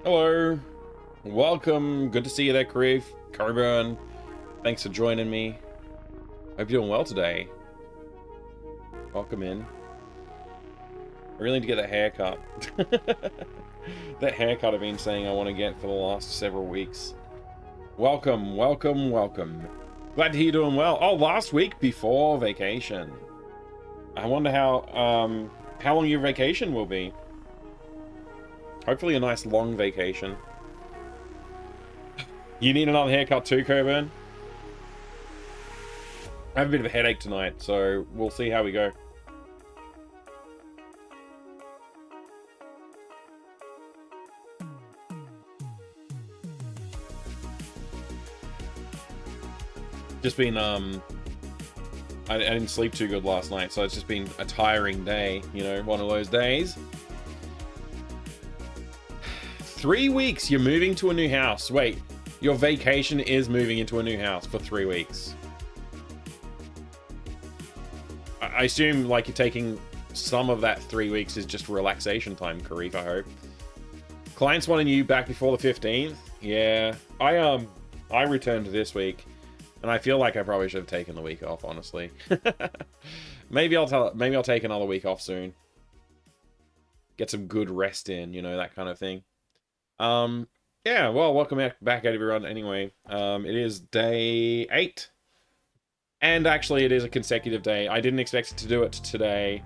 Hello, welcome. Good to see you there, Coburn. Thanks for joining me. Hope you're doing well today. Welcome in. I really need to get that haircut. That haircut I've been saying I want to get for the last several weeks. Welcome, welcome, welcome. Glad to hear you're doing well. Oh, last week before vacation. I wonder how long your vacation will be. Hopefully a nice long vacation. You need another haircut too, Coburn? I have a bit of a headache tonight, so we'll see how we go. Just been, I didn't sleep too good last night, so it's just been a tiring day, you know, one of those days. 3 weeks, you're moving to a new house. Wait, your vacation is moving into a new house for 3 weeks. I assume, like, you're taking some of that 3 weeks is just relaxation time, Karif, I hope. Clients wanting you back before the 15th? Yeah, I returned this week, and I feel like I probably should have taken the week off, honestly. Maybe I'll take another week off soon. Get some good rest in, you know, that kind of thing. Yeah, well, welcome back everyone anyway. It is day 8. And actually, it is a consecutive day. I didn't expect to do it today,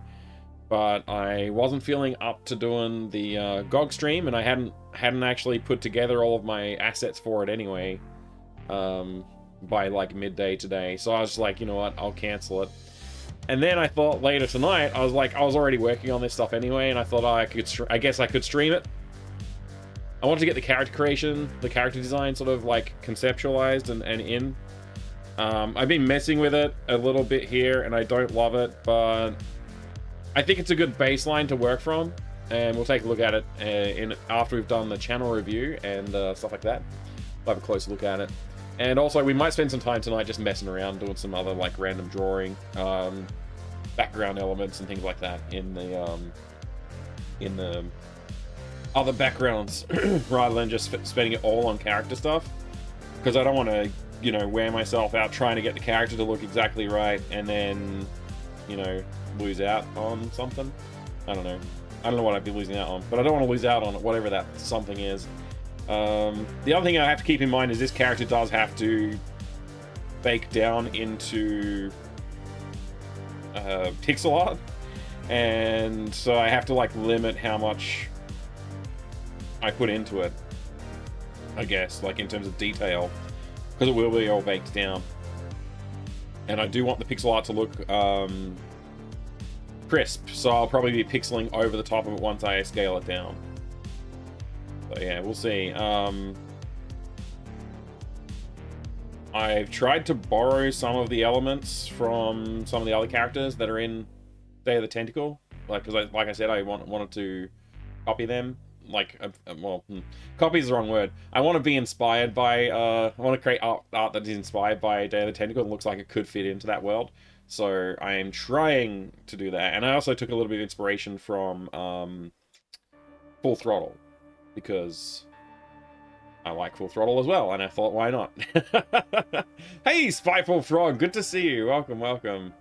but I wasn't feeling up to doing the GOG stream, and I hadn't actually put together all of my assets for it anyway, by like midday today. So I was like, you know what, I'll cancel it. And then I thought later tonight, I was already working on this stuff anyway, and I thought I guess I could stream it. I wanted to get the character creation, the character design sort of like conceptualized and in. I've been messing with it a little bit here, and I don't love it, but I think it's a good baseline to work from, and we'll take a look at it after we've done the channel review and stuff like that. We'll have a closer look at it. And also, we might spend some time tonight just messing around, doing some other like random drawing, background elements and things like that in the other backgrounds rather than just spending it all on character stuff, because I don't want to, you know, wear myself out trying to get the character to look exactly right and then, you know, lose out on something. I don't know what I'd be losing out on, but I don't want to lose out on whatever that something is. The other thing I have to keep in mind is this character does have to bake down into pixel art, and so I have to like limit how much I put into it, I guess, like in terms of detail, because it will be all baked down. And I do want the pixel art to look crisp, so I'll probably be pixeling over the top of it once I scale it down. So yeah, we'll see. I've tried to borrow some of the elements from some of the other characters that are in Day of the Tentacle, because like I said, I wanted to copy them. Like, copy is the wrong word. I want to be inspired by, I want to create art that is inspired by Day of the Tentacle and looks like it could fit into that world. So I am trying to do that. And I also took a little bit of inspiration from Full Throttle, because I like Full Throttle as well, and I thought, why not? Hey, Spyful Frog, good to see you. Welcome, welcome.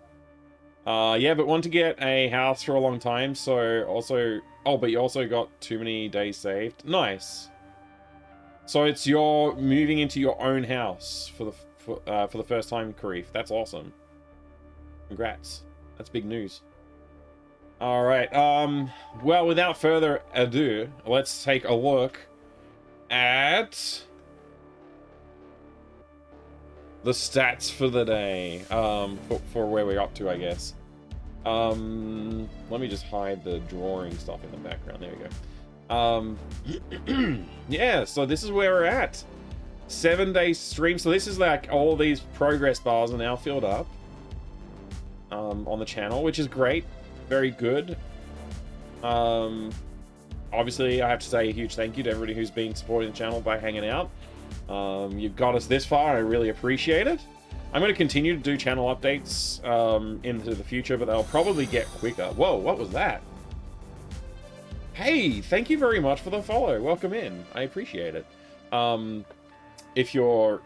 Yeah, but want to get a house for a long time, so also... Oh, but you also got too many days saved. Nice. So it's you're moving into your own house for the first time, Karif. That's awesome. Congrats. That's big news. All right. Well, without further ado, let's take a look at the stats for the day. For where we're up to, I guess. Let me just hide the drawing stuff in the background. There we go. Yeah, so this is where we're at. 7-day stream. So this is like all these progress bars are now filled up on the channel, which is great. Very good. Obviously, I have to say a huge thank you to everybody who's been supporting the channel by hanging out. You've got us this far. I really appreciate it. I'm going to continue to do channel updates into the future, but they'll probably get quicker. Whoa, what was that? Hey, thank you very much for the follow. Welcome in. I appreciate it. If you're...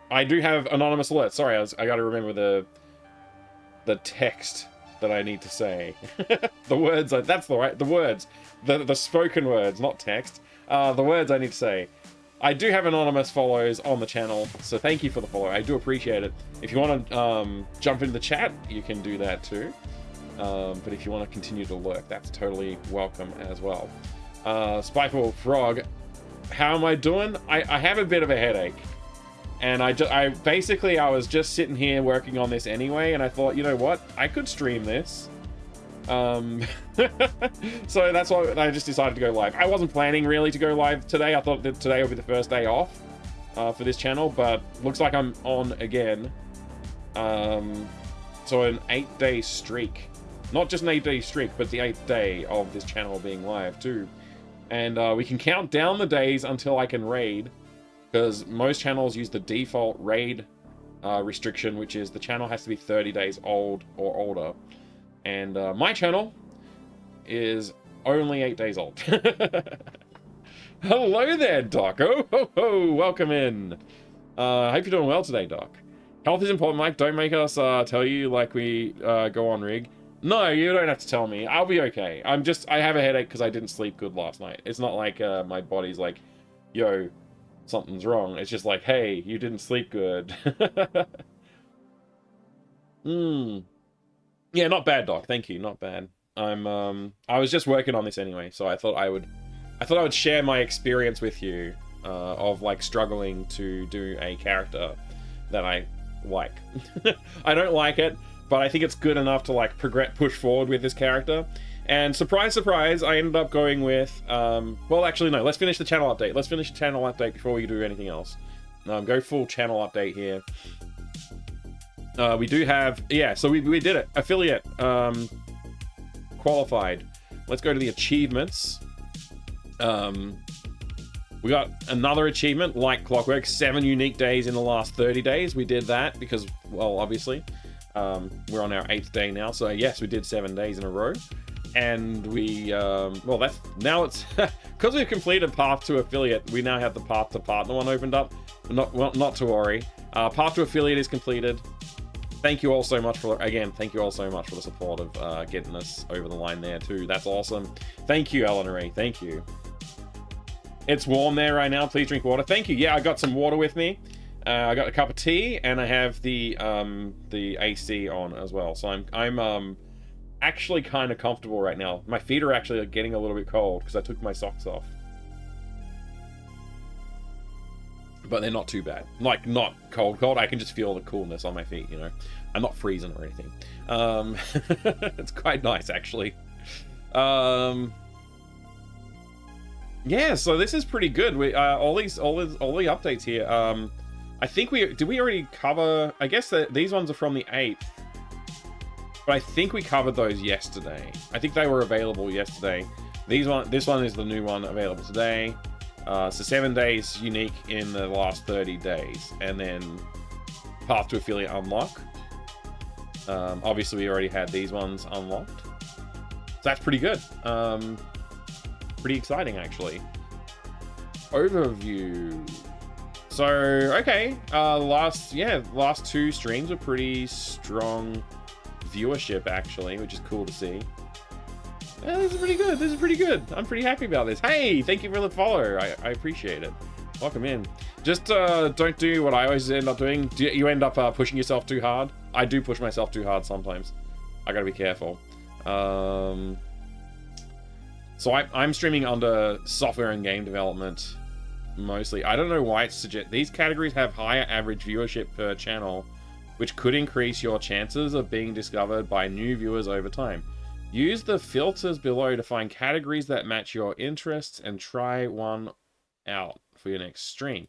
I do have anonymous alerts. Sorry, I gotta remember the text that I need to say. The words, that's the right, the words. The spoken words, not text. The words I need to say. I do have anonymous follows on the channel, so thank you for the follow. I do appreciate it. If you want to jump into the chat, you can do that too. But if you want to continue to lurk, that's totally welcome as well. Spiteful Frog, how am I doing? I have a bit of a headache. And I was just sitting here working on this anyway, and I thought, you know what? I could stream this. So that's why I just decided to go live. I wasn't planning really to go live today. I thought that today would be the first day off for this channel, but looks like I'm on again. So an 8-day streak. Not just an 8-day streak, but the 8th day of this channel being live too. And we can count down the days until I can raid, because most channels use the default raid restriction, which is the channel has to be 30 days old or older. And my channel is only 8 days old. Hello there, Doc. Oh, ho, ho. Welcome in. I hope you're doing well today, Doc. Health is important, Mike. Don't make us tell you like we go on rig. No, you don't have to tell me. I'll be okay. I have a headache because I didn't sleep good last night. It's not like my body's like, yo, something's wrong. It's just like, hey, you didn't sleep good. Yeah, not bad, Doc. Thank you. Not bad. I was just working on this anyway, so I thought I would share my experience with you of like struggling to do a character that I like. I don't like it, but I think it's good enough to like push forward with this character. And surprise, surprise, I ended up going with, well, actually, no, let's finish the channel update. Let's finish the channel update before we do anything else. Go full channel update here. We do have, yeah, so we did it. Affiliate, qualified. Let's go to the achievements. We got another achievement, like clockwork, 7 unique days in the last 30 days. We did that because, well, obviously, we're on our 8th day now. So yes, we did 7 days in a row. And we, well, that's, now it's, because we've completed Path to Affiliate, we now have the Path to Partner one opened up. Not to worry. Path to Affiliate is completed. Thank you all so much for, again, thank you all so much for the support of getting us over the line there too. That's awesome. Thank you, Eleanor. Thank you. It's warm there right now. Please drink water. Thank you. Yeah, I got some water with me. I got a cup of tea, and I have the AC on as well. So I'm actually kind of comfortable right now. My feet are actually getting a little bit cold because I took my socks off. But they're not too bad. Like, not cold. I can just feel the coolness on my feet, you know. I'm not freezing or anything. It's quite nice, actually. Yeah, so this is pretty good. We all the updates here. I think did we already cover? I guess that these ones are from the 8th, but I think we covered those yesterday. I think they were available yesterday. This one is the new one available today. So 7 days unique in the last 30 days, and then Path to Affiliate unlock. Obviously, we already had these ones unlocked, so that's pretty good. Pretty exciting, actually. Overview. So, okay, last 2 streams were pretty strong viewership, actually, which is cool to see. Yeah, this is pretty good. This is pretty good. I'm pretty happy about this. Hey, thank you for the follow. I appreciate it. Welcome in. Just don't do what I always end up doing. You end up pushing yourself too hard. I do push myself too hard sometimes. I gotta be careful. So I'm streaming under software and game development mostly. I don't know why it's these categories have higher average viewership per channel, which could increase your chances of being discovered by new viewers over time. Use the filters below to find categories that match your interests and try one out for your next stream.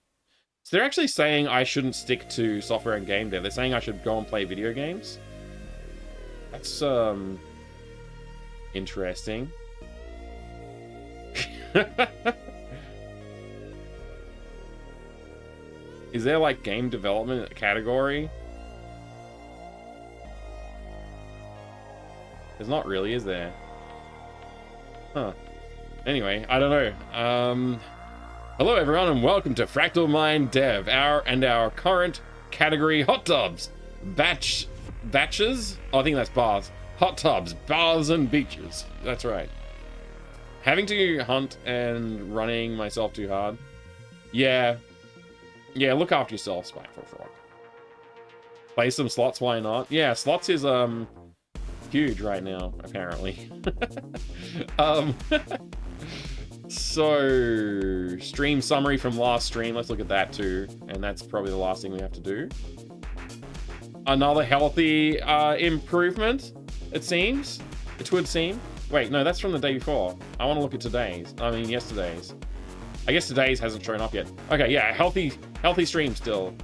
So they're actually saying I shouldn't stick to software and game dev. They're saying I should go and play video games. That's interesting. Is there like game development category? There's not really, is there? Huh. Anyway, I don't know. Hello everyone and welcome to Fractal Mind Dev, our current category hot tubs, batches. Oh, I think that's bars. Hot tubs, bars and beaches. That's right. Having to hunt and running myself too hard. Yeah, look after yourself, Spiteful Frog. Play some slots, why not? Yeah, slots is huge right now, apparently. So, stream summary from last stream. Let's look at that too. And that's probably the last thing we have to do. Another healthy improvement, it seems. It would seem. Wait, no, that's from the day before. I want to look at today's. I mean, yesterday's. I guess today's hasn't shown up yet. Okay, yeah, healthy stream still.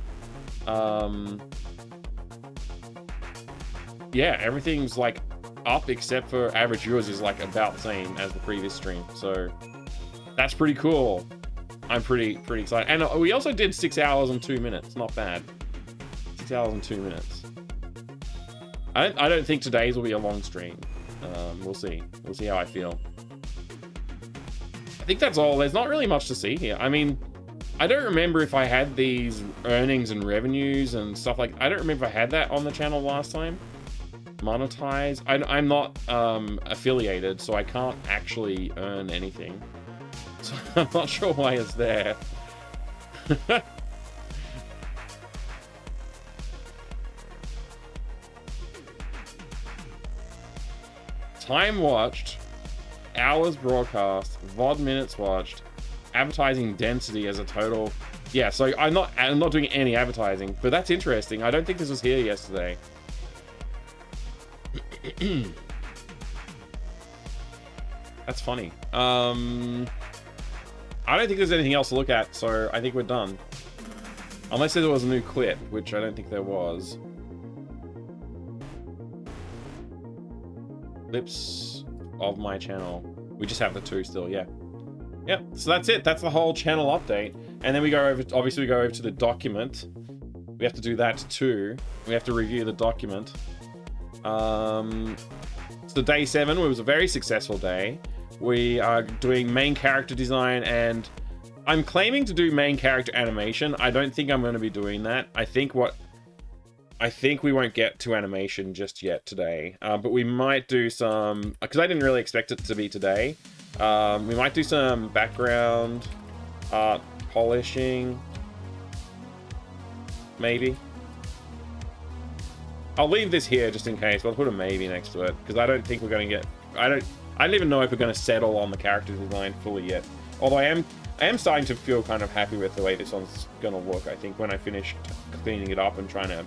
Yeah, everything's like up except for average viewers is like about the same as the previous stream. So that's pretty cool. I'm pretty excited. And we also did 6 hours and 2 minutes. Not bad. 6 hours and 2 minutes. I don't think today's will be a long stream. We'll see. We'll see how I feel. I think that's all. There's not really much to see here. I mean, I don't remember if I had these earnings and revenues and stuff like. I don't remember if I had that on the channel last time. Monetize. I'm not affiliated, so I can't actually earn anything. So I'm not sure why it's there. Time watched, hours broadcast, VOD minutes watched, advertising density as a total. Yeah, so I'm not doing any advertising, but that's interesting. I don't think this was here yesterday. That's funny. I don't think there's anything else to look at, so I think we're done. Unless there was a new clip, which I don't think there was. Clips of my channel. We just have the 2 still, yeah. Yep, so that's it. That's the whole channel update. And then we go over, obviously we go over to the document. We have to do that too. We have to review the document. So day 7 was a very successful day. We are doing main character design, and I'm claiming to do main character animation. I don't think I'm going to be doing that. I think we won't get to animation just yet today, but we might do some, because I didn't really expect it to be today. We might do some background art polishing, maybe. I'll leave this here just in case, but I'll put a maybe next to it, because I don't think we're going to get... I don't even know if we're going to settle on the character design fully yet. Although I am starting to feel kind of happy with the way this one's going to look, I think, when I finish cleaning it up and trying to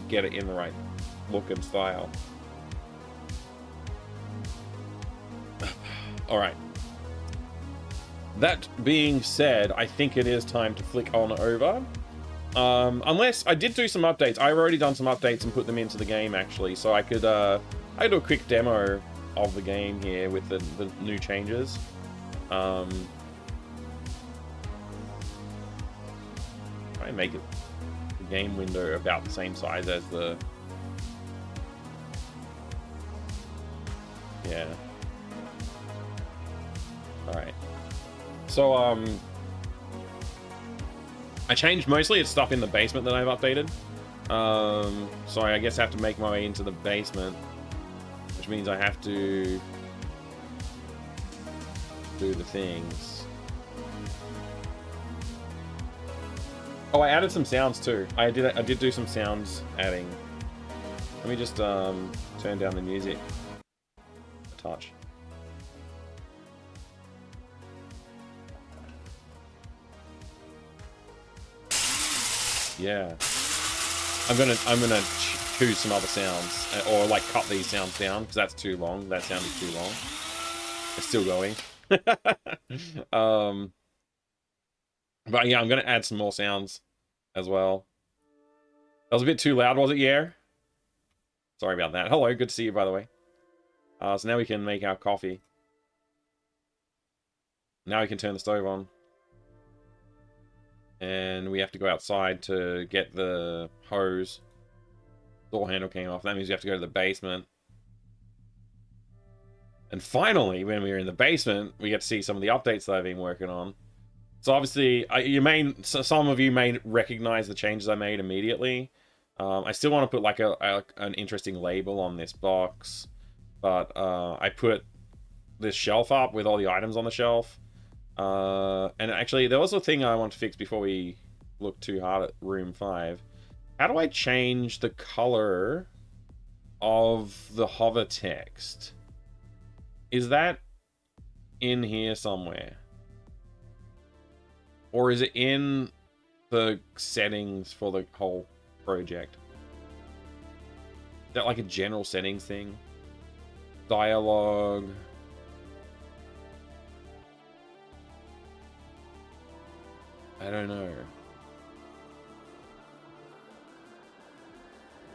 get it in the right look and style. Alright. That being said, I think it is time to flick on over. Unless I did do some updates. I've already done some updates and put them into the game, actually, so I could do a quick demo of the game here with the new changes. Try and make it the game window about the same size as the... Yeah. Alright. So, I changed mostly it's stuff in the basement that I've updated. So I guess I have to make my way into the basement, which means I have to do the things. Oh, I added some sounds too. I did do some sounds adding. Let me just turn down the music a touch. Yeah, I'm gonna choose some other sounds, or like cut these sounds down because that's too long. That sound is too long. It's still going. But yeah, I'm gonna add some more sounds as well. That was a bit too loud, was it? Yeah. Sorry about that. Hello, good to see you, by the way. So now we can make our coffee. Now we can turn the stove on. And we have to go outside to get the hose. Door handle came off. That means we have to go to the basement. And finally, when we were in the basement, we get to see some of the updates that I've been working on. So obviously, some of you may recognize the changes I made immediately. I still want to put like an interesting label on this box, but I put this shelf up with all the items on the shelf. And actually, there was a thing I want to fix before we look too hard at room 5. How do I change the color of the hover text? Is that in here somewhere? Or is it in the settings for the whole project? Is that like a general settings thing? Dialogue. I don't know.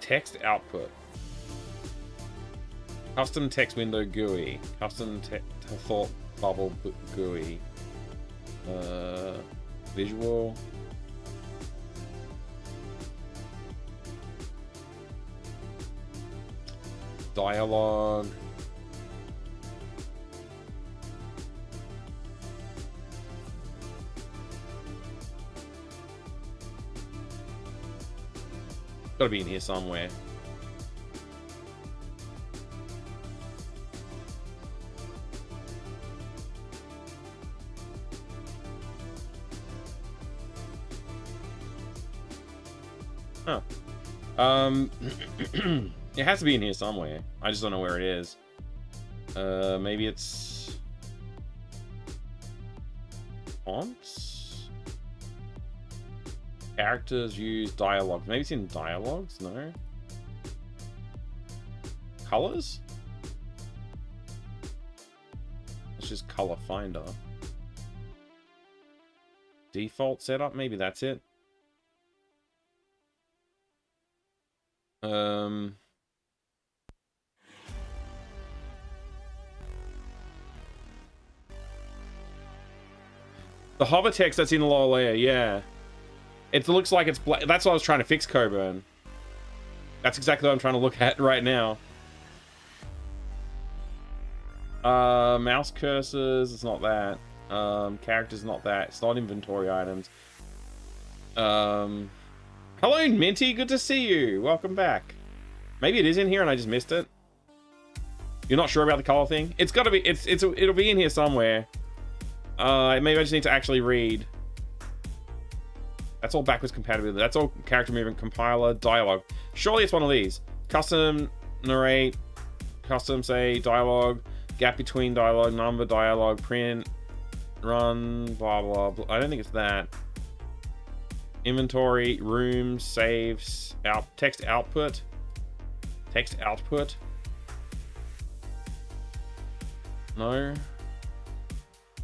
Text output. Custom text window GUI. Custom thought bubble GUI. Visual. Dialogue. Gotta be in here somewhere. Huh. It has to be in here somewhere. I just don't know where it is. Maybe it's fonts? Characters use dialogue. Maybe it's in dialogues? No. Colors? It's just color finder. Default setup? Maybe that's it. The hover text that's in the lower layer, yeah. It looks like it's black. That's what I was trying to fix, Coburn. That's exactly what I'm trying to look at right now. Mouse cursors, it's not that. Characters, not that. It's not inventory items. Hello, Minty. Good to see you. Welcome back. Maybe it is in here and I just missed it. You're not sure about the color thing? It's got to be. It'll be in here somewhere. Maybe I just need to actually read. That's all backwards compatibility. That's all character movement, compiler, dialogue. Surely it's one of these. Custom narrate, custom say dialogue, gap between dialogue, number dialogue, print, run, blah, blah, blah. I don't think it's that. Inventory, rooms, saves, text output. Text output. No.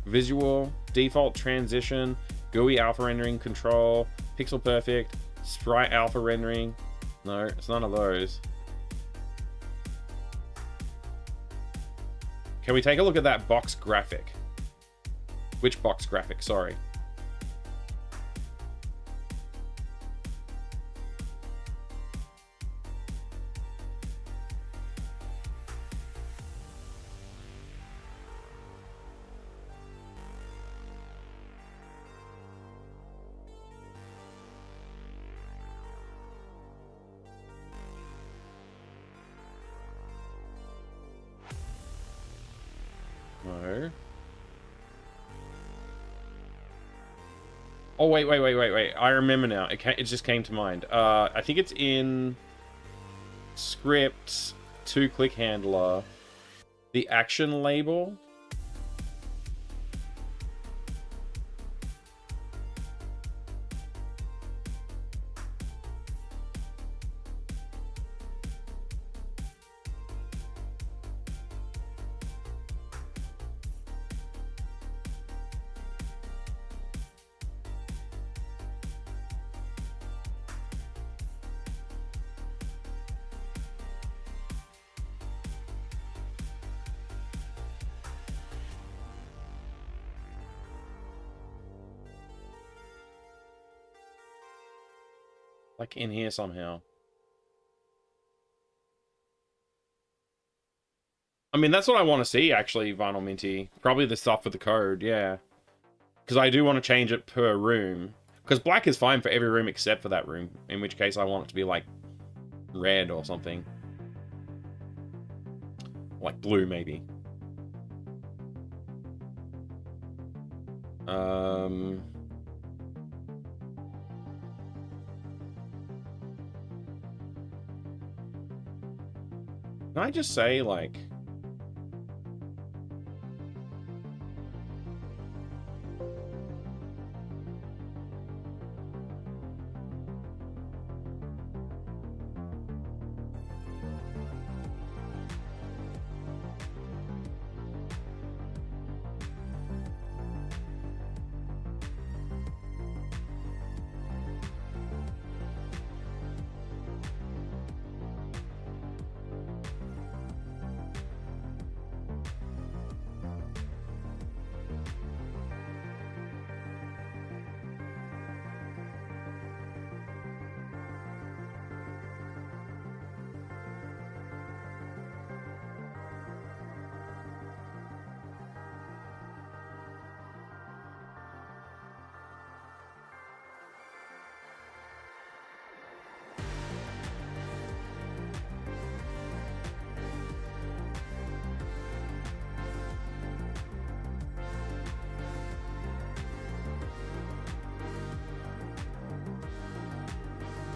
Visual, default transition, GUI alpha rendering control, pixel perfect, sprite alpha rendering. No, it's none of those. Can we take a look at that box graphic? Which box graphic? Sorry. No. Oh, wait. I remember now. It just came to mind. I think it's in script, 2-click handler, the action label. Like in here somehow. I mean, that's what I want to see, actually, Vinyl Minty. Probably the stuff with the code, yeah. Because I do want to change it per room. Because black is fine for every room except for that room. In which case I want it to be, like, red or something. Like blue, maybe. Can I just say, like...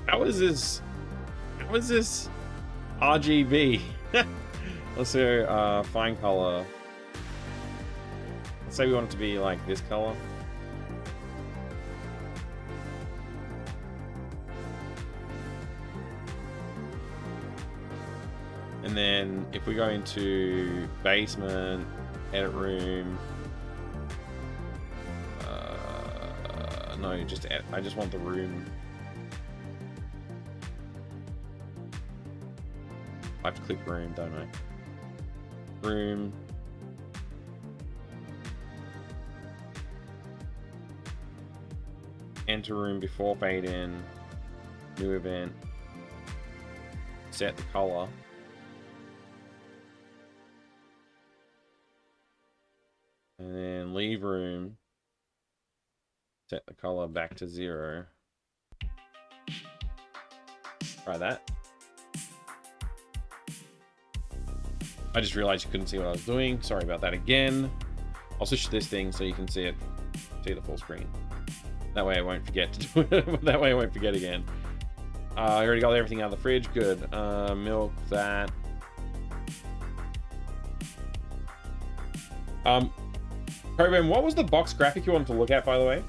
How is this RGB? Let's do fine color. Let's say we want it to be like this color. And then if we go into basement, edit room, no, just I just want the room. I have to click room, don't I? Room. Enter room before fade in. New event. Set the color. And then leave room. Set the color back to 0. Try that. I just realized you couldn't see what I was doing. Sorry about that again. I'll switch to this thing so you can see it. See the full screen. That way I won't forget to do it. That way I won't forget again. I already got everything out of the fridge. Good. Milk that. Program, what was the box graphic you wanted to look at, by the way?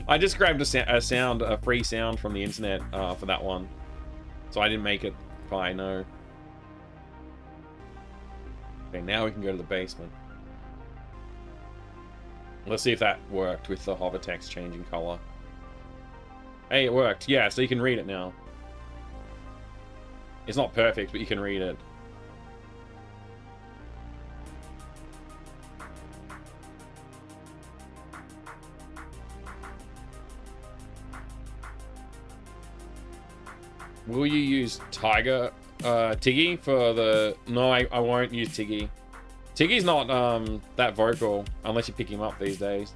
I just grabbed a free sound from the internet for that one, so I didn't make it by no. Okay, now we can go to the basement. Let's see if that worked with the hover text changing color. Hey, it worked. Yeah, so you can read it now. It's not perfect, but you can read it. Will you use Tiger, Tiggy for the... No, I won't use Tiggy. Tiggy's not that vocal, unless you pick him up these days.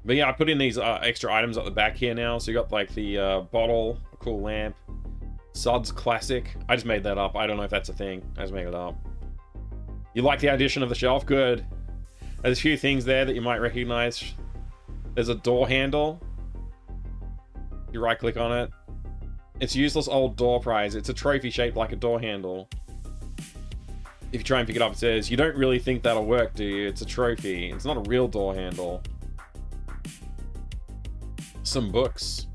But yeah, I put in these extra items at the back here now. So you got like the bottle, a cool lamp, Suds Classic. I just made that up. I don't know if that's a thing. I just made it up. You like the addition of the shelf? Good. There's a few things there that you might recognize. There's a door handle. You right click on it. It's useless old door prize. It's a trophy shaped like a door handle. If you try and pick it up, it says, you don't really think that'll work, do you? It's a trophy. It's not a real door handle. Some books.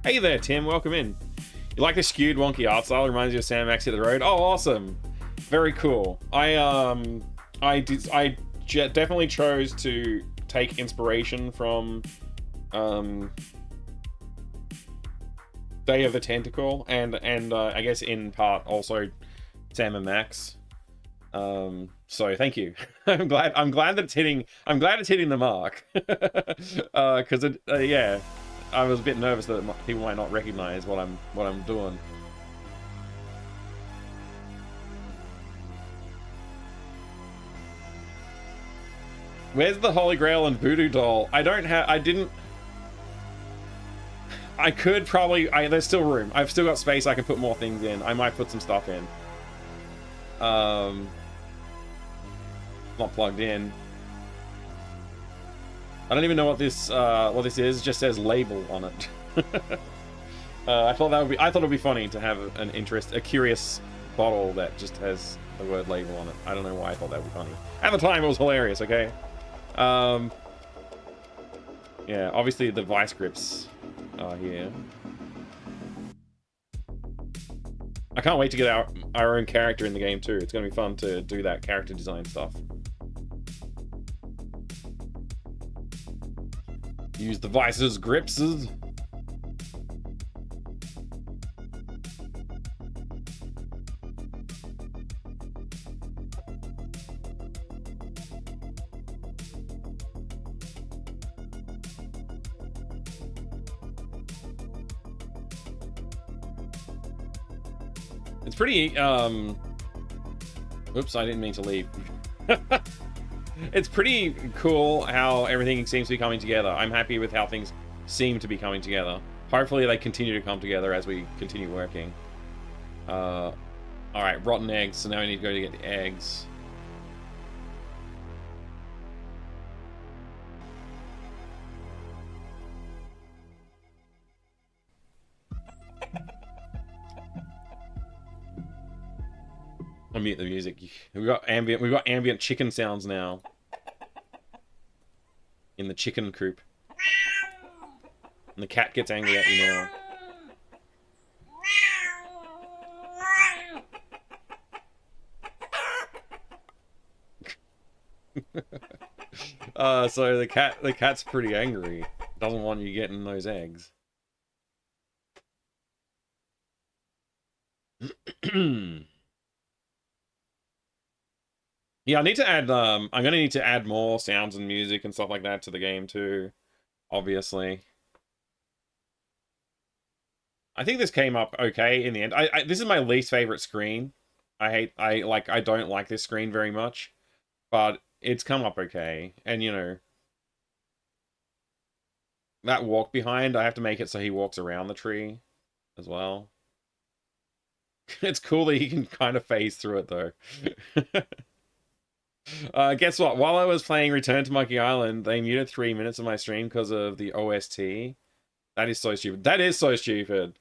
Hey there, Tim. Welcome in. You like the skewed, wonky art style? Reminds you of Sam Max Hit the Road? Oh, awesome. Very cool. I definitely chose to take inspiration from Day of the Tentacle and I guess in part also Sam and Max. So thank you. I'm glad that it's hitting the mark. Because yeah, I was a bit nervous that people might not recognize what I'm doing. Where's the Holy Grail and Voodoo Doll? I could probably, there's still room. I've still got space. I can put more things in. I might put some stuff in. Not plugged in. I don't even know what this is. It just says label on it. I thought it'd be funny to have a curious bottle that just has the word label on it. I don't know why I thought that would be funny. At the time, it was hilarious. Okay. Yeah, obviously the vice grips are here. I can't wait to get our own character in the game too. It's gonna be fun to do that character design stuff. Use the vices, grips. It's pretty, oops, I didn't mean to leave. It's pretty cool how everything seems to be coming together. I'm happy with how things seem to be coming together. Hopefully they continue to come together as we continue working. Alright, rotten eggs, so now we need to go to get the eggs. I'll mute the music. We've got ambient chicken sounds now. In the chicken coop. And the cat gets angry at you now. So the cat's pretty angry. Doesn't want you getting those eggs. Yeah, I need to add, I'm gonna need to add more sounds and music and stuff like that to the game too, obviously. I think this came up okay in the end. This is my least favorite screen. I don't like this screen very much, but it's come up okay. And you know, that walk behind, I have to make it so he walks around the tree as well. It's cool that he can kind of phase through it though. Guess what? While I was playing Return to Monkey Island, they muted 3 minutes of my stream because of the OST. That is so stupid. That is so stupid.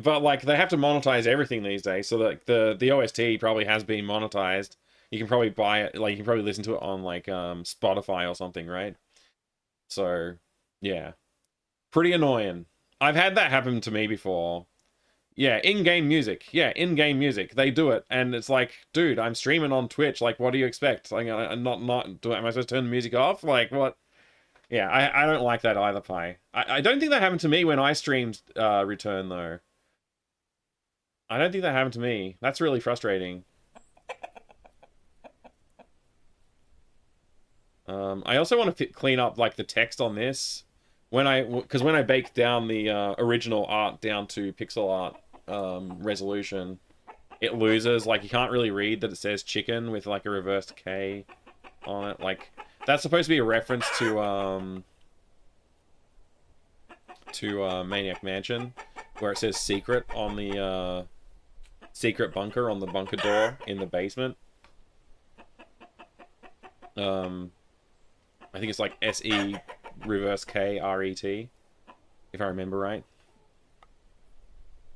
But like, they have to monetize everything these days, so like the OST probably has been monetized. You can probably buy it, like you can probably listen to it on like Spotify or something, right? So yeah, pretty annoying. I've had that happen to me before. Yeah, in-game music. Yeah, in-game music. They do it, and it's like, dude, I'm streaming on Twitch. Like, what do you expect? Like, am I supposed to turn the music off? Like, what? Yeah, I don't like that either, Pi. I don't think that happened to me when I streamed Return, though. I don't think that happened to me. That's really frustrating. I also want to clean up, like, the text on this. Because when I baked down the original art down to pixel art resolution, it loses. Like, you can't really read that it says chicken with like a reversed K on it. Like, that's supposed to be a reference to Maniac Mansion, where it says secret on the secret bunker on the bunker door in the basement. I think it's like SE reverse K RET, if I remember right.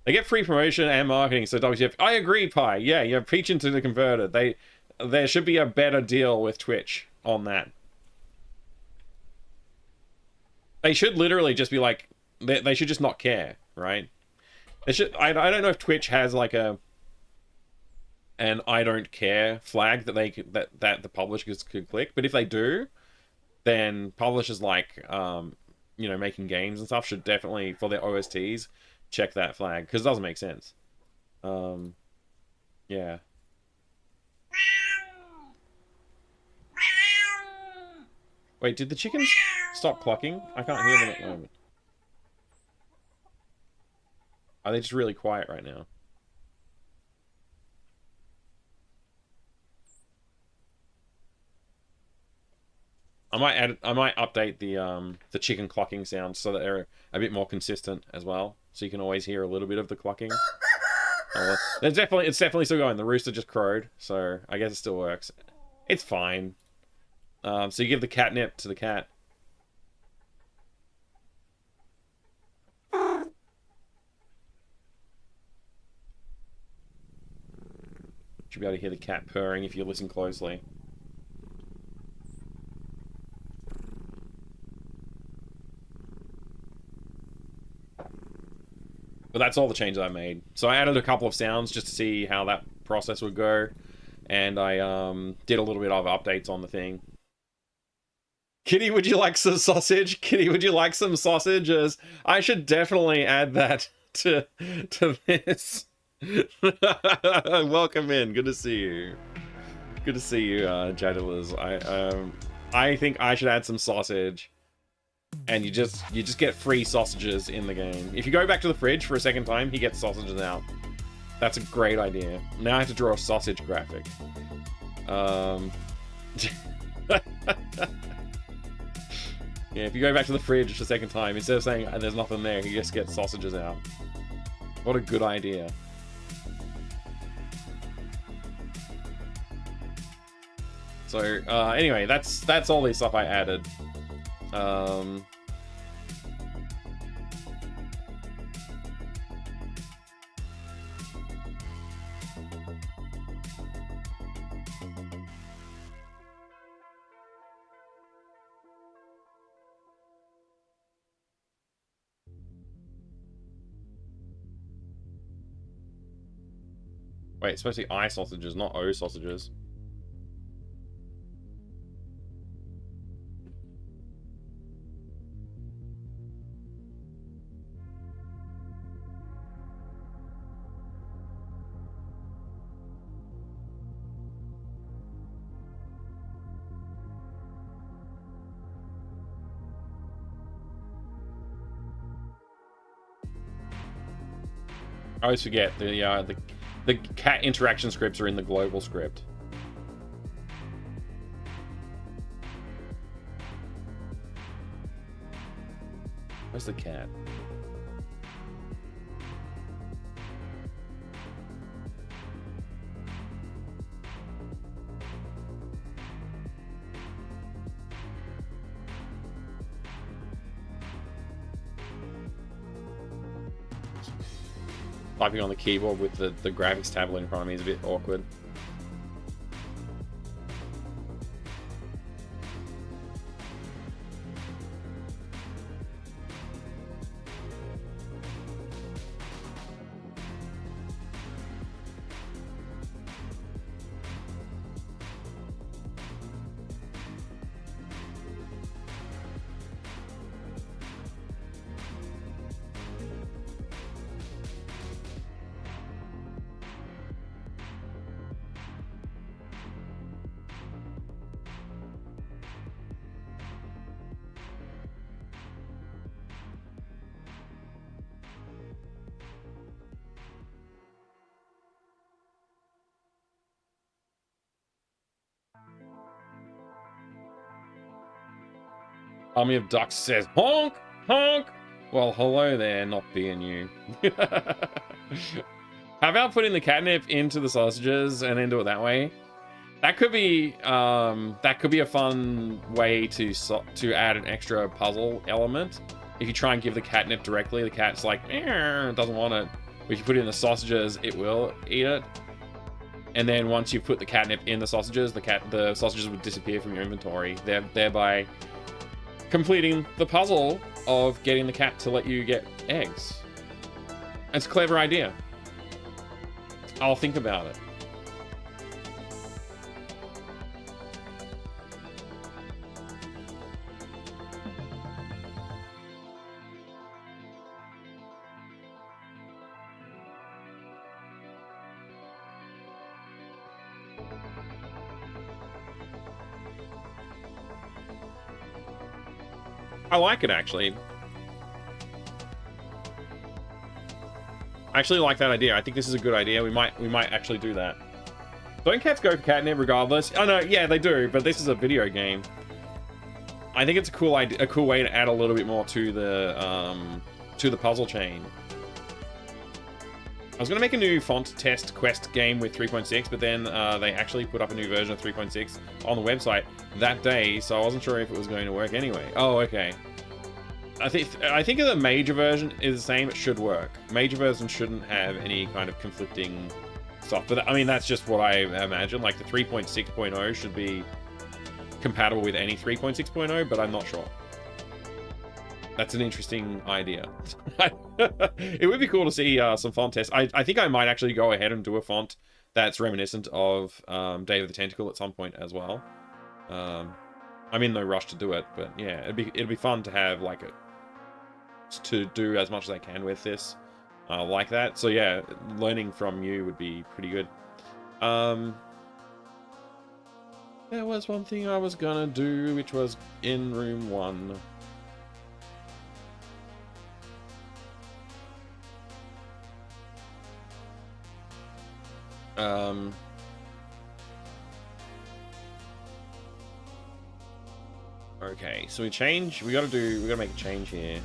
They get free promotion and marketing, so WTF. I agree, Pi. Yeah, you're preaching to the converted. There should be a better deal with Twitch on that. They should literally just be like, they should just not care, right? They should. I don't know if Twitch has like a. and I don't care flag that they could, that the publishers could click. But if they do, then publishers like you know, making games and stuff should definitely, for their OSTs, check that flag, because it doesn't make sense. Yeah. Wait, did the chickens stop clucking? I can't hear them at the moment. Are they just really quiet right now? I might update the chicken clucking sounds so that they're a bit more consistent as well, so you can always hear a little bit of the clucking. Oh, it's definitely still going. The rooster just crowed, so I guess it still works. It's fine. So you give the catnip to the cat. Should be able to hear the cat purring if you listen closely. But that's all the changes I made. So I added a couple of sounds just to see how that process would go, and I did a little bit of updates on the thing. Kitty, would you like some sausage? Kitty, would you like some sausages? I should definitely add that to this. Welcome in. Good to see you. Good to see you, Jadilers. I think I should add some sausage, and you just get free sausages in the game. If you go back to the fridge for a second time, he gets sausages out. That's a great idea. Now I have to draw a sausage graphic. Yeah, if you go back to the fridge a second time, instead of saying there's nothing there, you just get sausages out. What a good idea. So, anyway, that's all the stuff I added. Wait, it's supposed to be I sausages, not O sausages. I always forget the cat interaction scripts are in the global script. Where's the cat? Typing on the keyboard with the graphics tablet in front of me is a bit awkward. Army of Ducks says, honk, honk. Well, hello there, not being you. How about putting the catnip into the sausages and then do it that way? That could be a fun way to add an extra puzzle element. If you try and give the catnip directly, the cat's like, doesn't want it. But if you put it in the sausages, it will eat it. And then once you put the catnip in the sausages, the sausages would disappear from your inventory, thereby completing the puzzle of getting the cat to let you get eggs. It's a clever idea. I'll think about it. I like it, actually. I actually like that idea. I think this is a good idea. We might actually do that. Don't cats go for catnip regardless? Oh no, yeah, they do, but this is a video game. I think it's a cool idea, a cool way to add a little bit more to the puzzle chain. I was gonna make a new font test quest game with 3.6, but then they actually put up a new version of 3.6 on the website that day, so I wasn't sure if it was going to work anyway. Oh, okay. I think the major version is the same. It should work. Major version shouldn't have any kind of conflicting stuff. But I mean, that's just what I imagine. Like the 3.6.0 should be compatible with any 3.6.0, but I'm not sure. That's an interesting idea. It would be cool to see some font tests. I think I might actually go ahead and do a font that's reminiscent of Day of the Tentacle at some point as well. I'm in no rush to do it, but yeah, it'd be fun to have like to do as much as I can with this like that. So yeah, learning from you would be pretty good. There was one thing I was gonna do, which was in room 1. Okay, so we gotta make a change here.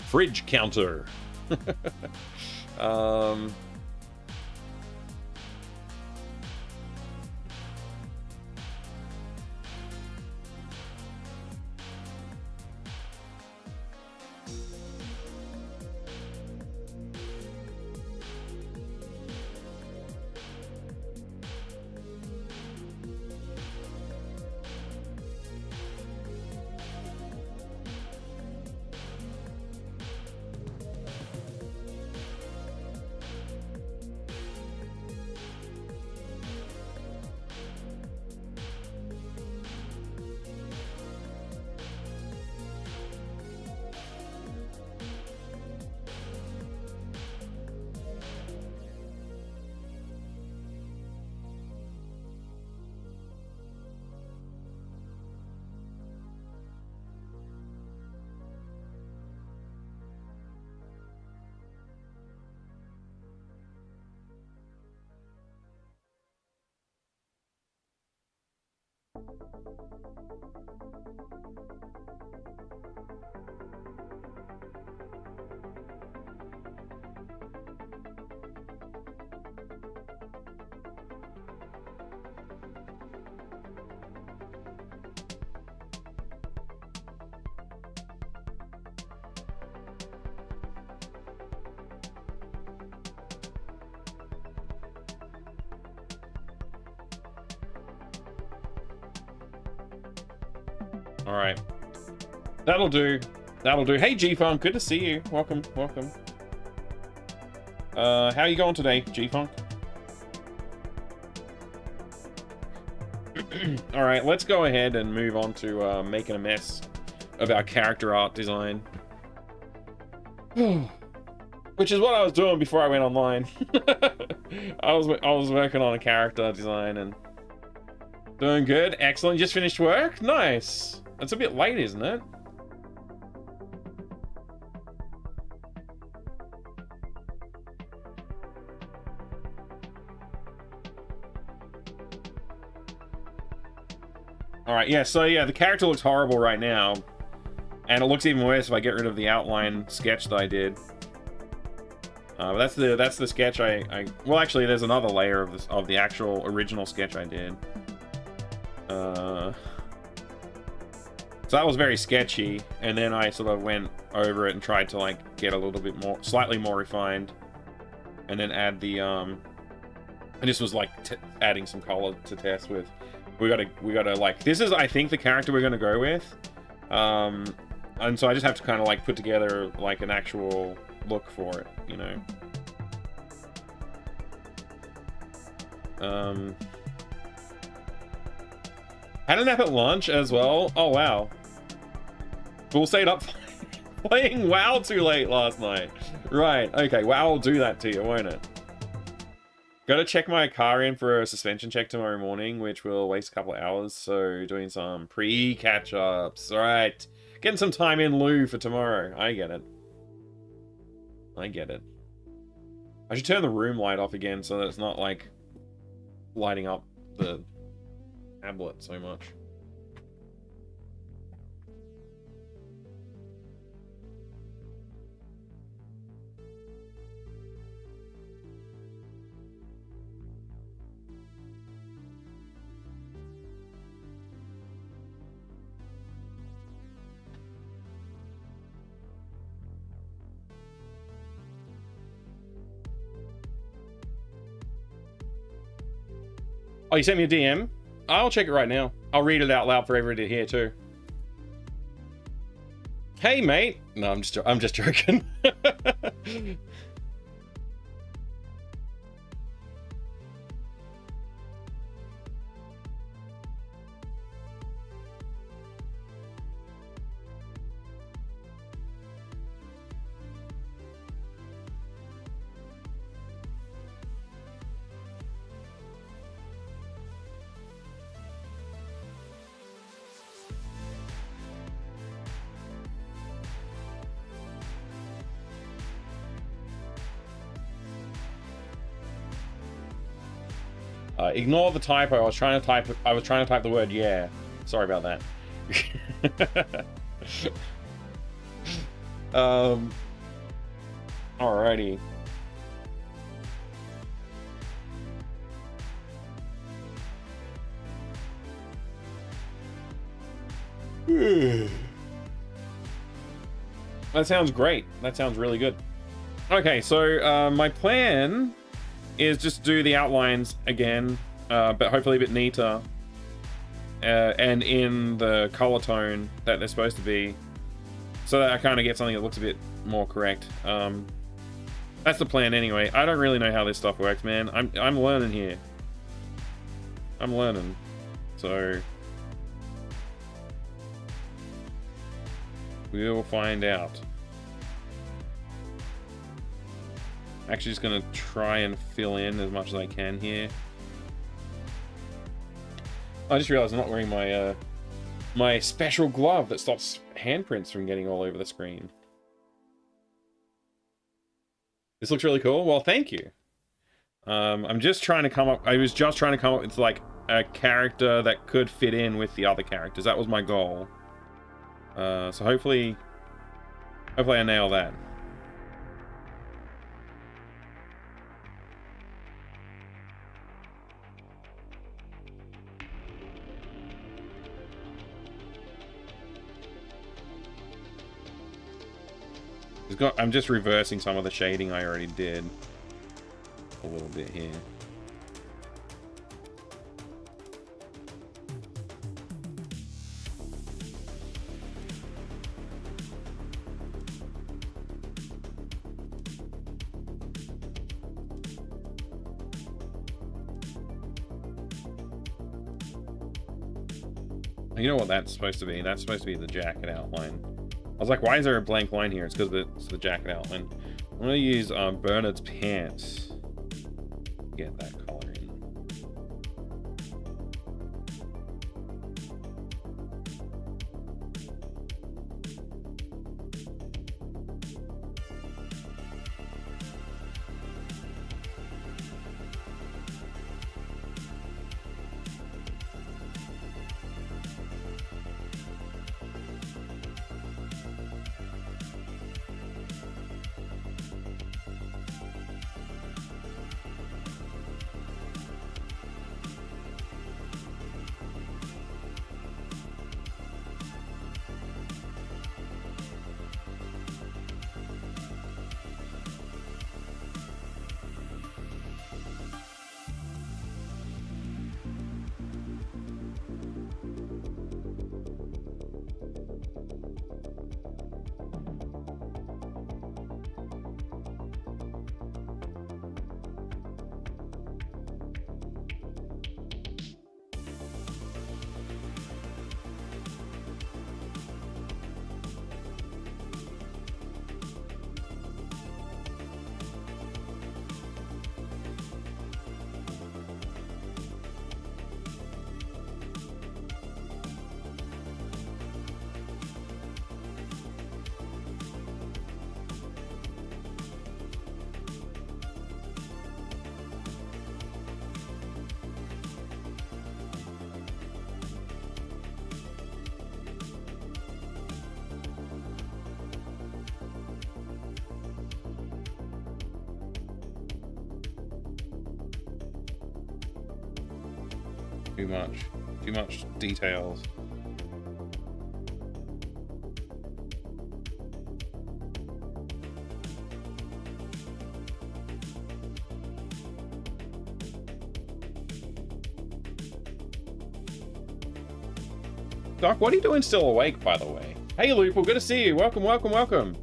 Fridge counter. All right, that'll do. That'll do. Hey, G-Funk, good to see you. Welcome, welcome. How are you going today, G-Funk? All right, let's go ahead and move on to making a mess of our character art design. Which is what I was doing before I went online. I was working on a character design and doing good. Excellent. You just finished work? Nice. It's a bit late, isn't it? Alright, yeah, so yeah, the character looks horrible right now. And it looks even worse if I get rid of the outline sketch that I did. But that's the sketch well, actually, there's another layer of the actual original sketch I did. So that was very sketchy, and then I sort of went over it and tried to like get a little bit more, slightly more refined, and then add the and this was like adding some color to test with. We gotta like, this is I think the character we're gonna go with, and so I just have to kind of like put together like an actual look for it, you know. Had a nap at lunch as well. Oh, wow. We'll stayed up playing WoW too late last night. Right, okay, WoW will do that to you, won't it? Gotta check my car in for a suspension check tomorrow morning, which will waste a couple of hours, so doing some pre-catch-ups. Alright, getting some time in lieu for tomorrow. I get it. I get it. I should turn the room light off again so that it's not, like, lighting up the tablet so much. Oh, you sent me a DM? I'll check it right now. I'll read it out loud for everybody to hear too. Hey, mate. No, I'm just joking. Ignore the typo. I was trying to type the word yeah. Sorry about that. Alrighty. That sounds great. That sounds really good. Okay, so my plan is just do the outlines again, but hopefully a bit neater, and in the color tone that they're supposed to be, so that I kind of get something that looks a bit more correct. That's the plan anyway. I don't really know how this stuff works, man. I'm learning here. I'm learning, so we will find out. Actually just gonna try and fill in as much as I can here. I just realized I'm not wearing my my special glove that stops handprints from getting all over the screen. This looks really cool. Well, thank you. I'm just trying to come up. I was just trying to come up with like a character that could fit in with the other characters. That was my goal. So hopefully I nail that. I'm just reversing some of the shading I already did a little bit here. You know what that's supposed to be? That's supposed to be the jacket outline. I was like, why is there a blank line here? It's because it's the jacket outline. I'm going to use Bernard's pants. Get that color in. Too much details. Doc, what are you doing still awake, by the way? Hey, Loople, good to see you. Welcome, welcome, welcome.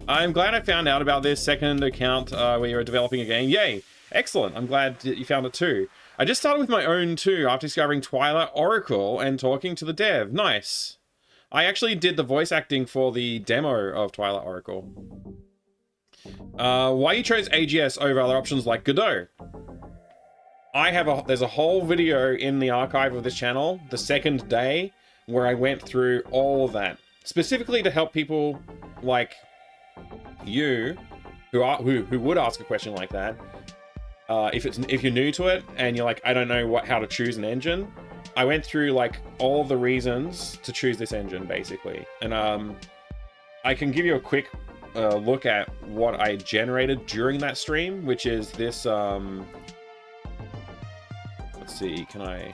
I'm glad I found out about this second account where you're developing a game. Yay. Excellent. I'm glad that you found it too. I just started with my own too after discovering Twilight Oracle and talking to the dev. Nice. I actually did the voice acting for the demo of Twilight Oracle. Why you chose AGS over other options like Godot? There's a whole video in the archive of this channel, the second day, where I went through all of that, specifically to help people like you who would ask a question like that. If you're new to it and you're like, I don't know how to choose an engine, I went through like all of the reasons to choose this engine basically, and I can give you a quick look at what I generated during that stream, which is this. Let's see, can I?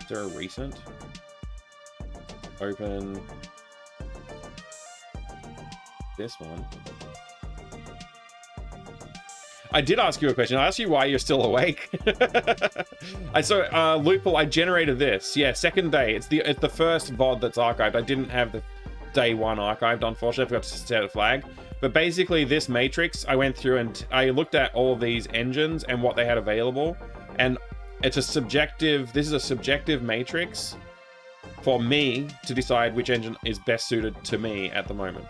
Is there a recent? Open this one. I did ask you a question. I asked you why you're still awake. Loople, I generated this. Yeah, second day. It's the first VOD that's archived. I didn't have the day one archived, unfortunately. I forgot to set a flag. But basically, this matrix, I went through and I looked at all of these engines and what they had available. And this is a subjective matrix for me to decide which engine is best suited to me at the moment.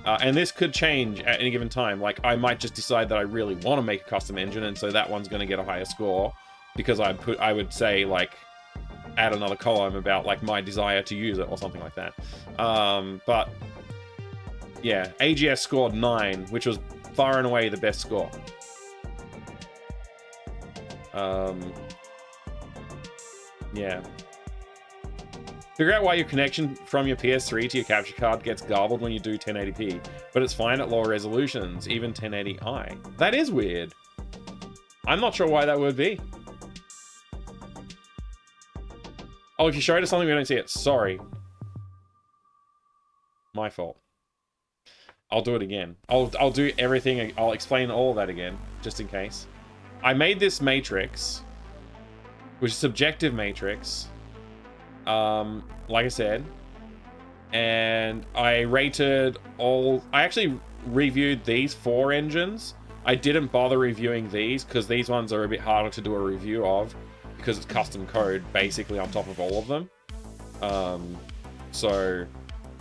And this could change at any given time. Like, I might just decide that I really want to make a custom engine, and so that one's going to get a higher score because I would say, like, add another column about, like, my desire to use it or something like that. But, yeah, AGS scored 9, which was far and away the best score. Yeah. Figure out why your connection from your PS3 to your capture card gets garbled when you do 1080p, but it's fine at lower resolutions, even 1080i. That is weird. I'm not sure why that would be. Oh, if you showed us something, we don't see it. Sorry. My fault. I'll do it again. I'll do everything. I'll explain all of that again, just in case. I made this matrix, which is a subjective matrix. Like I said, and I rated I actually reviewed these 4 engines. I didn't bother reviewing these because these ones are a bit harder to do a review of because it's custom code basically on top of all of them. So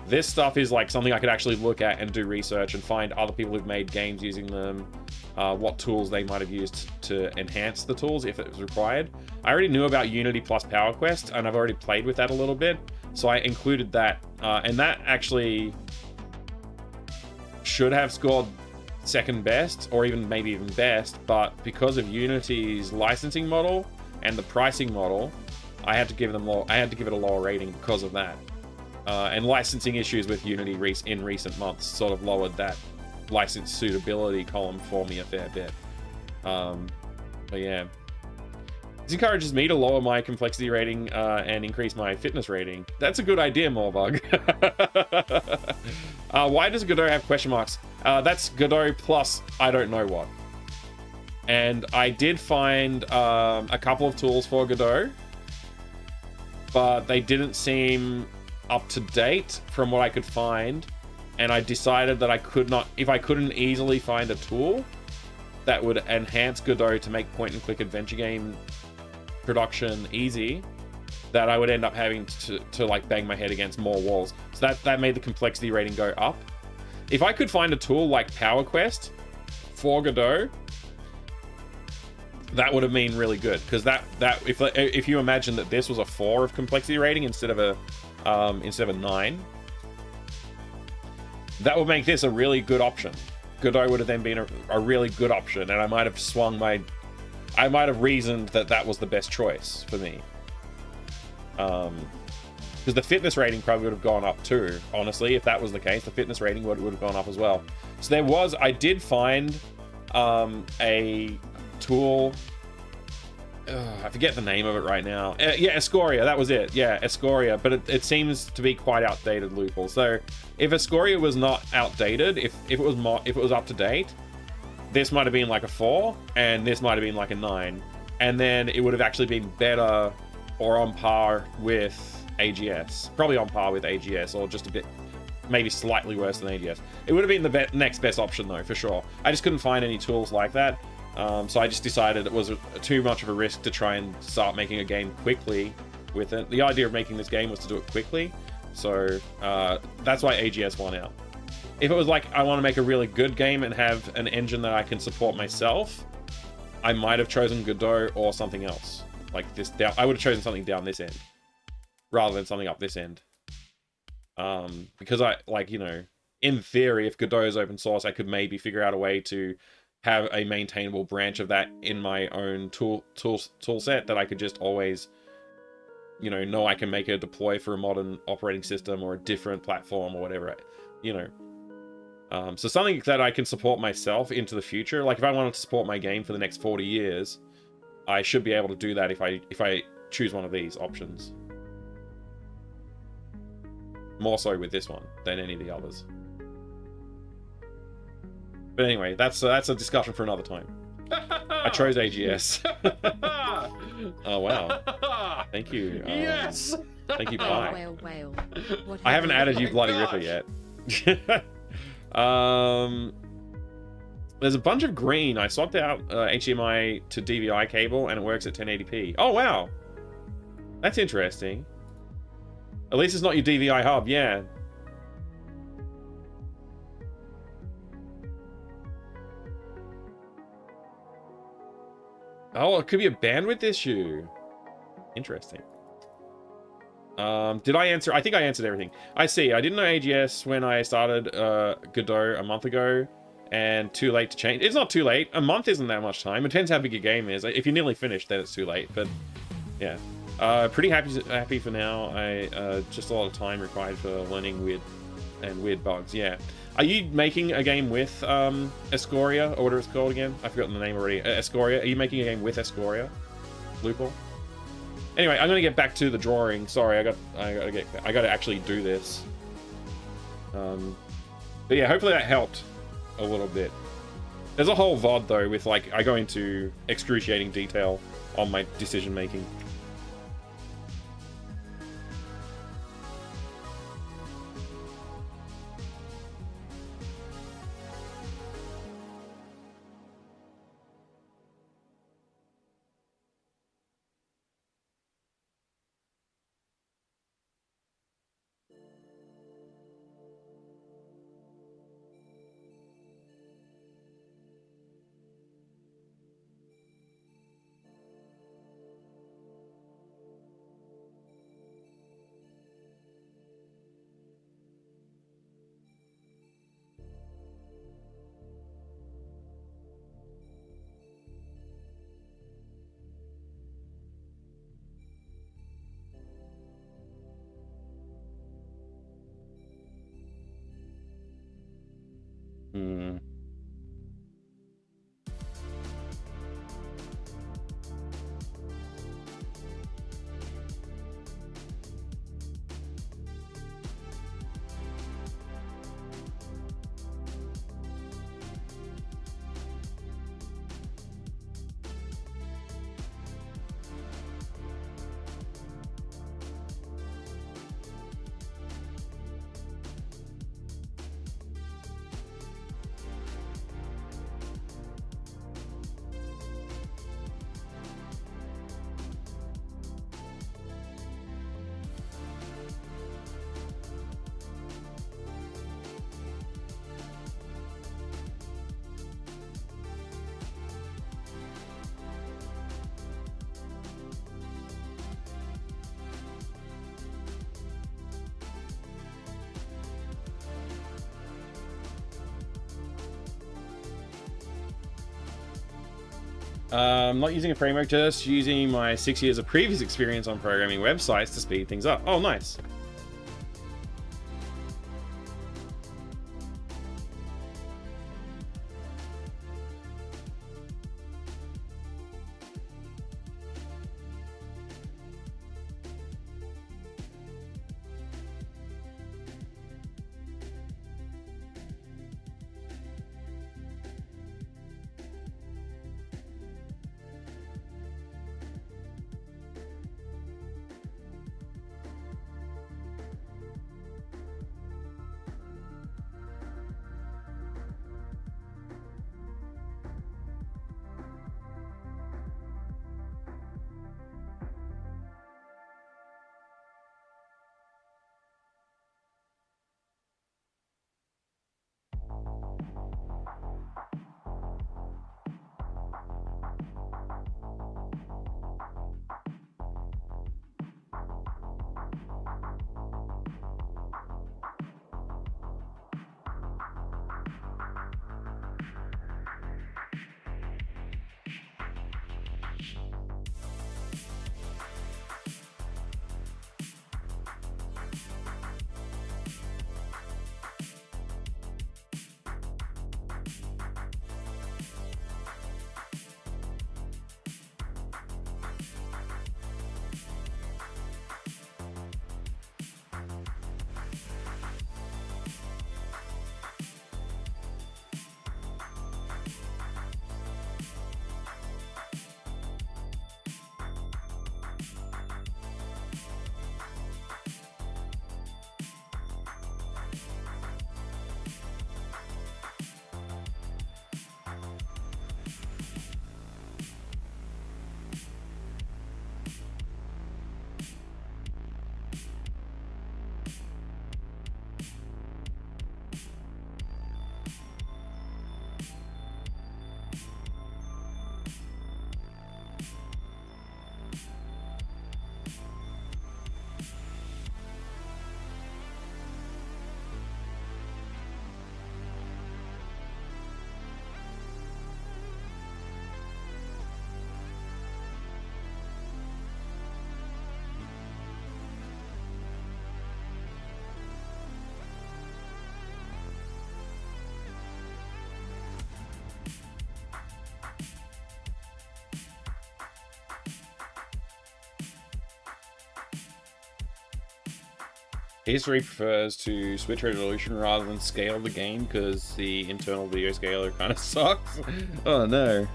this stuff is like something I could actually look at and do research and find other people who've made games using them, what tools they might have used to enhance the tools if it was required. I already knew about Unity plus PowerQuest, and I've already played with that a little bit, so I included that, and that actually should have scored second best, or maybe even best, but because of Unity's licensing model and the pricing model, I had to give it a lower rating because of that. And licensing issues with Unity in recent months sort of lowered that license suitability column for me a fair bit. But yeah. This encourages me to lower my complexity rating and increase my fitness rating. That's a good idea, Morbug. Why does Godot have question marks? That's Godot plus I don't know what. And I did find a couple of tools for Godot, but they didn't seem up to date from what I could find. And I decided that if I couldn't easily find a tool that would enhance Godot to make point-and-click adventure game production easy, that I would end up having to like bang my head against more walls. So that made the complexity rating go up. If I could find a tool like PowerQuest for Godot, that would have been really good, because if you imagine that this was a 4 of complexity rating instead of a 9, that would make this a really good option. Godot would have then been a really good option, and I might have reasoned that was the best choice for me. Because the fitness rating probably would have gone up too, honestly. If that was the case, the fitness rating would have gone up as well. So I did find a tool I forget the name of it right now. Yeah, Escoria, that was it. Yeah, Escoria, but it seems to be quite outdated loophole. So if Escoria was not outdated, if it was up to date, this might have been like a 4, and this might have been like a 9, and then it would have actually been better or on par with AGS. Probably on par with AGS, or just a bit, maybe slightly worse than AGS. It would have been the next best option though, for sure. I just couldn't find any tools like that. So I just decided it was too much of a risk to try and start making a game quickly with it. The idea of making this game was to do it quickly, so that's why AGS won out. If it was like, I want to make a really good game and have an engine that I can support myself, I might have chosen Godot or something else. Like this, I would have chosen something down this end, rather than something up this end. Because in theory, if Godot is open source, I could maybe figure out a way to have a maintainable branch of that in my own tool set that I could just always, know I can make a deploy for a modern operating system or a different platform or whatever, so something that I can support myself into the future. Like if I wanted to support my game for the next 40 years, I should be able to do that if I choose one of these options. More so with this one than any of the others. But anyway, that's a discussion for another time. I chose AGS. Oh wow! Thank you. Yes. Thank you, Pie. Whale. I haven't added you, bloody gosh. Ripper, yet. There's a bunch of green. I swapped out HDMI to DVI cable, and it works at 1080p. Oh wow, that's interesting. At least it's not your DVI hub. Yeah. Oh, it could be a bandwidth issue. Interesting. Did I answer? I think I answered everything. I see. I didn't know AGS when I started Godot a month ago, and too late to change. It's not too late. A month isn't that much time. It depends how big your game is. If you're nearly finished, then it's too late. But yeah, pretty happy for now. I just a lot of time required for learning weird bugs. Yeah. Are you making a game with Escoria, or whatever it's called again? I've forgotten the name already. Escoria. Are you making a game with Escoria, Loophole? Anyway, I'm gonna get back to the drawing. Sorry, I gotta actually do this. But yeah, hopefully that helped a little bit. There's a whole VOD though with like I go into excruciating detail on my decision making. I'm not using a framework, just using my 6 years of previous experience on programming websites to speed things up. Oh, nice. History prefers to switch resolution rather than scale the game because the internal video scaler kind of sucks. Oh no.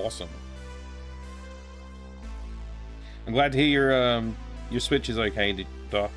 awesome. I'm glad to hear your Switch is okay, Doc.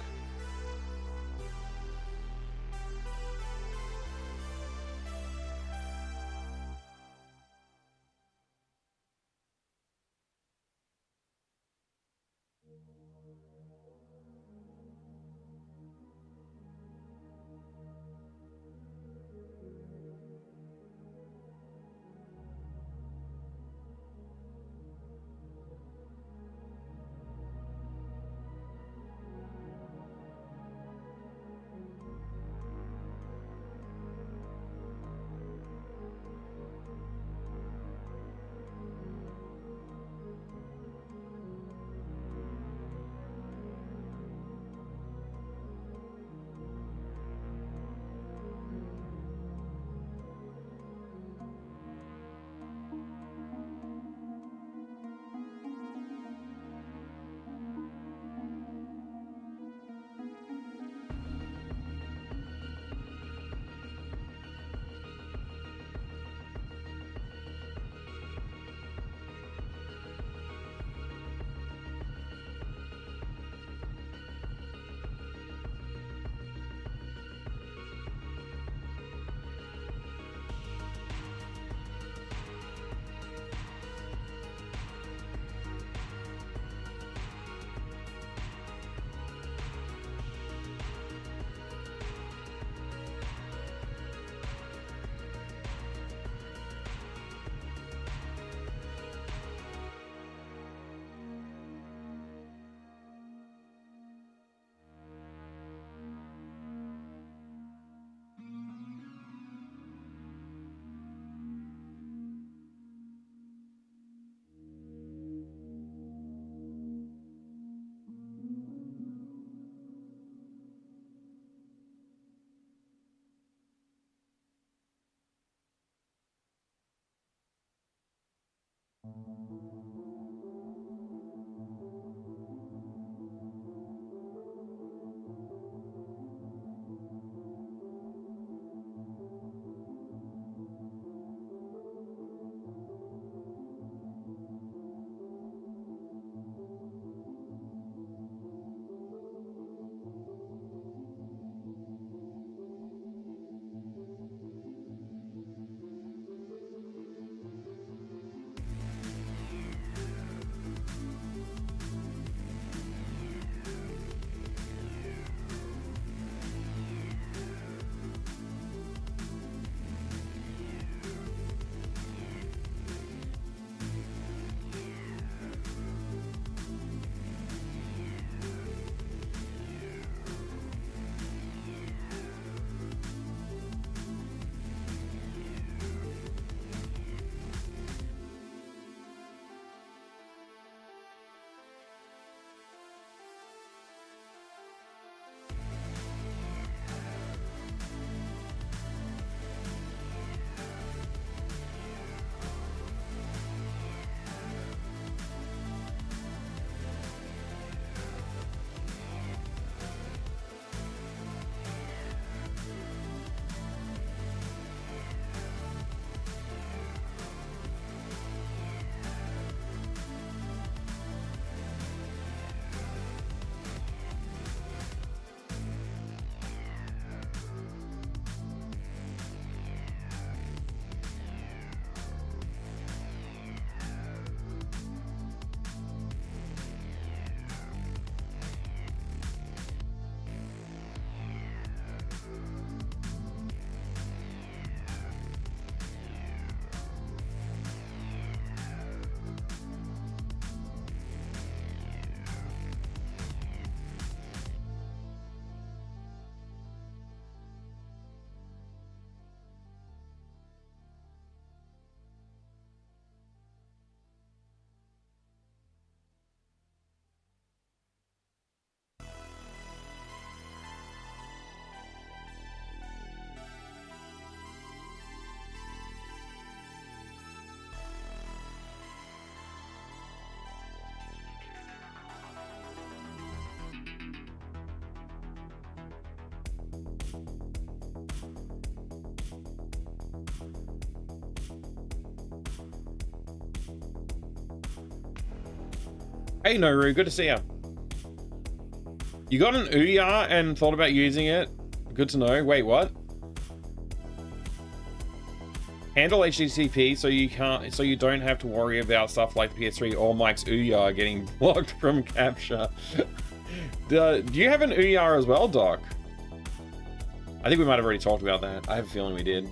Hey, Noru, good to see you. You got an Ouya and thought about using it? Good to know. Wait, what? Handle HTTP so you don't have to worry about stuff like the PS3 or Mike's Ouya getting blocked from capture. Do you have an Ouya as well, Doc? I think we might have already talked about that. I have a feeling we did.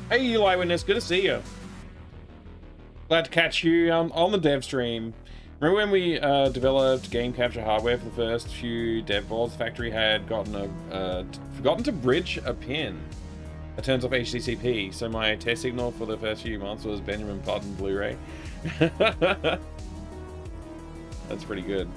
Hey, Eli Witness, good to see you. Glad to catch you on the dev stream. Remember when we developed game capture hardware for the first few dev boards? The factory had forgotten to bridge a pin that turns off HTTP, so my test signal for the first few months was Benjamin Button Blu-ray. That's pretty good.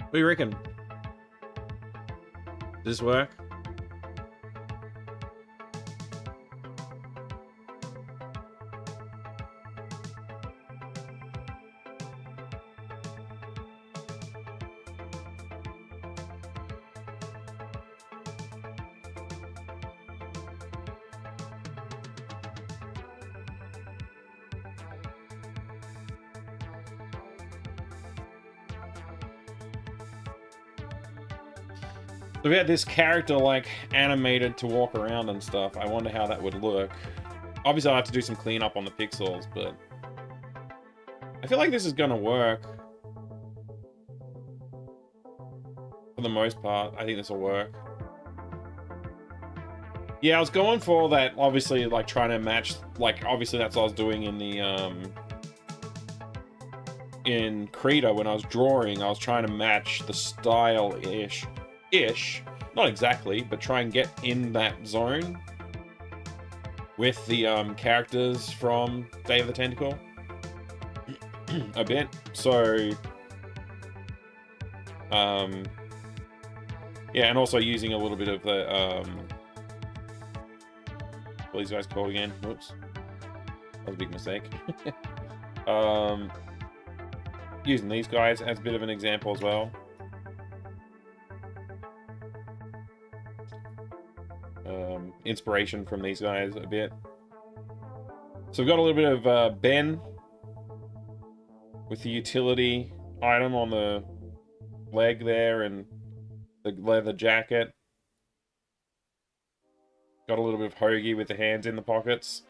What do you reckon? Does this work? So we had this character like animated to walk around and stuff. I wonder how that would look. Obviously I'll have to do some cleanup on the pixels, but I feel like this is gonna work. For the most part, I think this will work. Yeah, I was going for that, obviously, like trying to match, like obviously that's what I was doing in the in Krita when I was drawing. I was trying to match the style-ish. Not exactly, but try and get in that zone with the characters from Day of the Tentacle a bit. So yeah, and also using a little bit of the what are these guys called again? Whoops, that was a big mistake. Using these guys as a bit of an example as well. Inspiration from these guys a bit. So we've got a little bit of Ben with the utility item on the leg there and the leather jacket. Got a little bit of Hoagie with the hands in the pockets.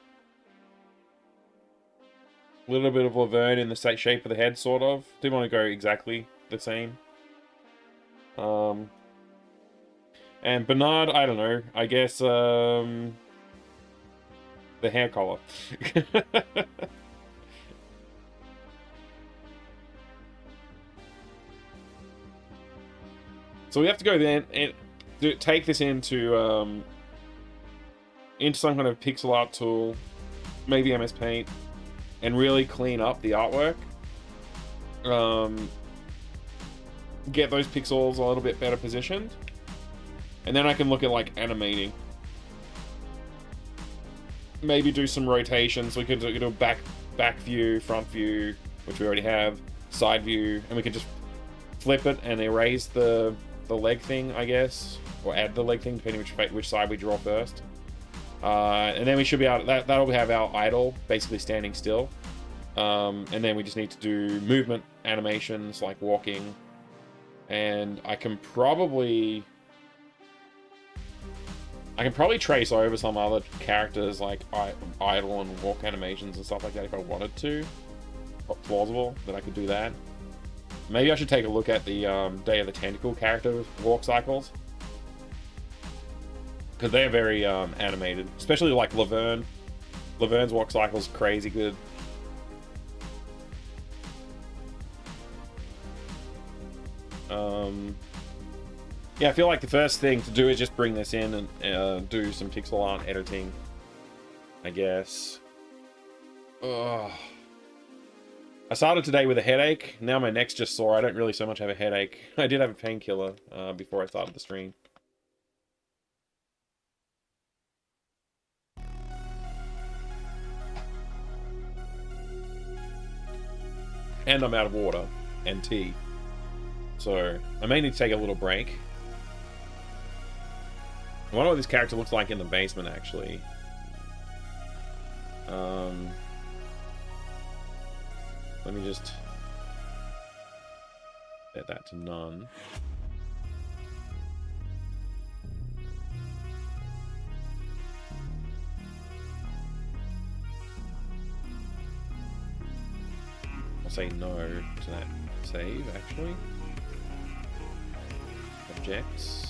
A little bit of Laverne in the shape of the head, sort of. Didn't want to go exactly the same. And Bernard, I don't know. I guess, the hair color. So we have to go then and take this into some kind of pixel art tool, maybe MS Paint, and really clean up the artwork. Get those pixels a little bit better positioned. And then I can look at like animating. Maybe do some rotations. We could do back view, front view, which we already have, side view, and we could just flip it and erase the leg thing, I guess, or add the leg thing depending which side we draw first. And then we should be able to, that'll have our idle basically standing still. And then we just need to do movement animations like walking, and I can probably trace over some other characters like idle and walk animations and stuff like that if I wanted to. Plausible that I could do that. Maybe I should take a look at the Day of the Tentacle character walk cycles, because they're very animated, especially like Laverne. Laverne's walk cycle's crazy good. Yeah, I feel like the first thing to do is just bring this in and do some pixel art editing, I guess. Ugh. I started today with a headache. Now my neck's just sore. I don't really so much have a headache. I did have a painkiller before I started the stream. And I'm out of water and tea. So I may need to take a little break. I wonder what this character looks like in the basement, actually. Let me just set that to none. I'll say no to that save, actually. Objects.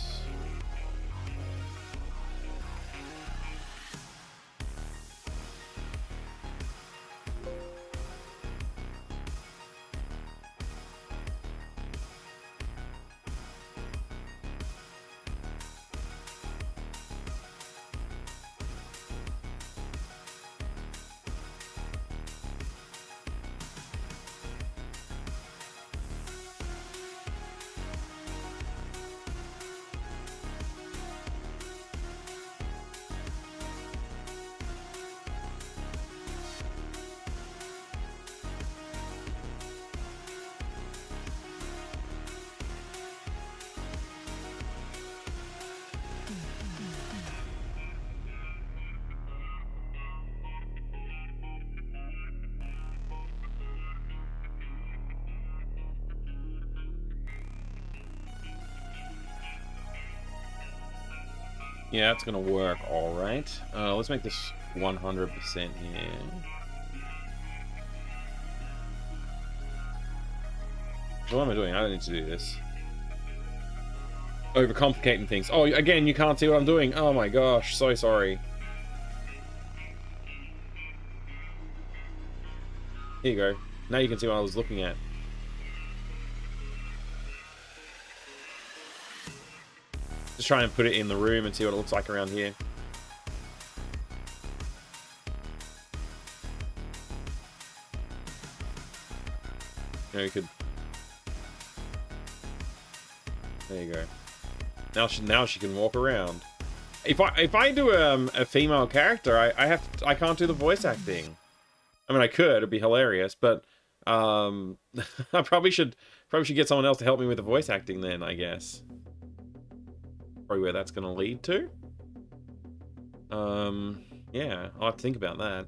Yeah, that's gonna work. All right. Let's make this 100% here. So what am I doing? I don't need to do this. Overcomplicating things. Oh, again, you can't see what I'm doing. Oh my gosh, so sorry. Here you go. Now you can see what I was looking at. Just try and put it in the room and see what it looks like around here. You know, you could... There you go. Now she can walk around. If I do a female character, I can't do the voice acting. I mean, I could. It'd be hilarious, but I probably should get someone else to help me with the voice acting. Then I guess probably where that's going to lead to. Yeah, I'll have to think about that.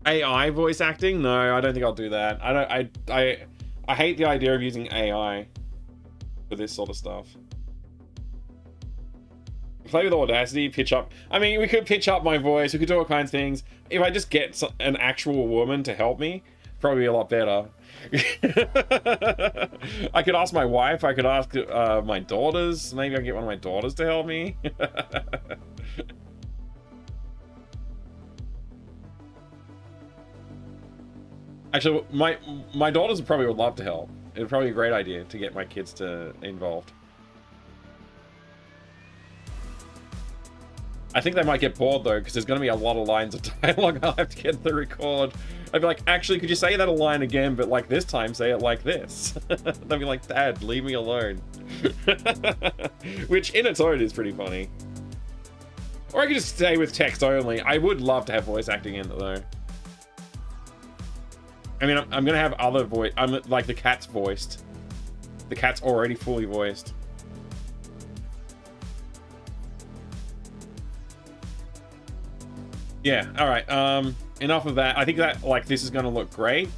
AI voice acting? No, I don't think I'll do that. I hate the idea of using AI for this sort of stuff. Play with Audacity, pitch up. I mean, we could pitch up my voice. We could do all kinds of things. If I just get an actual woman to help me, probably be a lot better. I could ask my wife. I could ask my daughters. Maybe I can get one of my daughters to help me. Actually, my daughters probably would love to help. It would probably be a great idea to get my kids involved. I think they might get bored though, because there's going to be a lot of lines of dialogue I'll have to get to record. I'd be like, actually, could you say that a line again, but like this time, say it like this? They'll be like, Dad, leave me alone. Which in its own is pretty funny. Or I could just stay with text only. I would love to have voice acting in it though. I mean, I'm going to have other voice. I'm like the cat's voiced. The cat's already fully voiced. Yeah, all right. Enough of that. I think that like this is going to look great.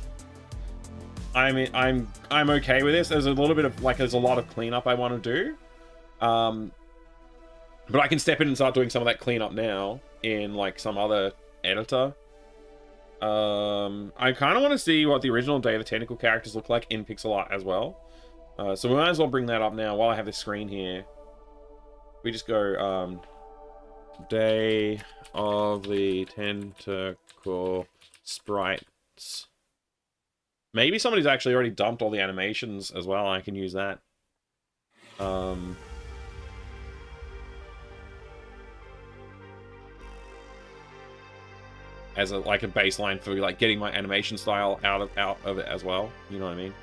I'm okay with this. There's a little bit of like there's a lot of cleanup I want to do. But I can step in and start doing some of that cleanup now in like some other editor. I kind of want to see what the original Day of the Tentacle characters look like in pixel art as well. So we might as well bring that up now while I have this screen here. We just go Day of the Tentacle sprites. Maybe somebody's actually already dumped all the animations as well. I can use that. As a like a baseline for like getting my animation style out of it as well. You know what I mean?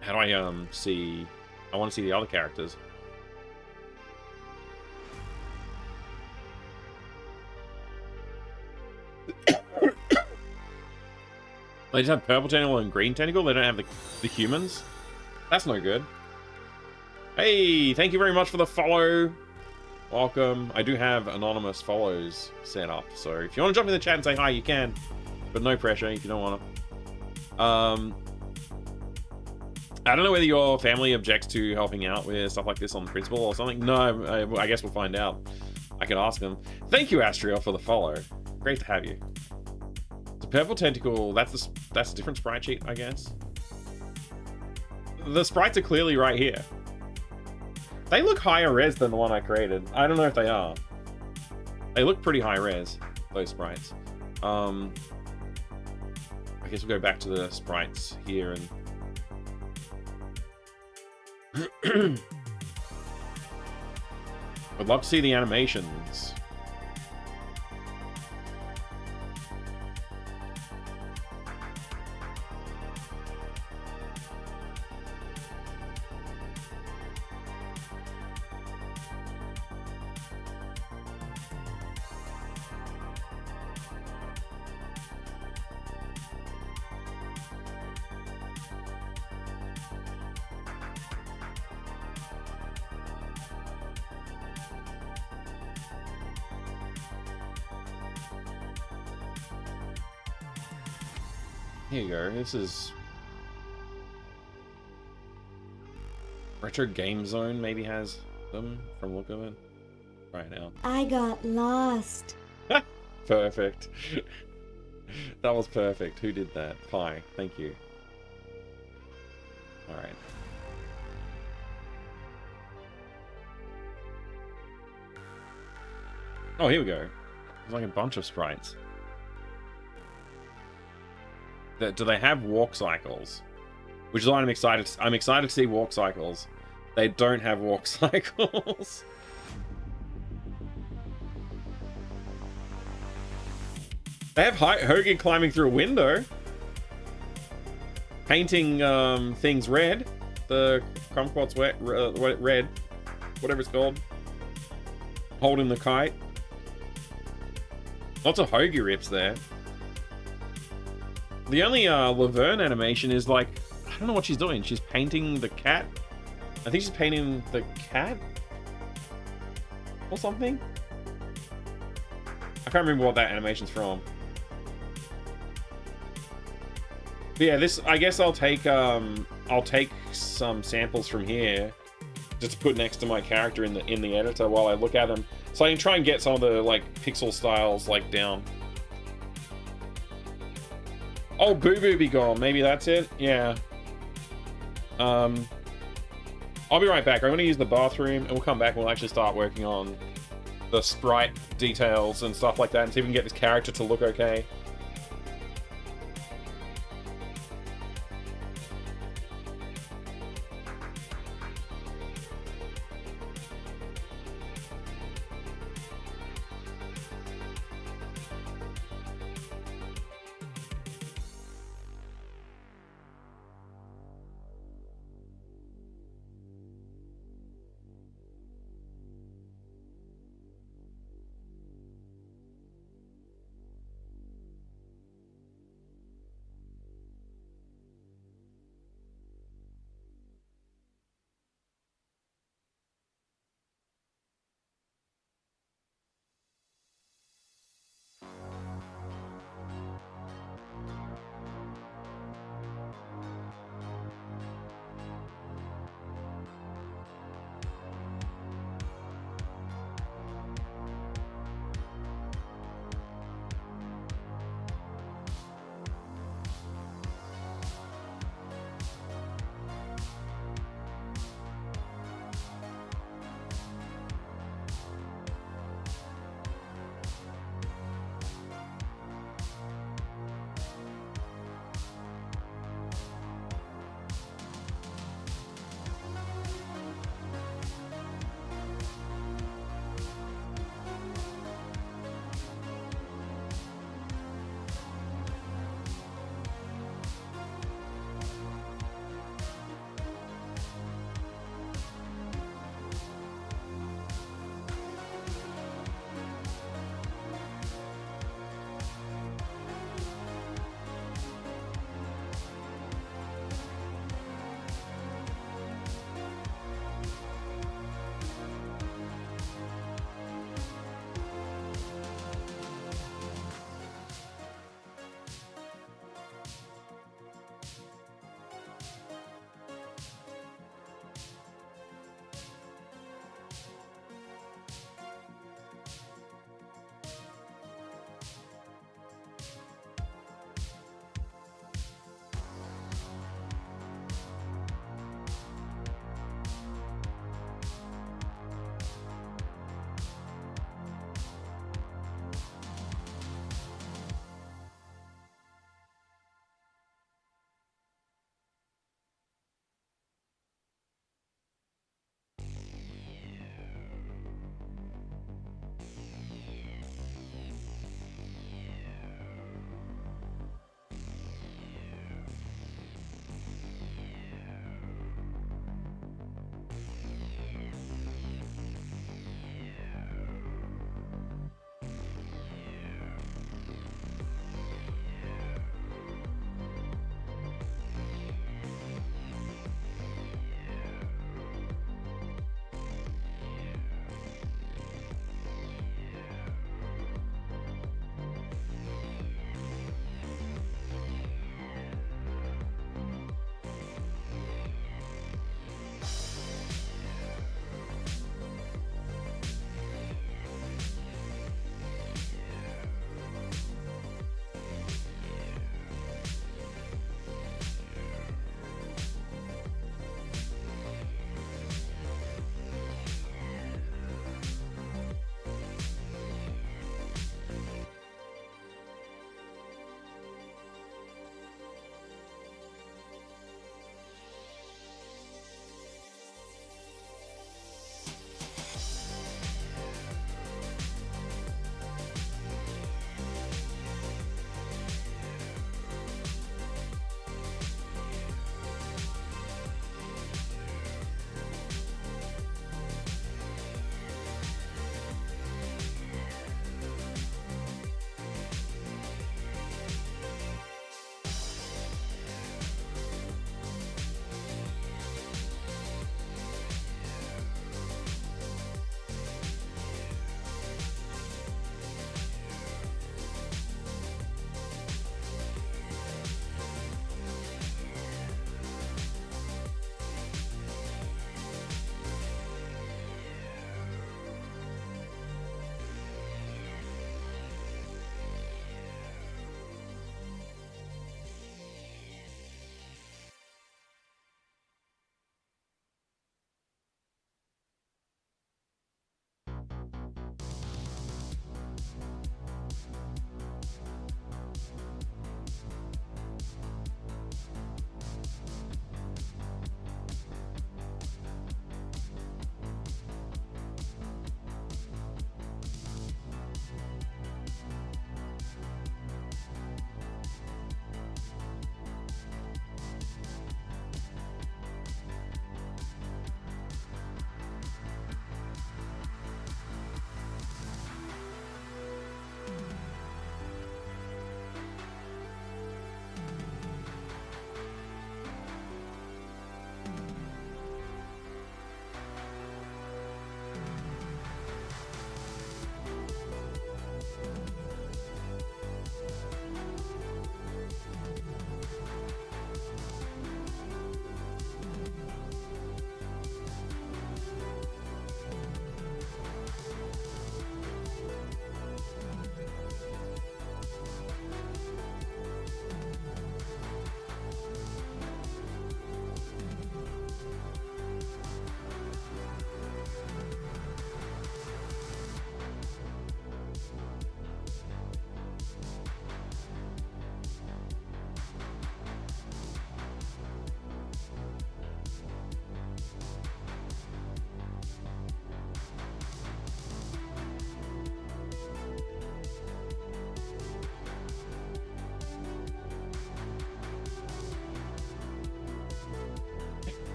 How do I see? I want to see the other characters. They just have purple tentacle and green tentacle. They don't have the humans. That's no good. Hey, thank you very much for the follow. Welcome. I do have anonymous follows set up, so if you want to jump in the chat and say hi, you can. But no pressure if you don't want to. I don't know whether your family objects to helping out with stuff like this on principle or something. No, I guess we'll find out. I can ask them. Thank you, Astriel, for the follow. Great to have you. The purple tentacle, that's a different sprite sheet, I guess. The sprites are clearly right here. They look higher res than the one I created. I don't know if they are. They look pretty high res, those sprites. I guess we'll go back to the sprites here and... I'd love to see the animations. Here you go. This is... Retro Game Zone maybe has them from look of it. Right now. I got lost. Perfect. That was perfect. Who did that? Pi. Thank you. Alright. Oh, here we go. There's like a bunch of sprites. Do they have walk cycles? Which is why I'm excited. I'm excited to see walk cycles. They don't have walk cycles. They have Hoagie climbing through a window. Painting things red. The kumquats red. Whatever it's called. Holding the kite. Lots of Hoagie rips there. The only Laverne animation is like, I don't know what she's doing. She's painting the cat. I think she's painting the cat? Or something? I can't remember what that animation's from. But yeah, this, I guess I'll take some samples from here just to put next to my character in the editor while I look at them, so I can try and get some of the like pixel styles like down. Oh, Boo Boo be gone. Maybe that's it. Yeah. I'll be right back. I'm going to use the bathroom and we'll come back and we'll actually start working on the sprite details and stuff like that and see if we can get this character to look okay.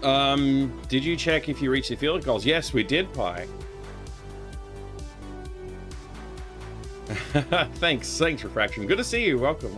Did you check if you reached the field goals? Yes, we did, Pi. Thanks, Refraction. Good to see you. Welcome.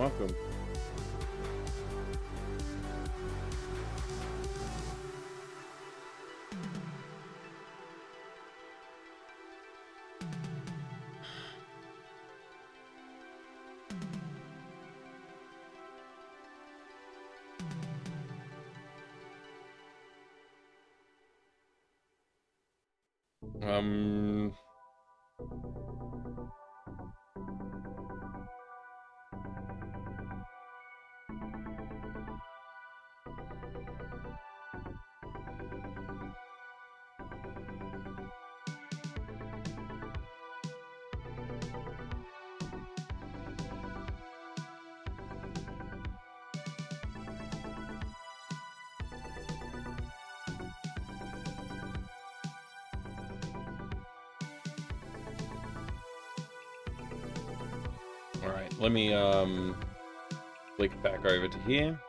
Alright, let me click back over to here.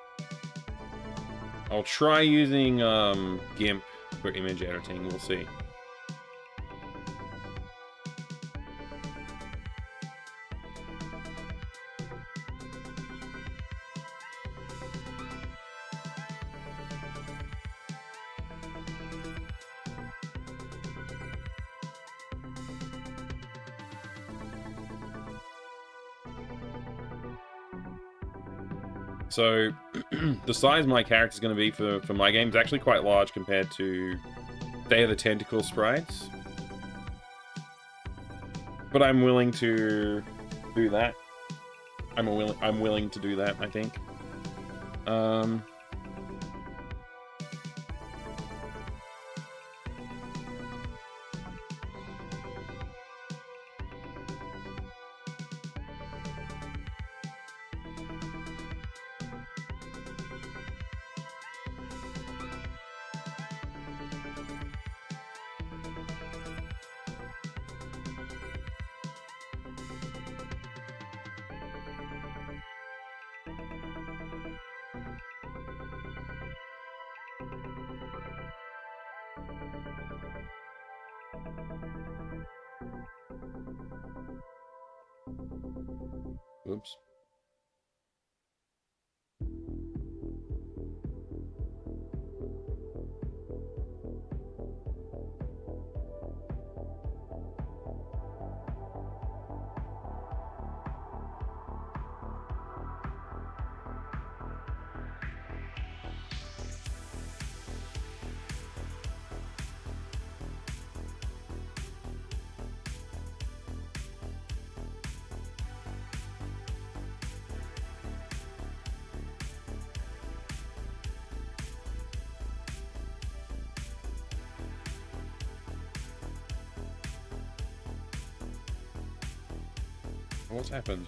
I'll try using GIMP for image editing, we'll see. So, the size my character's going to be for my game is actually quite large compared to Day of the Tentacle sprites. But I'm willing to do that. I'm willing to do that, I think. Oops. What's happened?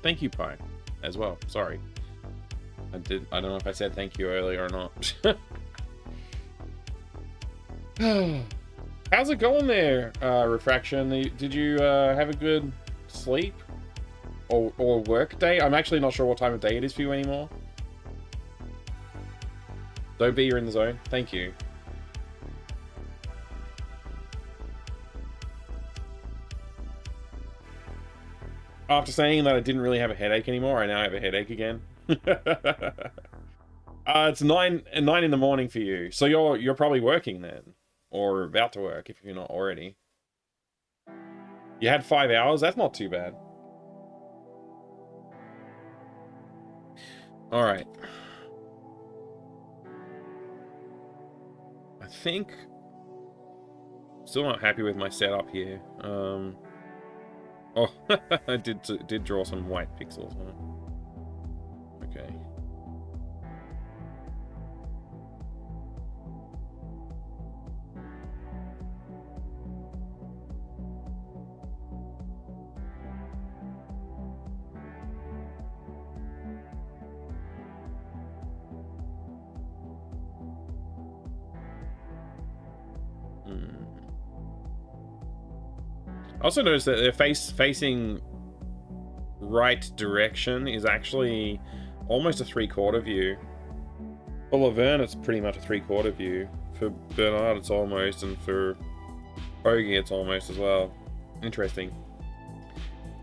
Thank you, Pi, as well. Sorry, I don't know if I said thank you earlier or not. How's it going there, Refraction? Did you have a good sleep or work day? I'm actually not sure what time of day it is for you anymore. Don't be, you're in the zone. Thank you. After saying that I didn't really have a headache anymore, I now have a headache again. It's 9 in the morning for you, so you're probably working then, or about to work if you're not already. You had 5 hours. That's not too bad. All right. I think still not happy with my setup here. Oh, I did draw some white pixels, huh? Okay. I also noticed that their facing right direction is actually almost a 3/4 view. For Laverne, it's pretty much a 3/4 view. For Bernard, it's almost, and for Bogey, it's almost as well. Interesting.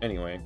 Anyway.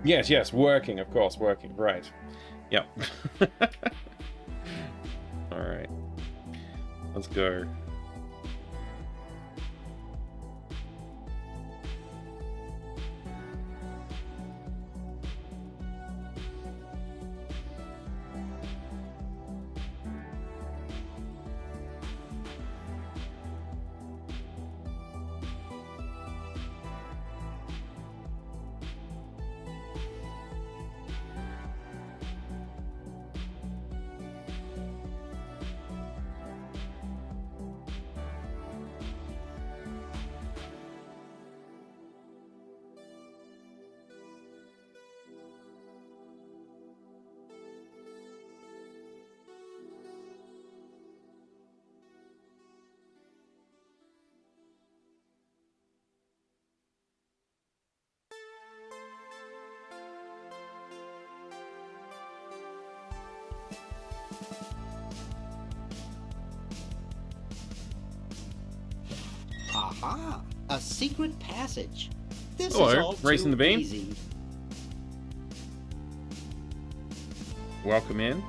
Yes, working, of course, working, right. Yep. Alright. Let's go. Aha! A secret passage. This Hello, is all Racing too the Beam. easy. Welcome in.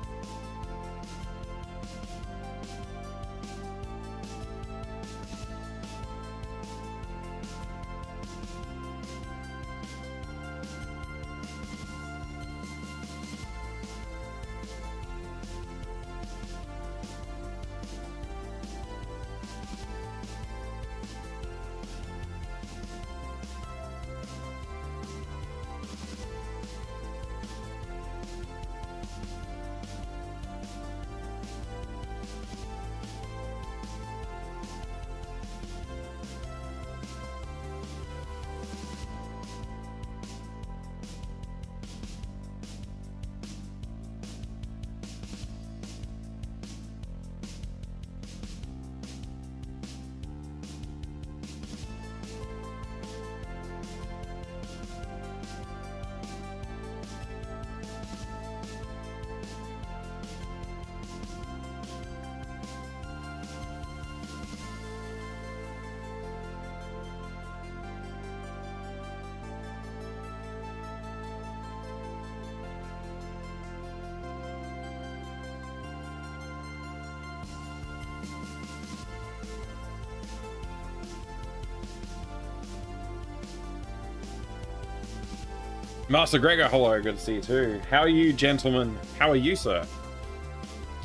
Master Gregor, hello, good to see you too. How are you, gentlemen? How are you, sir?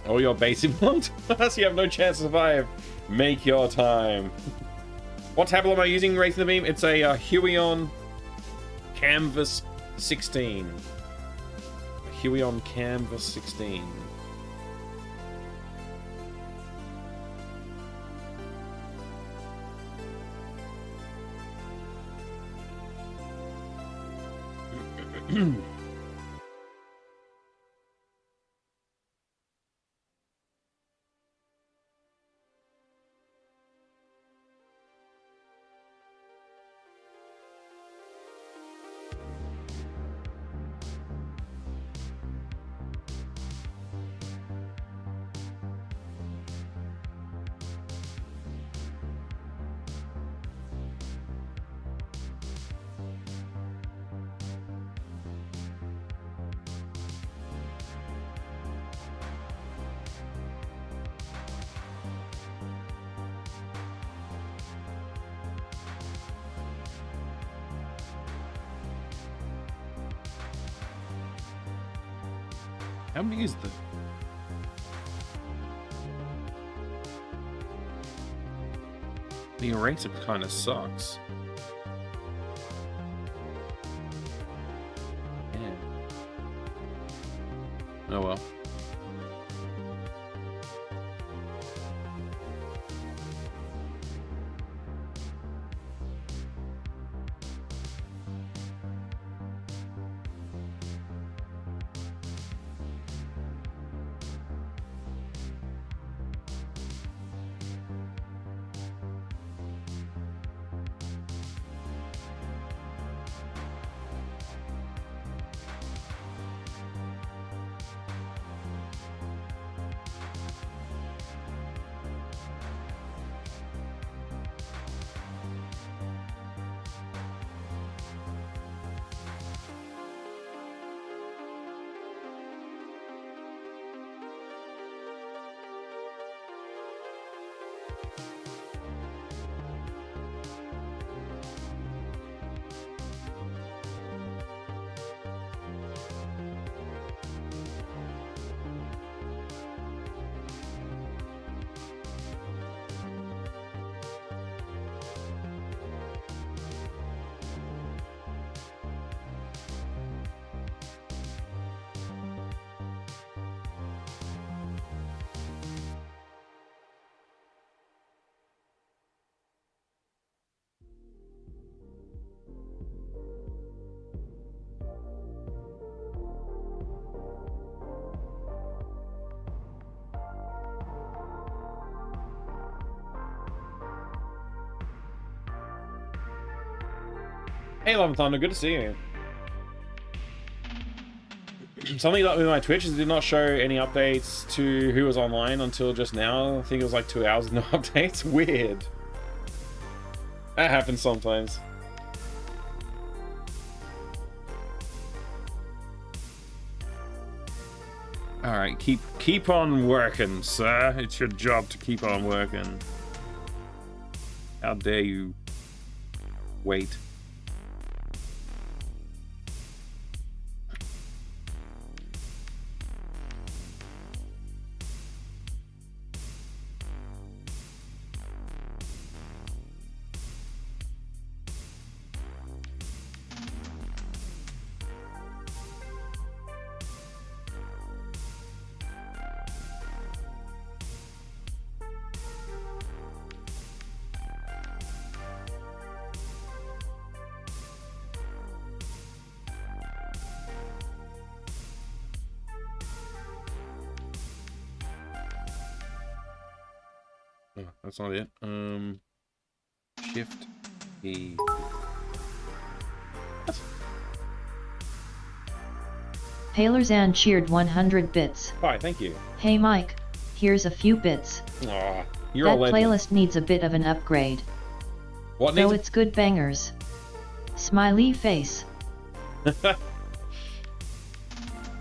Oh, you're basic blunt? So you have no chance to survive. Make your time. What tablet am I using, Racing the Beam? It's a Huion Canvas 16. A Huion Canvas 16. How big is the eraser kind of sucks. Man. Oh well. Hey, Love and Thunder, good to see you. Something with my Twitch is it did not show any updates to who was online until just now. I think it was like 2 hours, no updates. Weird. That happens sometimes. All right, keep on working, sir. It's your job to keep on working. How dare you wait? Oh, that's not it. Shift E. Palerzan cheered 100 bits. Hi, thank you. Hey Mike, here's a few bits. Aw, you're That a legend. playlist needs a bit of an upgrade. What Though needs? it's good bangers. Smiley face.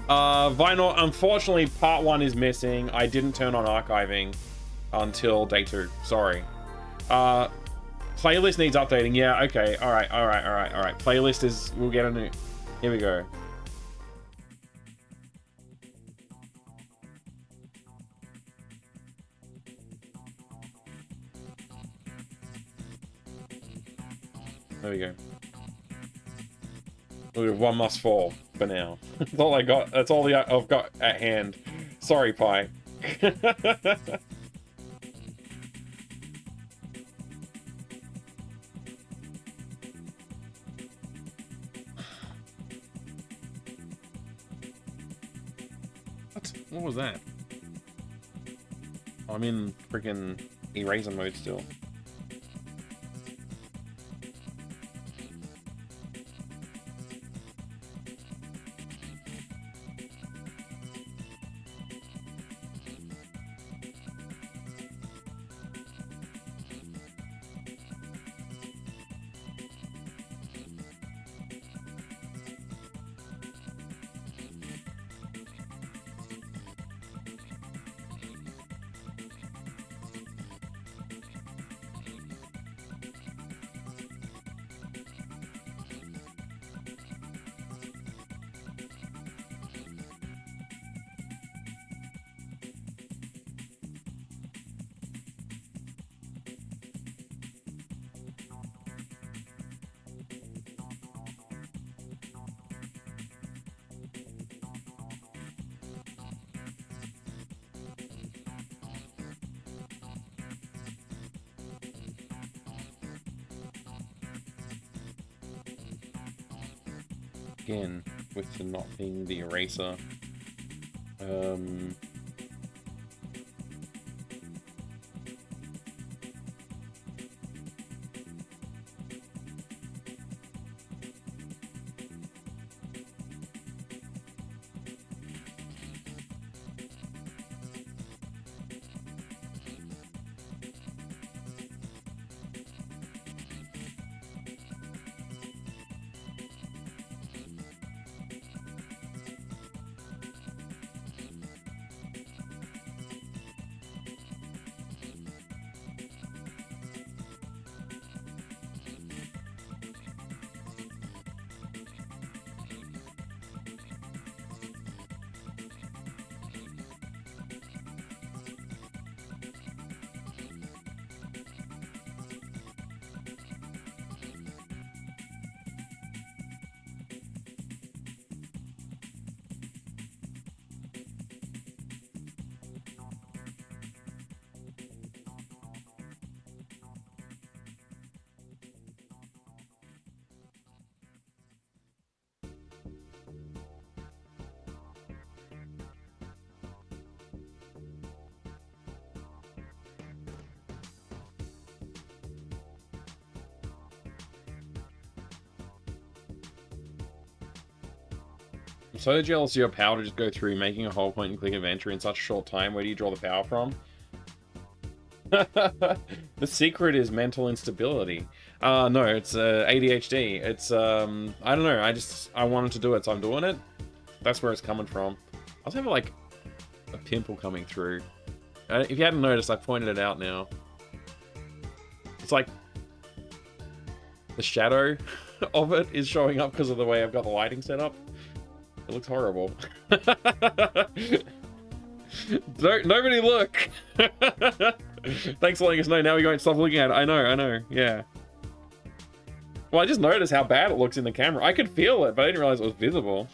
Vinyl, unfortunately, part 1 is missing. I didn't turn on archiving until day 2. Sorry. Playlist needs updating. Yeah, okay. Alright. Playlist is... We'll get a new... Here we go. There we go. One must fall for now. That's all I got. That's all I've got at hand. Sorry, Pi. What was that? I'm in freaking eraser mode still. Again, with the not being the eraser. I'm so jealous of your power to just go through making a whole point and click adventure in such a short time. Where do you draw the power from? The secret is mental instability. No, it's ADHD. It's I don't know. I wanted to do it, so I'm doing it. That's where it's coming from. I also have like a pimple coming through. If you hadn't noticed, I pointed it out now. It's like the shadow of it is showing up because of the way I've got the lighting set up. It looks horrible. Nobody look. Thanks for letting us know. Now we won't stop looking at it. I know, yeah. Well, I just noticed how bad it looks in the camera. I could feel it, but I didn't realize it was visible.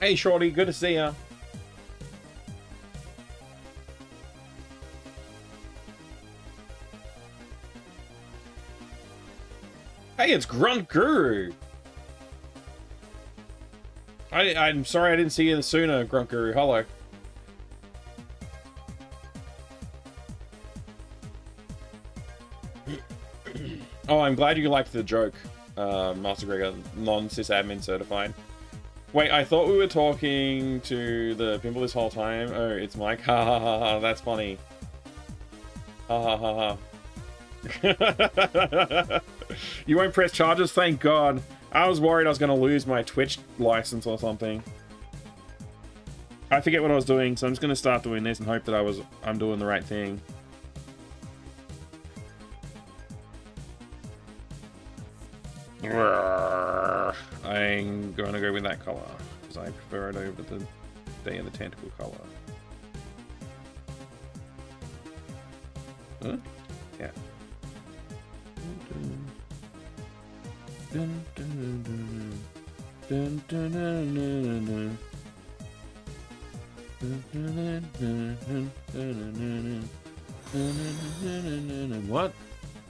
Hey, Shorty, good to see ya. Hey, it's Grunt Guru. I'm sorry I didn't see you sooner, Grunt Guru. Hello. Oh, I'm glad you liked the joke, Master Gregor, non-sysadmin certified. Wait, I thought we were talking to the pimple this whole time. Oh, it's Mike. Ha ha ha ha. That's funny. Ha ha ha ha. You won't press charges? Thank God. I was worried I was going to lose my Twitch license or something. I forget what I was doing, so I'm just going to start doing this and hope that I'm doing the right thing. I'm going to go with that color because I prefer it over the Day of the Tentacle color. Huh? Yeah. What?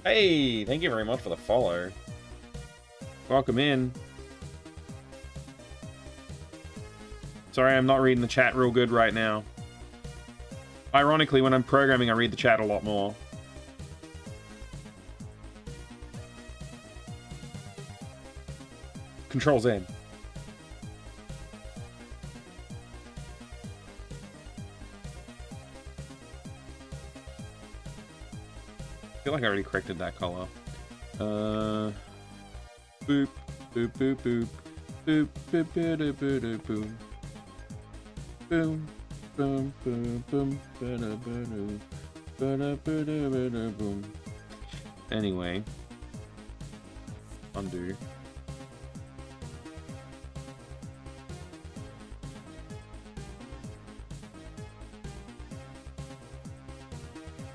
Hey, thank you very much for the follow. Welcome in. Sorry, I'm not reading the chat real good right now. Ironically, when I'm programming, I read the chat a lot more. Control Z. I feel like I already corrected that color. Boop, boop, boop, boop, boop, boop, boop, boop, boop, boom, boom, boom, boom, boom, boom. Anyway, undo.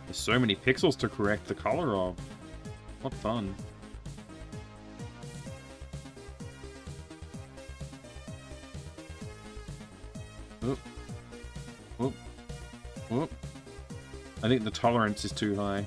There's so many pixels to correct the color of. What fun. Whoop. Whoop. Whoop. I think the tolerance is too high.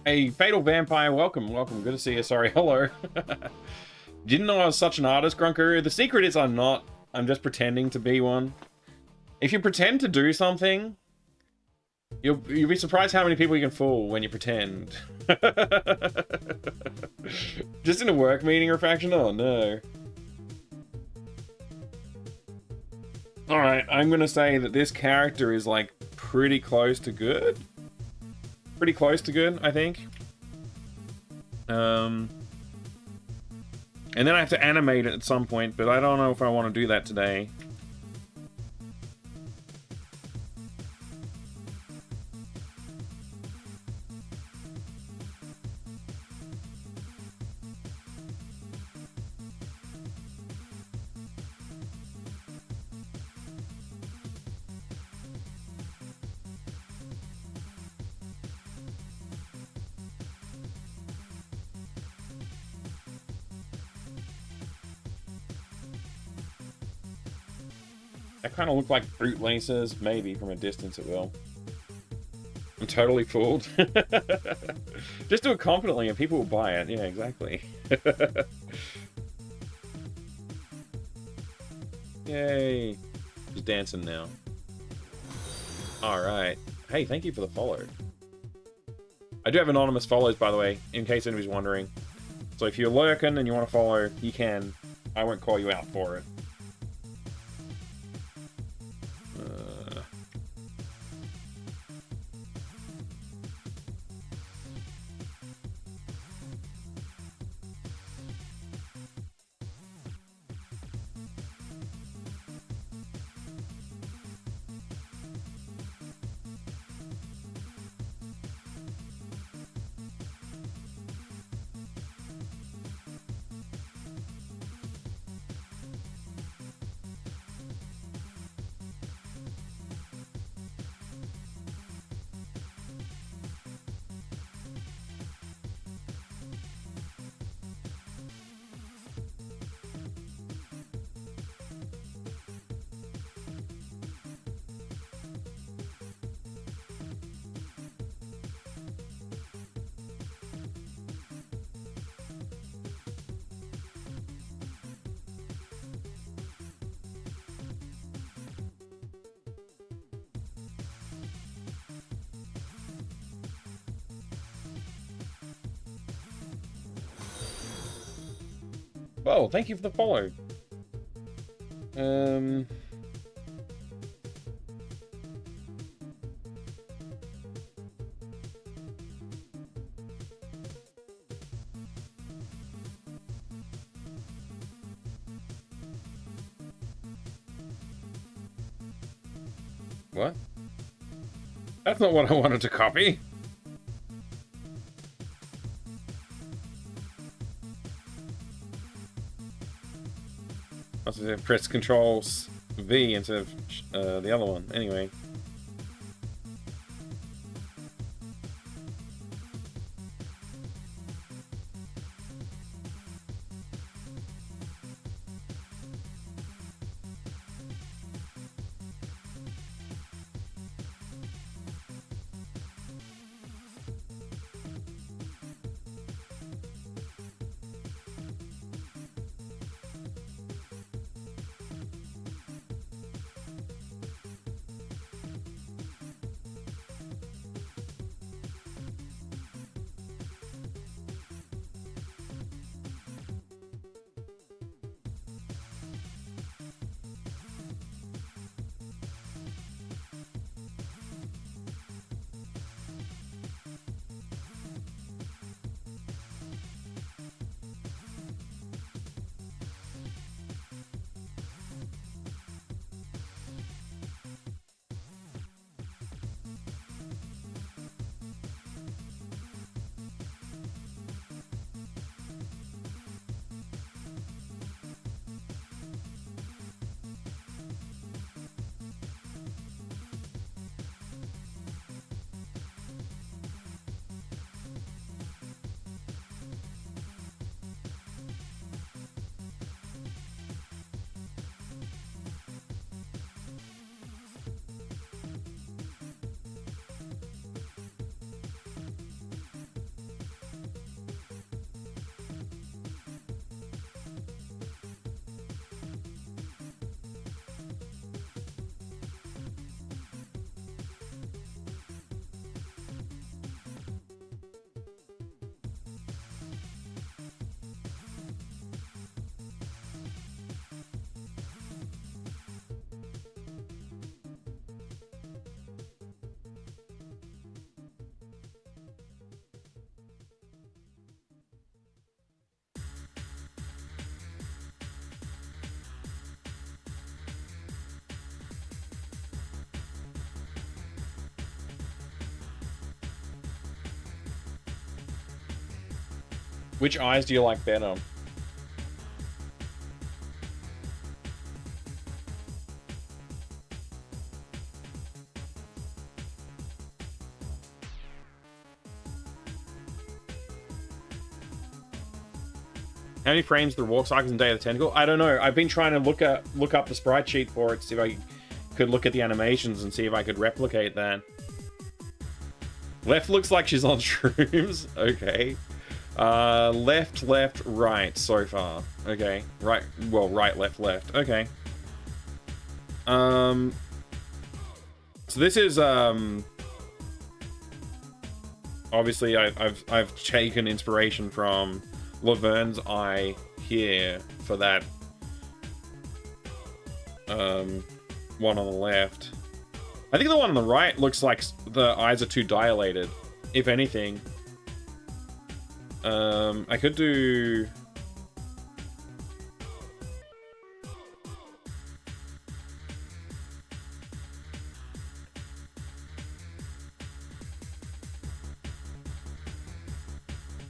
Hey, Fatal Vampire, welcome, welcome. Good to see you. Sorry, hello. Didn't know I was such an artist, Grunker. The secret is I'm not. I'm just pretending to be one. If you pretend to do something, you'll be surprised how many people you can fool when you pretend. Just in a work meeting or faction? Oh no. Alright, I'm gonna say that this character is like pretty close to good. Pretty close to good, I think. And then I have to animate it at some point, but I don't know if I want to do that today. That kind of look like fruit laces. Maybe from a distance it will. I'm totally fooled. Just do it confidently and people will buy it. Yeah, exactly. Yay. Just dancing now. Alright. Hey, thank you for the follow. I do have anonymous follows, by the way, in case anybody's wondering. So if you're lurking and you want to follow, you can. I won't call you out for it. Oh, thank you for the follow. What? That's not what I wanted to copy. Must have pressed Control V instead of the other one. Anyway. Which eyes do you like better? How many frames the walk cycles in Day of the Tentacle? I don't know. I've been trying to look up the sprite sheet for it to see if I could look at the animations and see if I could replicate that. Left looks like she's on shrooms. Okay. Left, left, right so far. Okay. Right, well, right, left, left. Okay. So this is, obviously I've taken inspiration from Laverne's eye here for that one on the left. I think the one on the right looks like the eyes are too dilated, if anything. I could do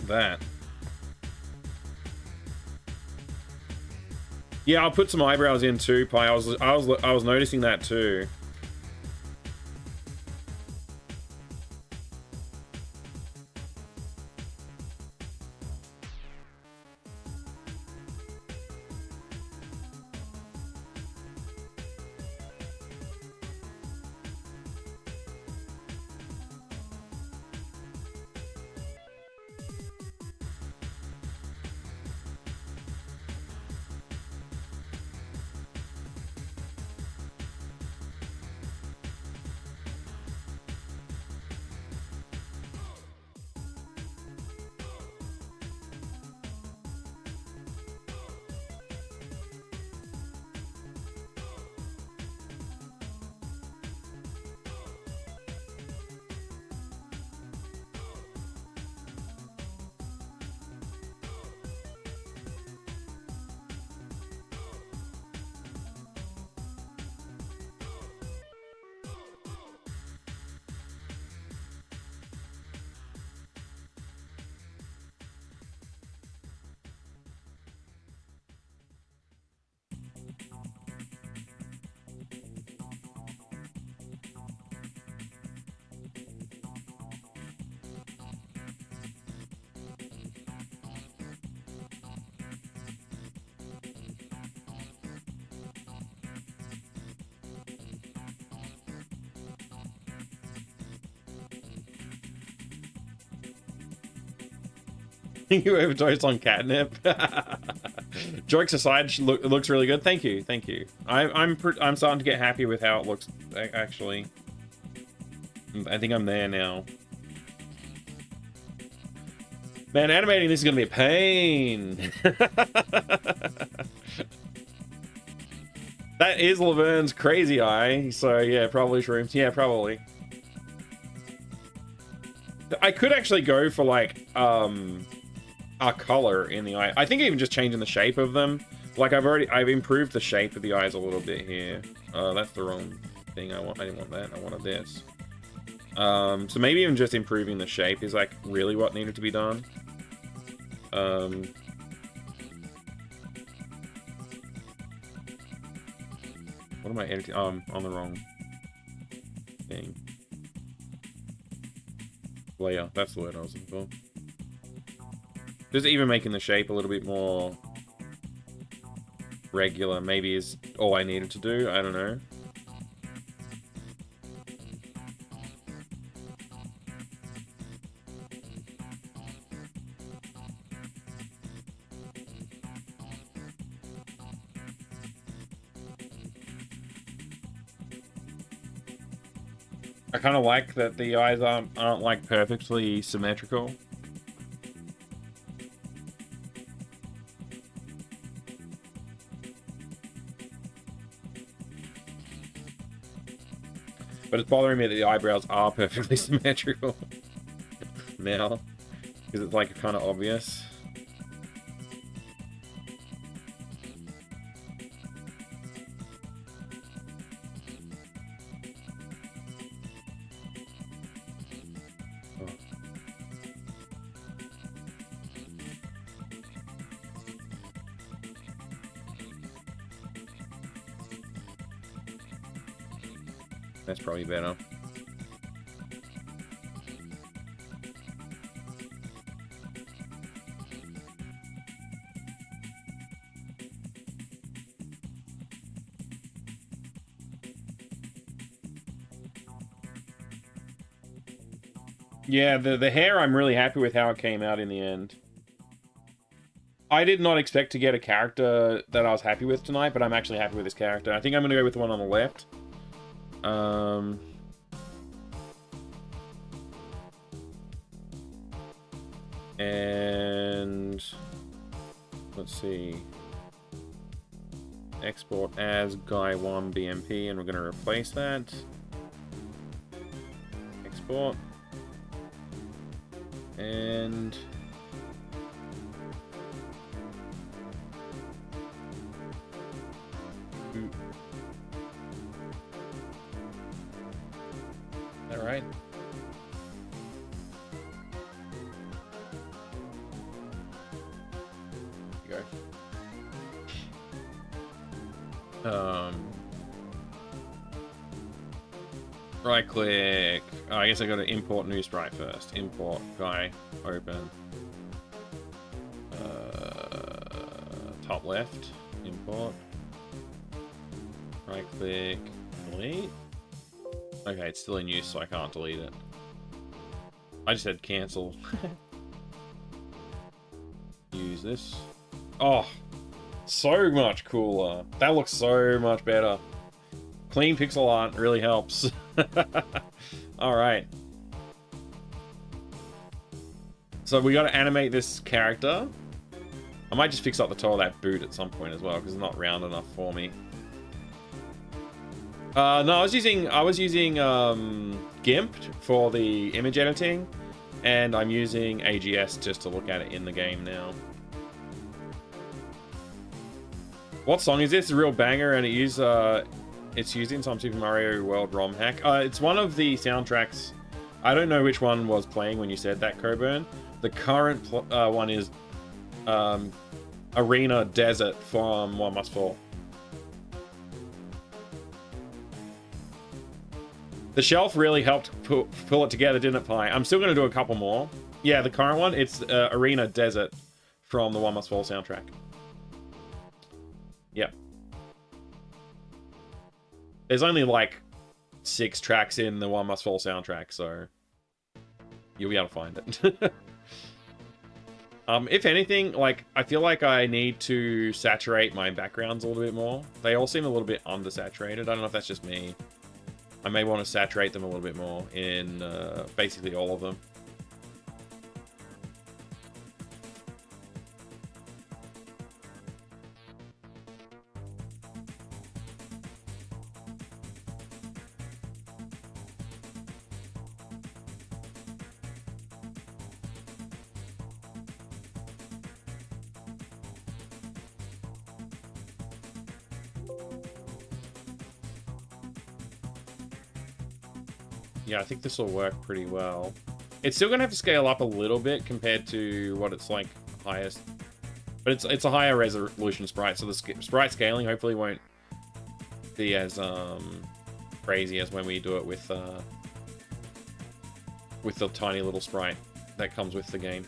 that. Yeah, I'll put some eyebrows in too, Pi. I was noticing that too. You overdosed on catnip. Jokes aside, it looks really good. Thank you, thank you. I'm starting to get happy with how it looks. Actually, I think I'm there now. Man, animating this is gonna be a pain. That is Laverne's crazy eye. So yeah, probably shrooms. Yeah, probably. I could actually go for like a color in the eye. I think even just changing the shape of them. Like I've improved the shape of the eyes a little bit here. That's the wrong thing I want. I didn't want that. I wanted this. So maybe even just improving the shape is like really what needed to be done. What am I editing? Oh, I'm on the wrong thing. Layer. That's the word I was looking for. Just even making the shape a little bit more regular maybe is all I needed to do. I don't know. I kind of like that the eyes aren't like perfectly symmetrical. But it's bothering me that the eyebrows are perfectly symmetrical now, because it's like kind of obvious. That's probably better. Yeah, the hair, I'm really happy with how it came out in the end. I did not expect to get a character that I was happy with tonight, but I'm actually happy with this character. I think I'm going to go with the one on the left. And let's see. Export as Guy1 BMP, and we're going to replace that. Export. And all right. Here you go. Right click. Oh, I guess I got to import new sprite first. Import guy, open. Top left, import. Right click, delete. Okay, it's still in use, so I can't delete it. I just had cancel. Use this. Oh, so much cooler. That looks so much better. Clean pixel art really helps. Alright. So we got to animate this character. I might just fix up the toe of that boot at some point as well, because it's not round enough for me. No, I was using GIMP for the image editing, and I'm using AGS just to look at it in the game now. What song is this? It's a real banger, and it's used in some Super Mario World ROM hack. It's one of the soundtracks. I don't know which one was playing when you said that, Coburn. The current one is Arena Desert from One Must Fall. The shelf really helped pull it together, didn't it, Pi? I'm still going to do a couple more. Yeah, the current one, it's Arena Desert from the One Must Fall soundtrack. Yep. There's only like 6 tracks in the One Must Fall soundtrack, so you'll be able to find it. If anything, like, I feel like I need to saturate my backgrounds a little bit more. They all seem a little bit undersaturated. I don't know if that's just me. I may want to saturate them a little bit more in basically all of them. Yeah, I think this will work pretty well. It's still going to have to scale up a little bit compared to what it's like highest. But it's a higher resolution sprite, so the sprite scaling hopefully won't be as crazy as when we do it with the tiny little sprite that comes with the game,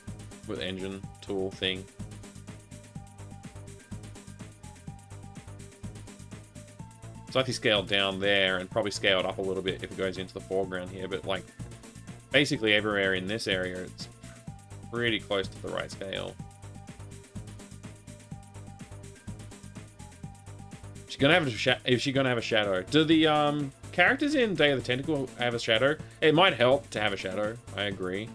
with engine tool thing. So if you scale down there and probably scale it up a little bit if it goes into the foreground here, but like basically everywhere in this area, it's pretty close to the right scale. Is she gonna have a shadow? Do the characters in Day of the Tentacle have a shadow? It might help to have a shadow. I agree.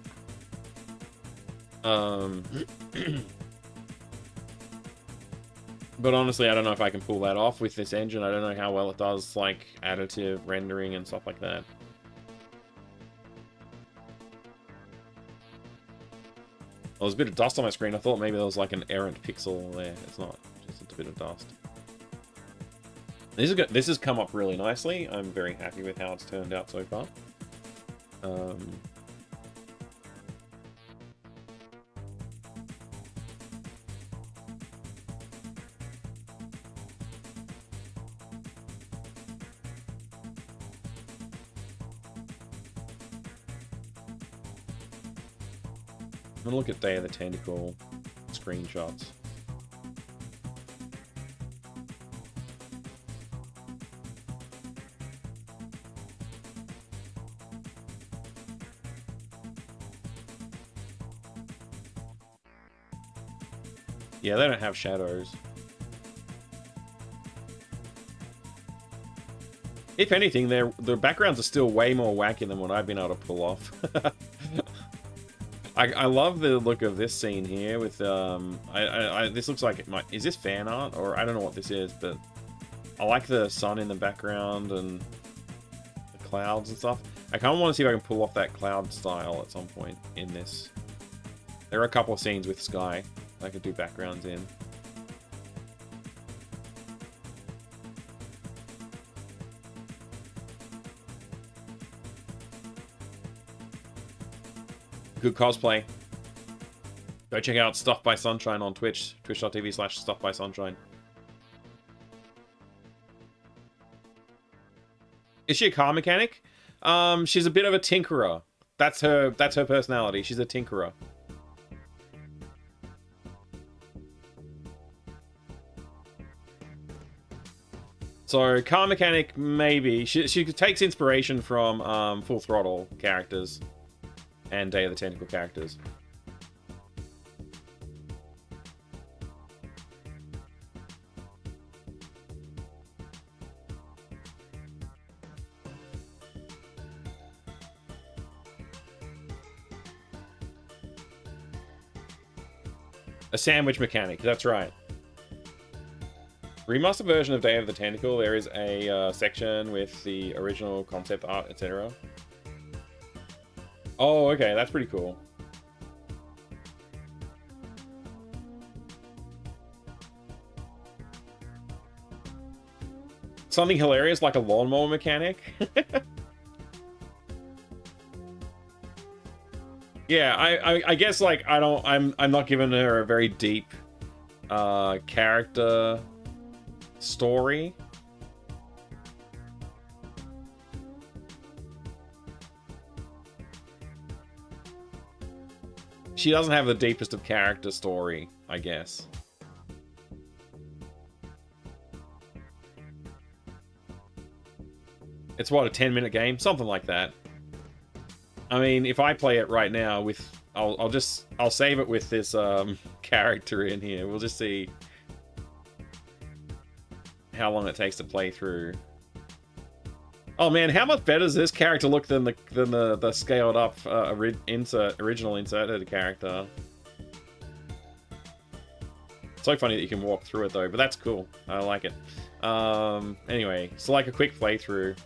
But honestly, I don't know if I can pull that off with this engine. I don't know how well it does, like, additive rendering and stuff like that. Oh, there's a bit of dust on my screen. I thought maybe there was, like, an errant pixel there. It's not. Just a bit of dust. This has come up really nicely. I'm very happy with how it's turned out so far. I'm gonna look at Day of the Tentacle screenshots. Yeah, they don't have shadows. If anything, their backgrounds are still way more wacky than what I've been able to pull off. I love the look of this scene here with this looks like it might, is this fan art or I don't know what this is, but I like the sun in the background and the clouds and stuff. I kind of want to see if I can pull off that cloud style at some point in this. There are a couple of scenes with sky I could do backgrounds in. Good cosplay. Go check out Stuff by Sunshine on Twitch. Twitch.tv/StuffBySunshine. Is she a car mechanic? She's a bit of a tinkerer. That's her personality. She's a tinkerer. So, car mechanic, maybe. She takes inspiration from Full Throttle characters and Day of the Tentacle characters. A sandwich mechanic, that's right. Remastered version of Day of the Tentacle, there is a section with the original concept art, etc. Oh, okay, that's pretty cool. Something hilarious like a lawnmower mechanic. Yeah, I guess like I'm not giving her a very deep character story. She doesn't have the deepest of character story, I guess. It's what, a 10-minute game? Something like that. I mean, if I play it right now with... I'll save it with this character in here. We'll just see how long it takes to play through. Oh man, how much better does this character look than the scaled up original inserted character? It's so funny that you can walk through it though, but that's cool. I like it. Anyway, so like a quick playthrough.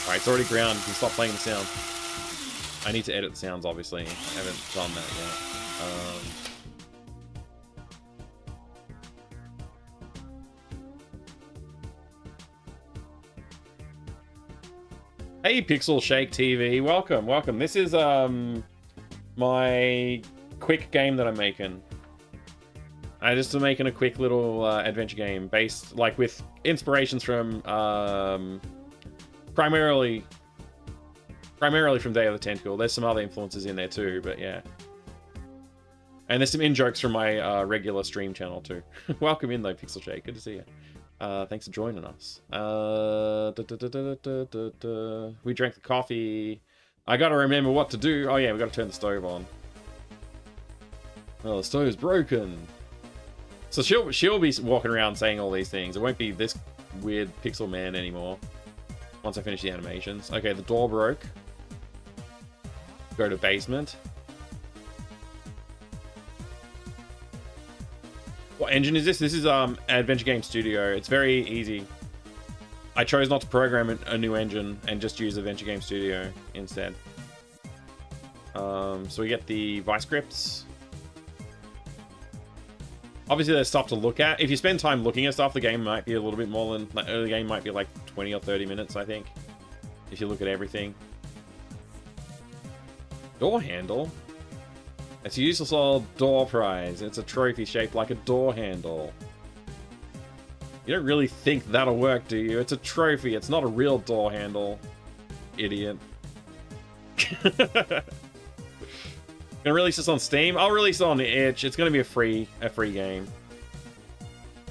Alright, it's already ground. You can stop playing the sound. I need to edit the sounds, obviously. I haven't done that yet. Hey, Pixel Shake TV. Welcome, welcome. This is my quick game that I'm making. I just am making a quick little adventure game based, like, with inspirations from primarily from Day of the Tentacle. There's some other influences in there too, but yeah. And there's some in-jokes from my regular stream channel too. Welcome in though, Pixel Shake. Good to see you. Thanks for joining us. We drank the coffee. I gotta remember what to do. Oh yeah, we gotta turn the stove on. Oh, the stove's broken. So she'll be walking around saying all these things. It won't be this weird pixel man anymore. Once I finish the animations. Okay, the door broke. Go to basement. What engine is this? This is Adventure Game Studio. It's very easy. I chose not to program a new engine and just use Adventure Game Studio instead. So we get the vice scripts. Obviously, there's stuff to look at. If you spend time looking at stuff, the game might be a little bit more than... the game might be like 20 or 30 minutes, I think. If you look at everything. Door handle? It's a useless old door prize. It's a trophy shaped like a door handle. You don't really think that'll work, do you? It's a trophy. It's not a real door handle. Idiot. Gonna release this on Steam? I'll release it on the Itch. It's gonna be a free game.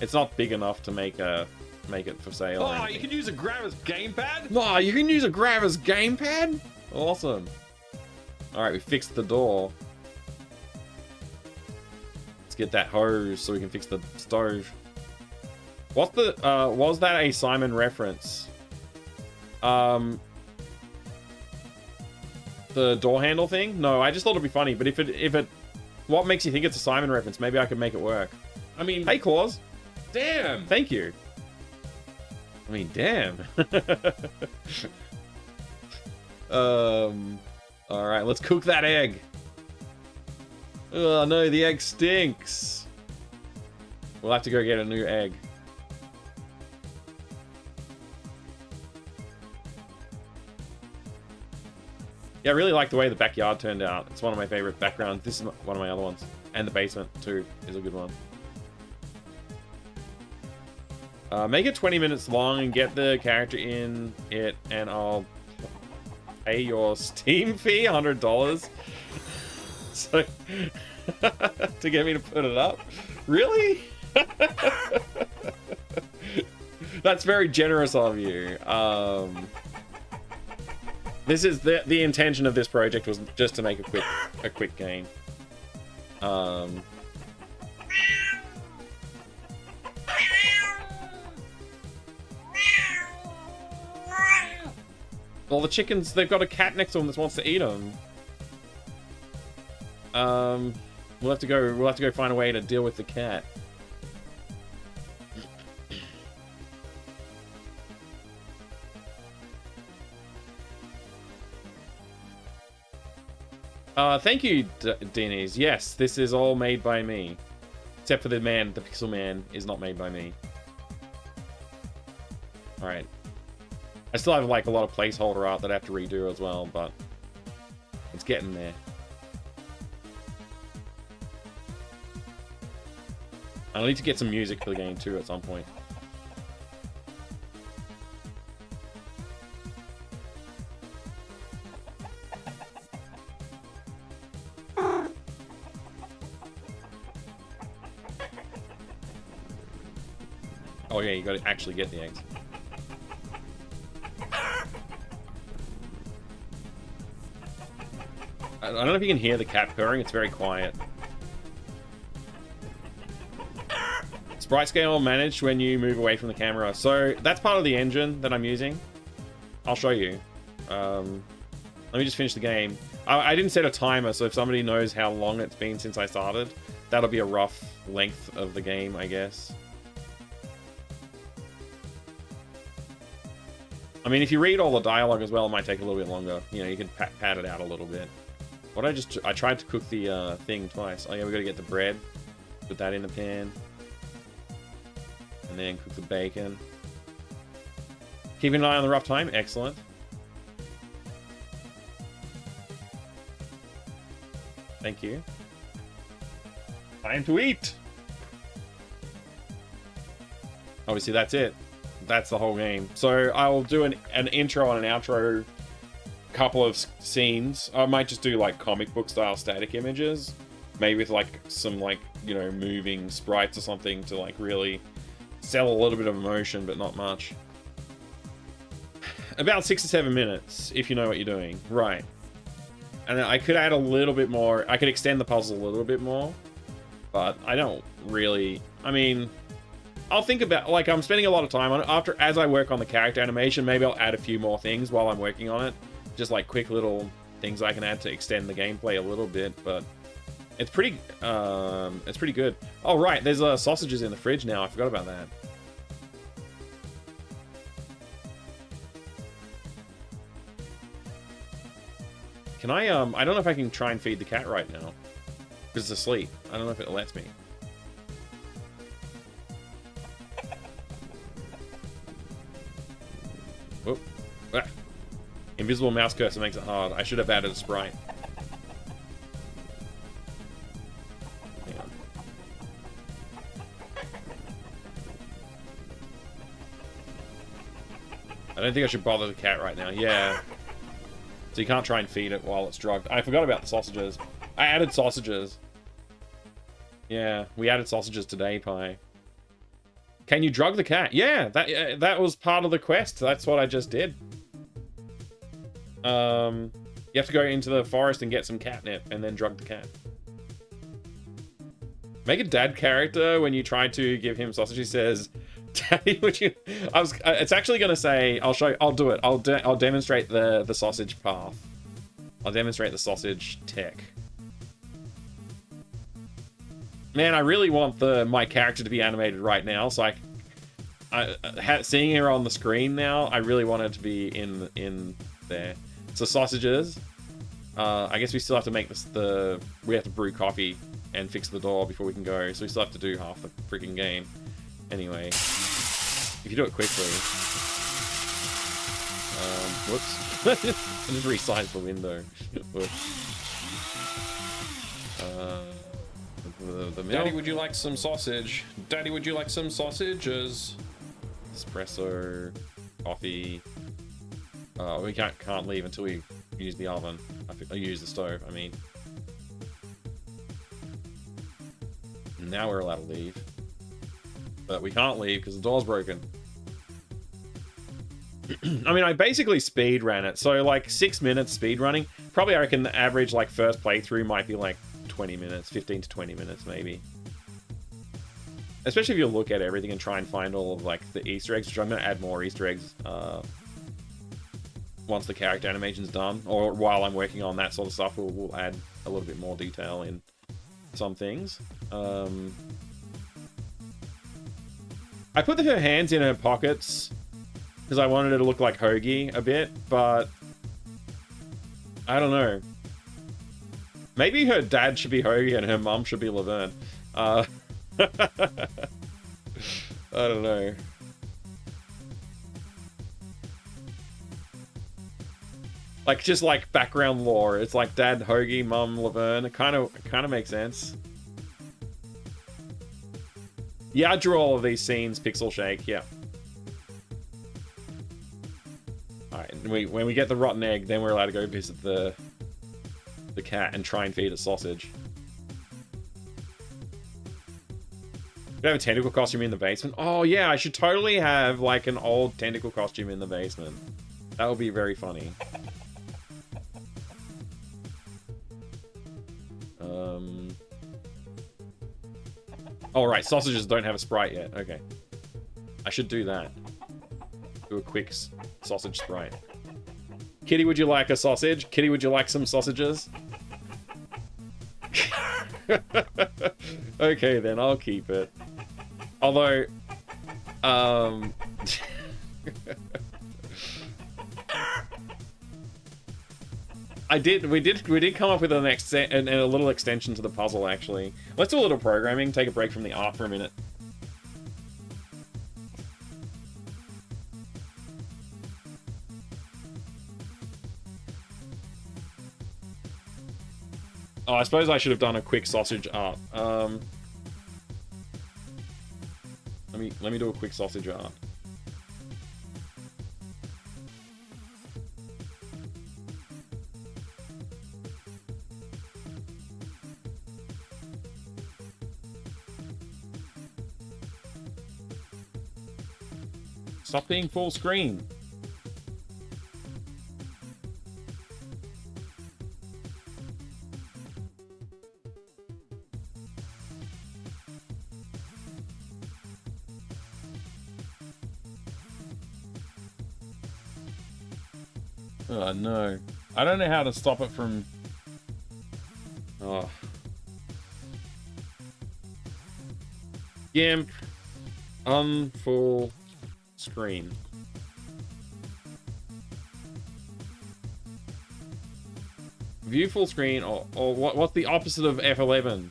It's not big enough to make it for sale. Oh, you can use a grab as gamepad? No, you can use a grab as gamepad? Awesome. Alright, we fixed the door. Let's get that hose so we can fix the stove. What's the was that a Simon reference? The door handle thing? No, I just thought it'd be funny, but if it what makes you think it's a Simon reference? Maybe I could make it work. I mean, Hey Claus. damn. Thank you. I mean, damn. Alright, let's cook that egg. Oh no, the egg stinks. We'll have to go get a new egg. Yeah, I really like the way the backyard turned out. It's one of my favorite backgrounds. This is one of my other ones. And the basement, too, is a good one. Make it 20 minutes long and get the character in it, and I'll pay your Steam fee, $100. So, to get me to put it up? Really? That's very generous of you. This is the intention of this project was just to make a quick game. Well, the chickens, they've got a cat next to them that wants to eat them. We'll have to go find a way to deal with the cat. Thank you, Denise. Yes, this is all made by me. Except for the Pixel Man is not made by me. Alright. I still have, like, a lot of placeholder art that I have to redo as well, but it's getting there. I need to get some music for the game, too, at some point. Oh yeah, you gotta actually get the eggs. I don't know if you can hear the cat purring, it's very quiet. Sprite scale managed when you move away from the camera. So that's part of the engine that I'm using. I'll show you. Let me just finish the game. I didn't set a timer, so if somebody knows how long it's been since I started, that'll be a rough length of the game, I guess. I mean, if you read all the dialogue as well, it might take a little bit longer. You know, you can pad it out a little bit. I tried to cook the thing twice. Oh yeah, we gotta get the bread. Put that in the pan. And then cook the bacon. Keeping an eye on the rough time. Excellent. Thank you. Time to eat! Obviously, that's it. That's the whole game. So I'll do an intro and an outro, couple of scenes. I might just do like comic book style static images, maybe with like some like, you know, moving sprites or something to like really sell a little bit of emotion, but not much. About 6 to 7 minutes, if you know what you're doing. Right. And then I could add a little bit more. I could extend the puzzle a little bit more, but I don't really. I mean, I'll think about, like, I'm spending a lot of time on it. As I work on the character animation, maybe I'll add a few more things while I'm working on it. Just like quick little things I can add to extend the gameplay a little bit, but it's pretty good. Oh, right, there's sausages in the fridge now. I forgot about that. Can I don't know if I can try and feed the cat right now. Because it's asleep. I don't know if it lets me. Whoop. Ah. Invisible mouse cursor makes it hard. I should have added a sprite. Hang on. I don't think I should bother the cat right now. Yeah. So you can't try and feed it while it's drugged. I forgot about the sausages. I added sausages. Yeah, we added sausages today, Pi. Can you drug the cat? Yeah, that was part of the quest. That's what I just did. You have to go into the forest and get some catnip and then drug the cat. Make a dad character when you try to give him sausage. He says, "Daddy, would you?" It's actually gonna say, I'll do it. I'll demonstrate the sausage path. I'll demonstrate the sausage tech. Man, I really want my character to be animated right now, so seeing her on the screen now, I really want her to be in there. So sausages. I guess we still have to make we have to brew coffee and fix the door before we can go, so we still have to do half the freaking game. Anyway, if you do it quickly. Whoops. I just resized the window. The milk. Daddy, would you like some sausage? Daddy, would you like some sausages? Espresso, coffee. We can't leave until we use the oven. I use the stove, I mean. Now we're allowed to leave. But we can't leave because the door's broken. I mean, I basically speed ran it. So like 6 minutes speed running. Probably I reckon the average like first playthrough might be like 20 minutes, 15 to 20 minutes maybe. Especially if you look at everything and try and find all of like the Easter eggs, which I'm going to add more Easter eggs once the character animation's done, or while I'm working on that sort of stuff. We'll add a little bit more detail in some things. I put her hands in her pockets because I wanted her to look like Hoagie a bit, but I don't know. Maybe her dad should be Hoagie and her mum should be Laverne. I don't know. Like, just like background lore. It's like dad Hoagie, mum Laverne. It kind of makes sense. Yeah, I drew all of these scenes, Pixel Shake, yeah. Alright, when we get the rotten egg, then we're allowed to go visit the cat and try and feed it sausage. We have a tentacle costume in the basement. Oh yeah, I should totally have like an old tentacle costume in the basement. That would be very funny. Oh right, sausages don't have a sprite yet. Okay. I should do that. Do a quick sausage sprite. Kitty, would you like a sausage? Kitty, would you like some sausages? Okay, then I'll keep it. Although, we did come up with a little extension to the puzzle, actually. Let's do a little programming, take a break from the art for a minute. Oh, I suppose I should have done a quick sausage art. Let me do a quick sausage art. Stop being full screen. Oh no. I don't know how to stop it from... Oh. GIMP. Unfull screen. View full screen, or what's the opposite of F11?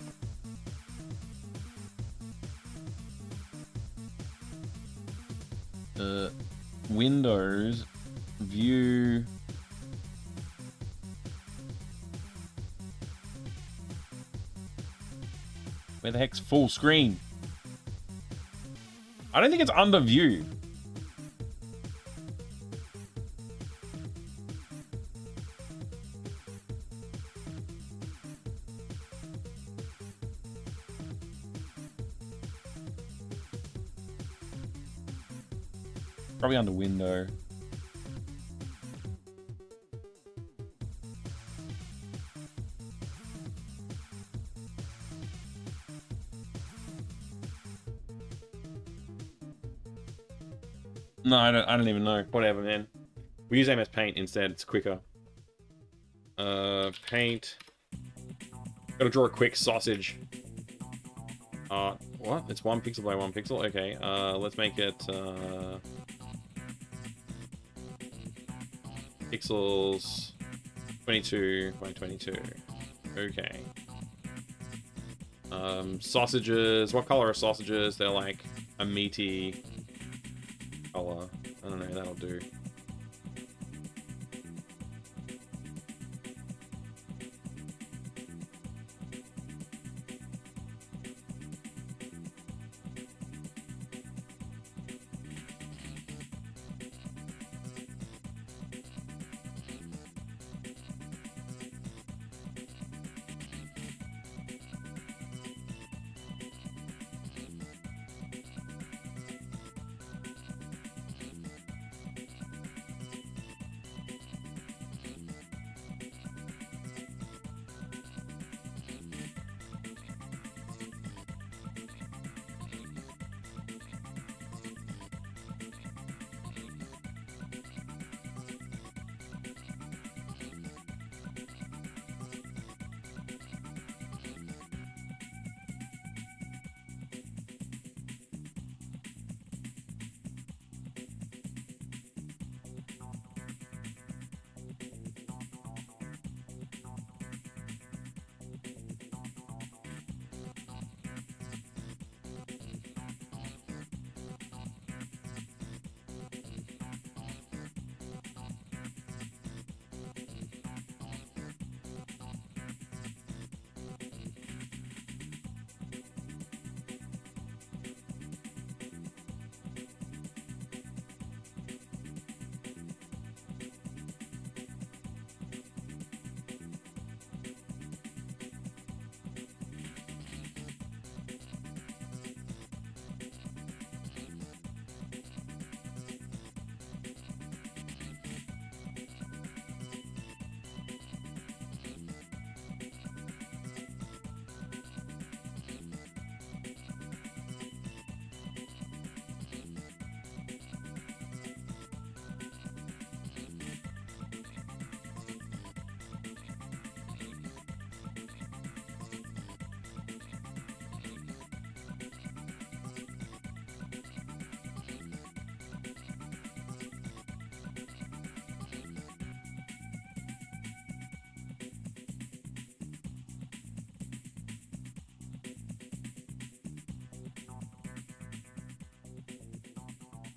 Windows, view... Where the heck's full screen? I don't think it's under view. Probably under window. No, I don't even know. Whatever, man. We use MS Paint instead. It's quicker. Paint. Gotta draw a quick sausage. What? It's 1 pixel by 1 pixel? Okay, let's make it, pixels 22 by 22. Okay. Sausages. What color are sausages? They're like a meaty color. I don't know, that'll do.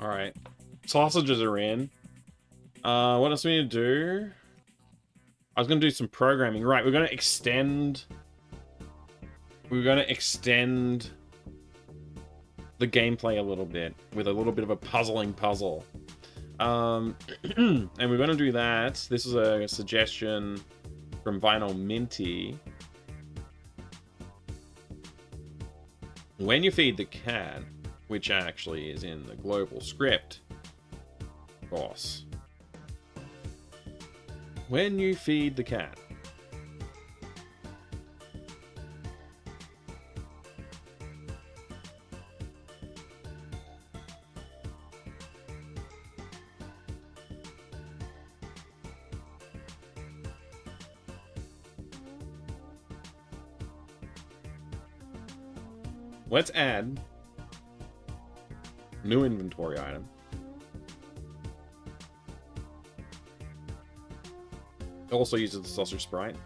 Alright. Sausages are in. What else do we need to do? I was going to do some programming. Right, we're going to extend... We're going to extend the gameplay a little bit with a little bit of a puzzling puzzle. And we're going to do that. This is a suggestion from Vinyl Minty. When you feed the cat, which actually is in the global script, of course. When you feed the cat. Let's add new inventory item. It also uses the sausage sprite.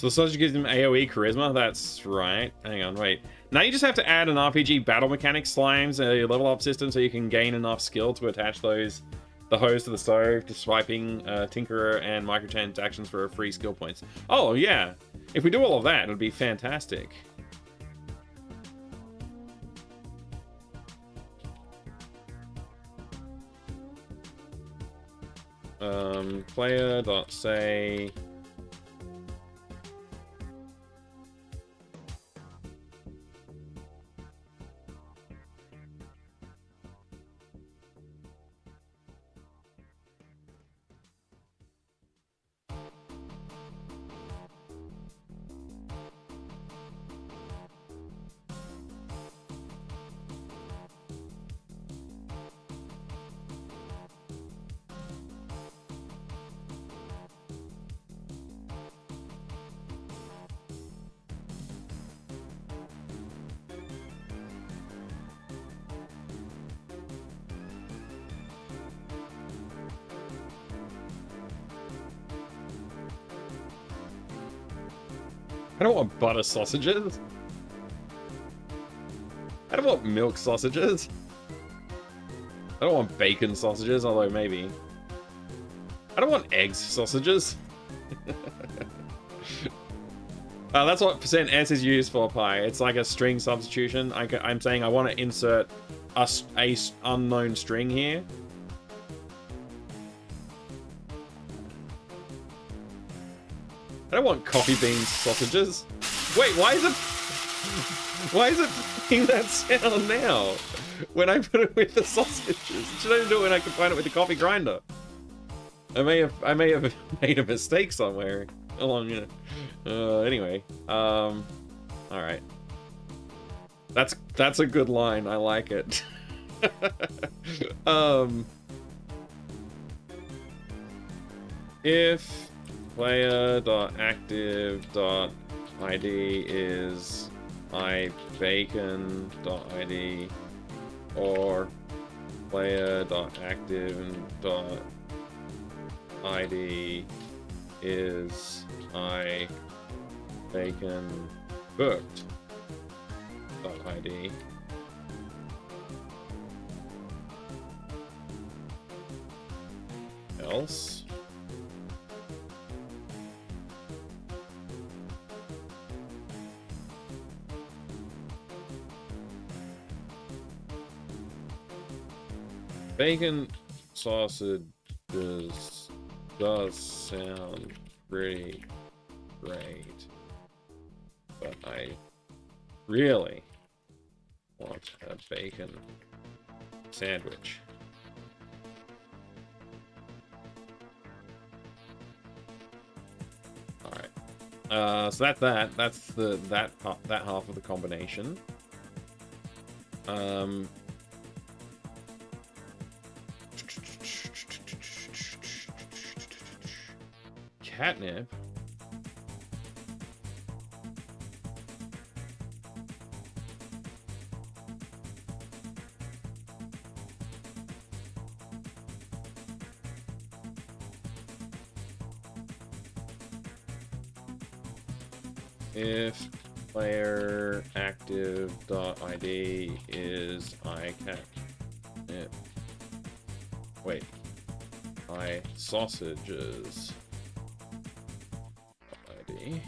So the sausage gives him AoE charisma? That's right. Hang on, wait. Now you just have to add an RPG battle mechanic slimes, a level up system so you can gain enough skill to attach the hose to the stove, to swiping, Tinkerer, and microtransactions for free skill points. Oh, yeah. If we do all of that, it'll be fantastic. Player.say... I don't want butter sausages. I don't want milk sausages. I don't want bacon sausages, although maybe. I don't want eggs sausages. That's what %s is used for, Pi. It's like a string substitution. I'm saying I want to insert a unknown string here. I don't want coffee beans sausages. Wait, why is it making that sound now? When I put it with the sausages. Should I do it when I combine it with the coffee grinder? I may have made a mistake somewhere along, you know. Anyway, all right. That's a good line. I like it. If player.active.id is ibacon.id or player.active.id is ibaconbooked.id. Else bacon sausages does sound pretty great, but I really want a bacon sandwich. All right. So that's that. That's that half of the combination. Catnip. If player active.id is iCatnip. Wait. Sausages. ID.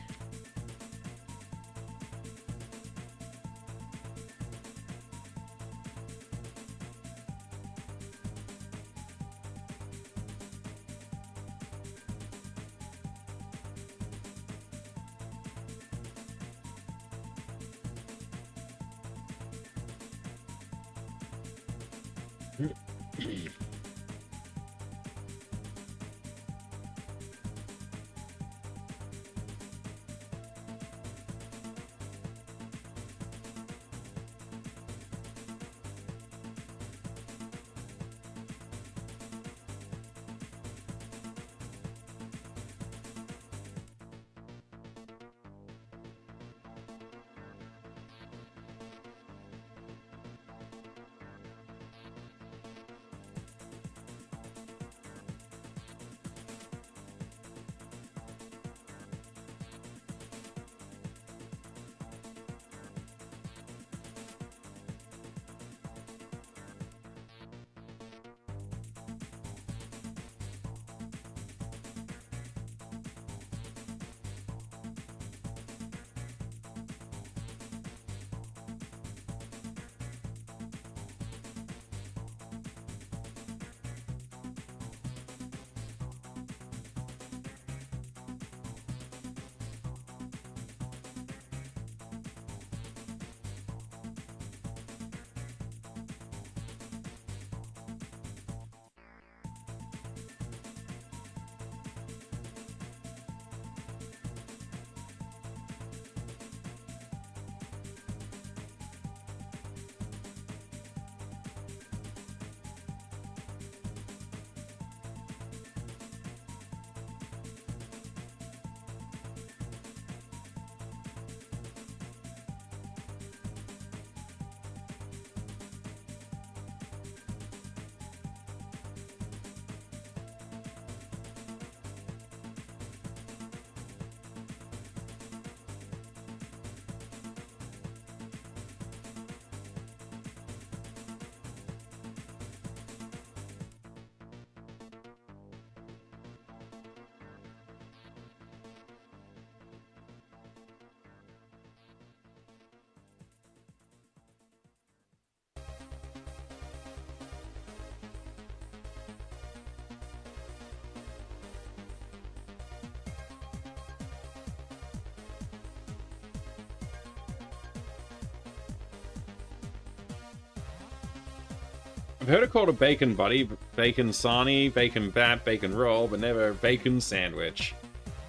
I've heard it called a bacon buddy, bacon sarnie, bacon bat, bacon roll, but never bacon sandwich.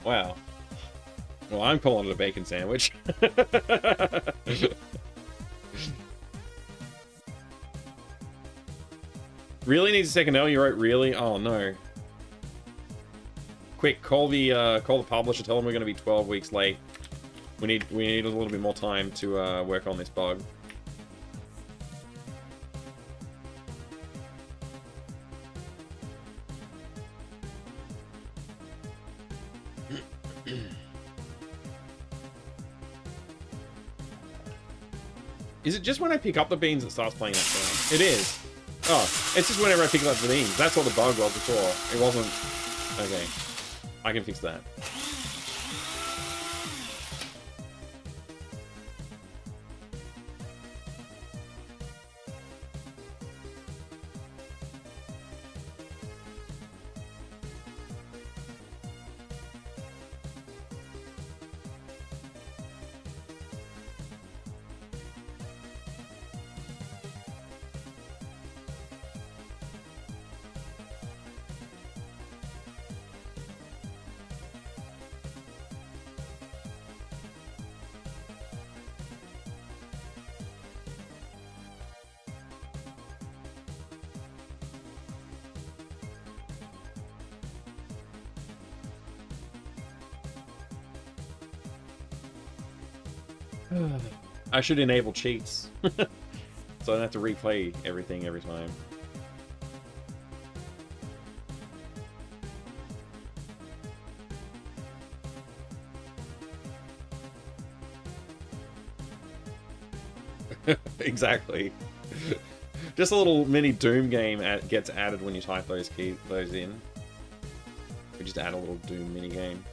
Wow. Well, I'm calling it a bacon sandwich. Really needs a second L. You wrote really? Oh no. Quick, call the publisher. Tell them we're going to be 12 weeks late. We need a little bit more time to work on this bug. Is it just when I pick up the beans that starts playing that sound? It is. Oh, it's just whenever I pick up the beans. That's what the bug was before. It wasn't... Okay. I can fix that. I should enable cheats. So I don't have to replay everything every time. Exactly. Just a little mini Doom game gets added when you type those in. We just add a little Doom mini game.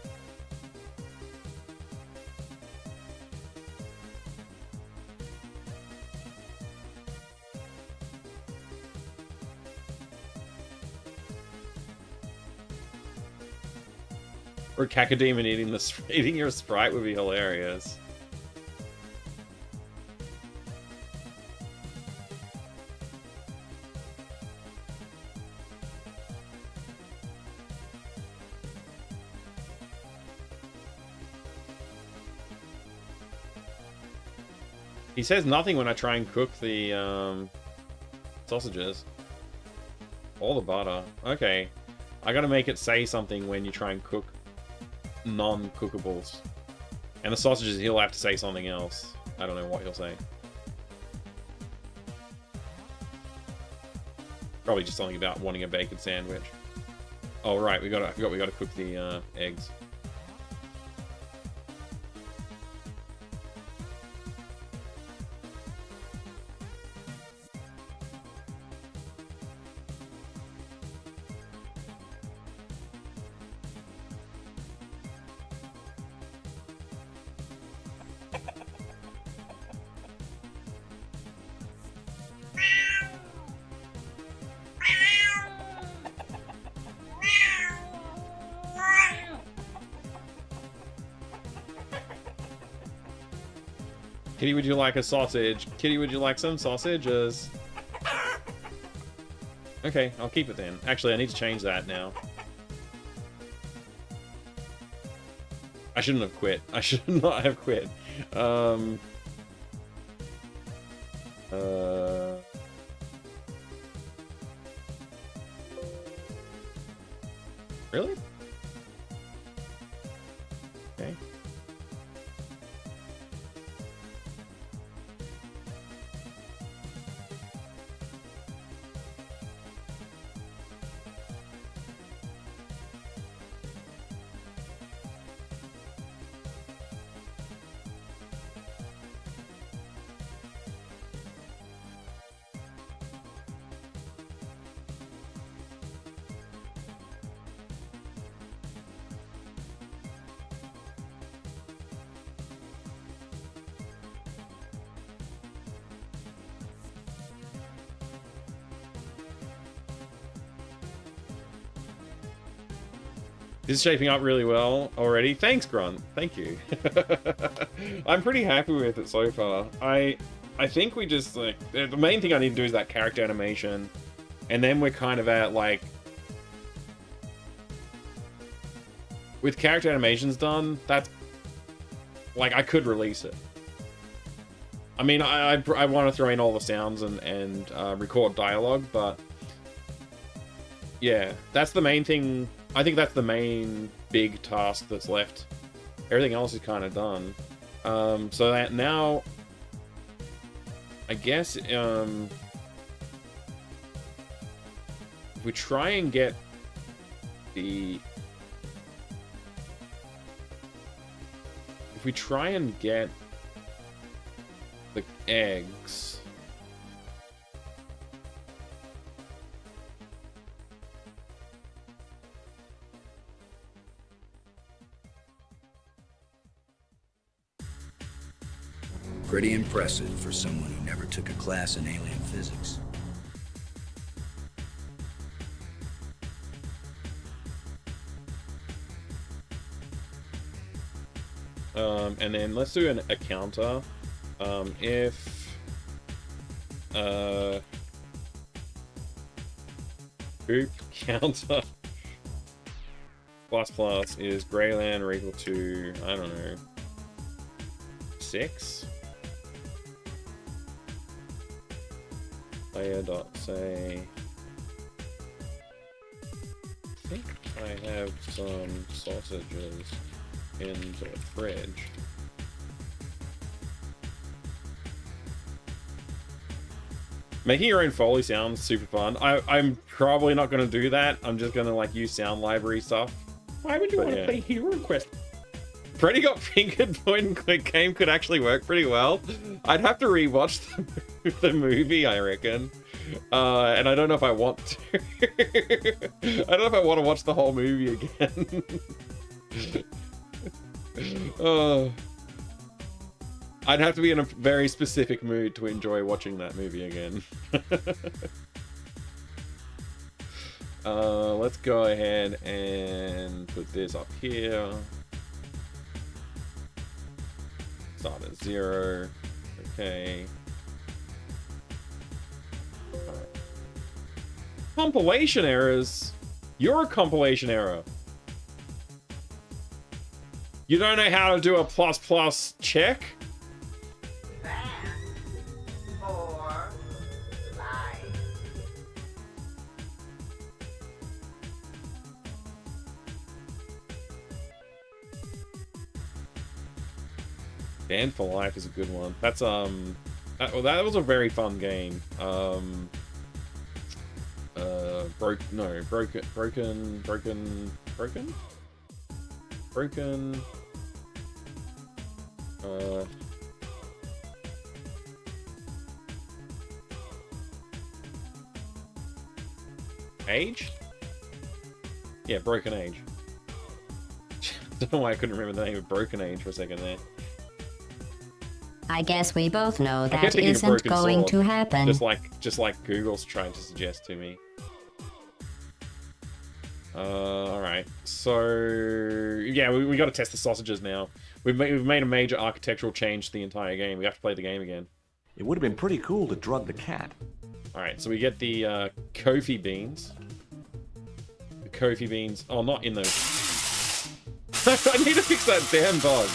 Or Cacodemon eating your Sprite would be hilarious. He says nothing when I try and cook the sausages. All the butter. Okay. I gotta make it say something when you try and cook non-cookables. And the sausages, he'll have to say something else. I don't know what he'll say. Probably just something about wanting a bacon sandwich. Oh right, I forgot we gotta cook the eggs. Kitty, would you like a sausage? Kitty, would you like some sausages? Okay, I'll keep it then. Actually, I need to change that now. I shouldn't have quit. I should not have quit. Really? Okay. This is shaping up really well already. Thanks, Grunt. Thank you. I'm pretty happy with it so far. I think we just, like, the main thing I need to do is that character animation. And then we're kind of at, like... With character animations done, that's... Like, I could release it. I mean, I want to throw in all the sounds and record dialogue, but... Yeah, that's the main thing. I think that's the main big task that's left. Everything else is kind of done. So that now... I guess, if we try and get the... If we try and get the eggs... Pretty impressive for someone who never took a class in alien physics. And then let's do a counter. If group counter plus is Greyland or equal to, I don't know, 6. Player dot say. I think I have some sausages in the fridge. Making your own Foley sounds super fun. I'm probably not going to do that. I'm just going to like use sound library stuff. Why would you want to play Hero Quest? Freddy Got Fingered point and click game could actually work pretty well. I'd have to rewatch the movie, I reckon. And I don't know if I want to. I don't know if I want to watch the whole movie again. I'd have to be in a very specific mood to enjoy watching that movie again. Let's go ahead and put this up here. Start at 0. Okay. Right. Compilation errors? You're a compilation error. You don't know how to do a ++ check? Banned for Life is a good one. That's that was a very fun game. Broken. Age? Yeah, Broken Age. Don't know why I couldn't remember the name of Broken Age for a second there. I guess we both know that isn't going to happen. Just like Google's trying to suggest to me. Alright. So yeah, we got to test the sausages now. We've made a major architectural change to the entire game. We have to play the game again. It would have been pretty cool to drug the cat. Alright, so we get the Kofi beans. The Kofi beans. Oh, not in those. I need to fix that damn dog.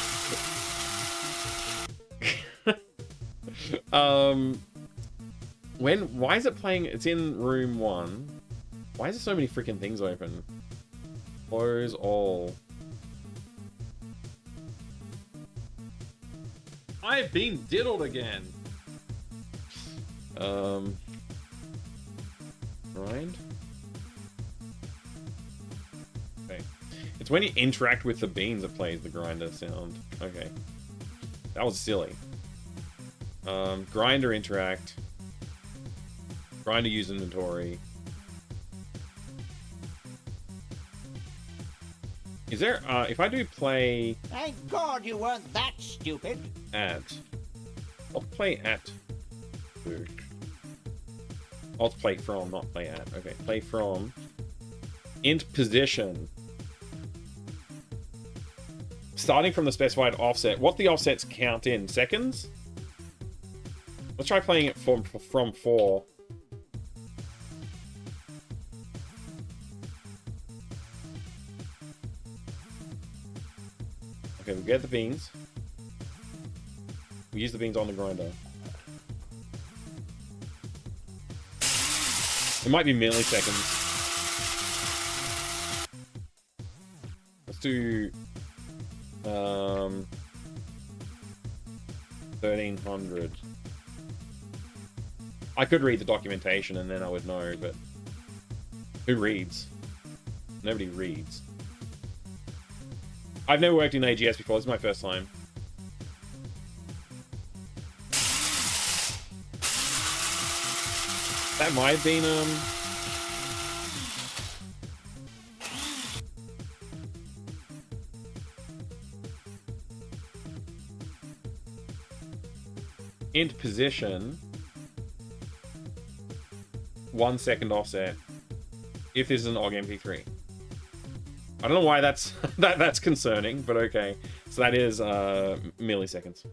Why is it playing? It's in room 1. Why is there so many freaking things open? Close all. I've been diddled again. Grind. Okay. It's when you interact with the beans that plays the grinder sound. Okay. That was silly. Grinder interact. Grinder use inventory. Is there, if I do play... Thank God you weren't that stupid. At. I'll play at. I'll play from, not play at. Okay, play from. Int position. Starting from the specified offset. What the offsets count in? Seconds? Let's try playing it from 4. Okay, we get the beans. We use the beans on the grinder. It might be milliseconds. Let's do 1300. I could read the documentation and then I would know, but who reads? Nobody reads. I've never worked in AGS before. This is my first time. That might have been int position 1 second offset if this is an OG MP3. I don't know why that's that's concerning, but okay. So that is milliseconds.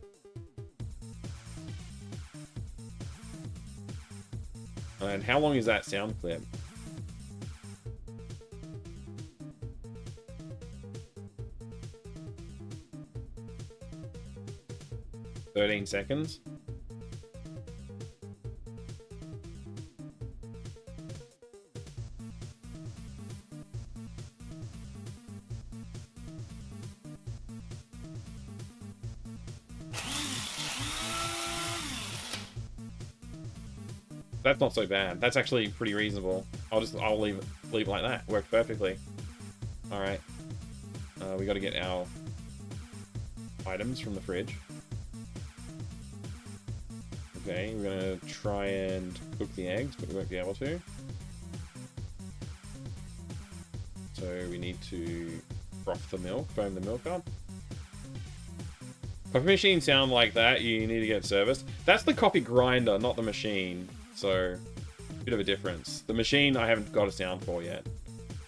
And how long is that sound clip? "13 seconds. That's not so bad. That's actually pretty reasonable. I'll leave it like that. Worked perfectly. All right. We got to get our items from the fridge. Okay, we're gonna try and cook the eggs, but we won't be able to. So we need to froth the milk, foam the milk up. Coffee machines sound like that. You need to get serviced. That's the coffee grinder, not the machine. So, bit of a difference. The machine I haven't got a sound for yet.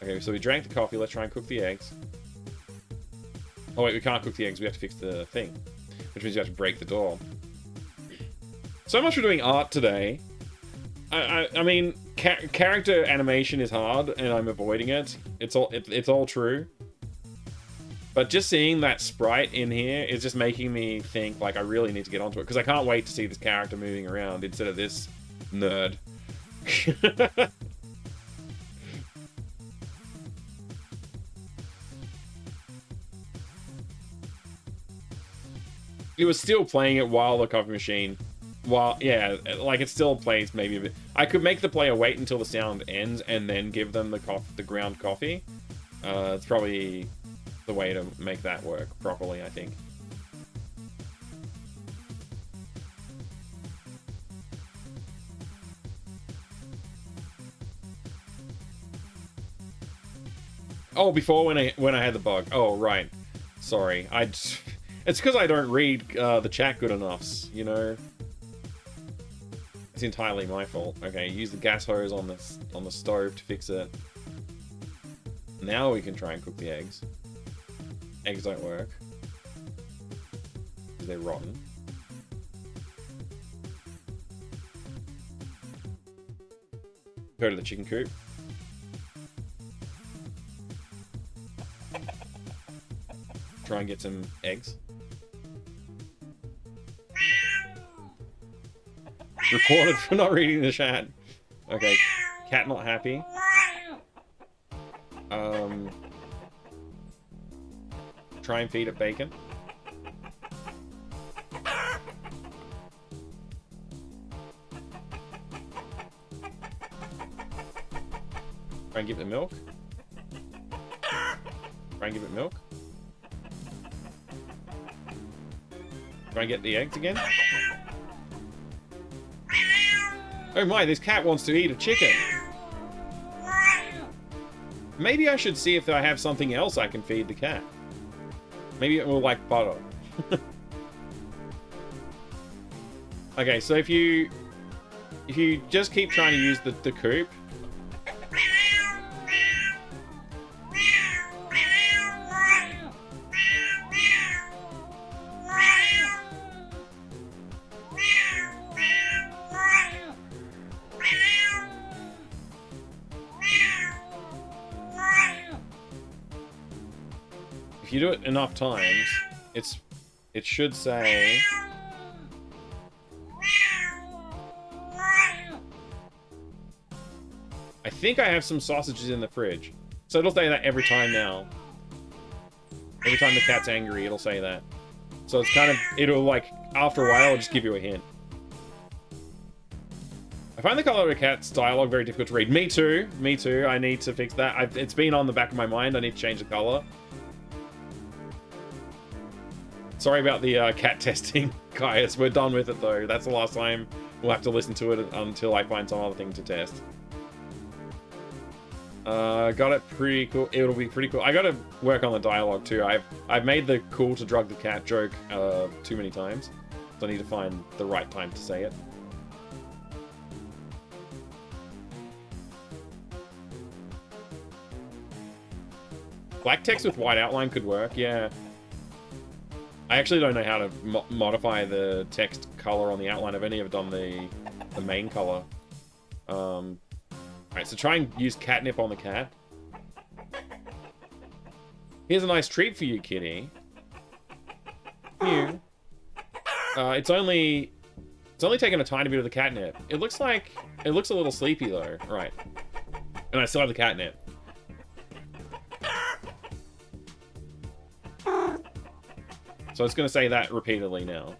Okay, so we drank the coffee. Let's try and cook the eggs. Oh wait, we can't cook the eggs. We have to fix the thing. Which means we have to break the door. So much for doing art today. I mean, character animation is hard, and I'm avoiding it. It's all true. But just seeing that sprite in here is just making me think, like, I really need to get onto it. Because I can't wait to see this character moving around instead of this nerd. It was still playing it while the coffee machine... yeah, like it still plays maybe a bit. I could make the player wait until the sound ends and then give them the ground coffee. It's probably the way to make that work properly, I think. Oh, before when I had the bug. Oh, right. Sorry. It's because I don't read the chat good enough, you know. It's entirely my fault. Okay, use the gas hose on the stove to fix it. Now we can try and cook the eggs. Eggs don't work. They're rotten. Go to the chicken coop. Try and get some eggs. Reported for not reading the chat. Okay, cat not happy. Try and feed it bacon. Try and give it milk. Try and give it milk. Try and get the eggs again. Oh my, this cat wants to eat a chicken. Maybe I should see if I have something else I can feed the cat. Maybe it will like butter. Okay, so if you just keep trying to use the coop. If you do it enough times, It should say... I think I have some sausages in the fridge. So it'll say that every time now. Every time the cat's angry, it'll say that. So it's kind of... It'll, like, after a while, it'll just give you a hint. I find the color of a cat's dialogue very difficult to read. Me too. Me too. I need to fix that. It's been on the back of my mind. I need to change the color. Sorry about the cat testing, guys. We're done with it, though. That's the last time we'll have to listen to it until I find some other thing to test. Got it pretty cool. It'll be pretty cool. I gotta work on the dialogue, too. I've made the cool to drug the cat joke too many times. So I need to find the right time to say it. Black text with white outline could work, yeah. I actually don't know how to modify the text color on the outline. I've only ever done the main color. Alright, so try and use catnip on the cat. Here's a nice treat for you, kitty. You. It's only taken a tiny bit of the catnip. It looks a little sleepy though. Right. And I still have the catnip. So it's going to say that repeatedly now.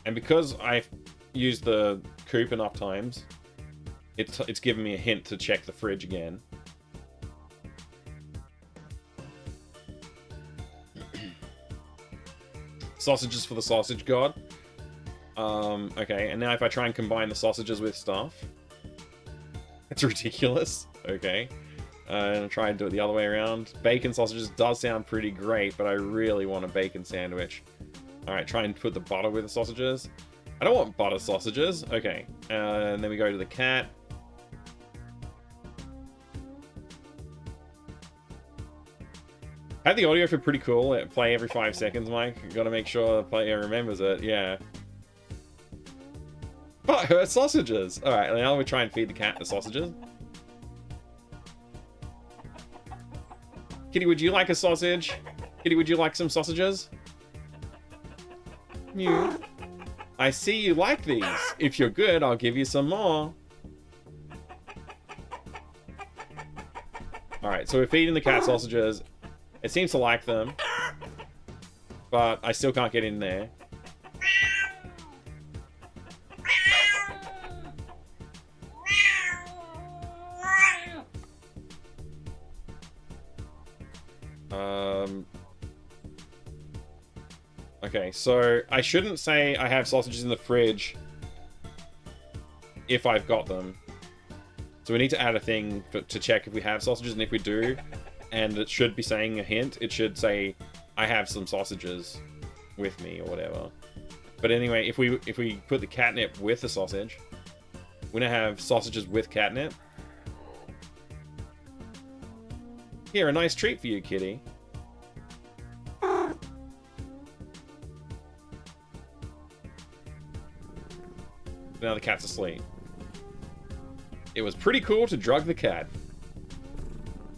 And because I've used the coop enough times, it's given me a hint to check the fridge again. Sausages for the sausage god. Okay, and now if I try and combine the sausages with stuff, it's ridiculous. Okay. And I'll try and do it the other way around. Bacon sausages does sound pretty great, but I really want a bacon sandwich. Alright, try and put the butter with the sausages. I don't want butter sausages. Okay, and then we go to the cat. I have the audio for pretty cool. It play every 5 seconds, Mike. You gotta make sure the player remembers it, yeah. But her sausages! Alright, now we try and feed the cat the sausages. Kitty, would you like a sausage? Kitty, would you like some sausages? Mew. I see you like these. If you're good, I'll give you some more. Alright, so we're feeding the cat sausages. It seems to like them. But I still can't get in there. Okay, so I shouldn't say I have sausages in the fridge if I've got them. So we need to add a thing to check if we have sausages, and if we do, and it should be saying a hint, it should say I have some sausages with me or whatever. But anyway, if we put the catnip with the sausage, we're gonna have sausages with catnip. Here, a nice treat for you, kitty. Now the cat's asleep. It was pretty cool to drug the cat.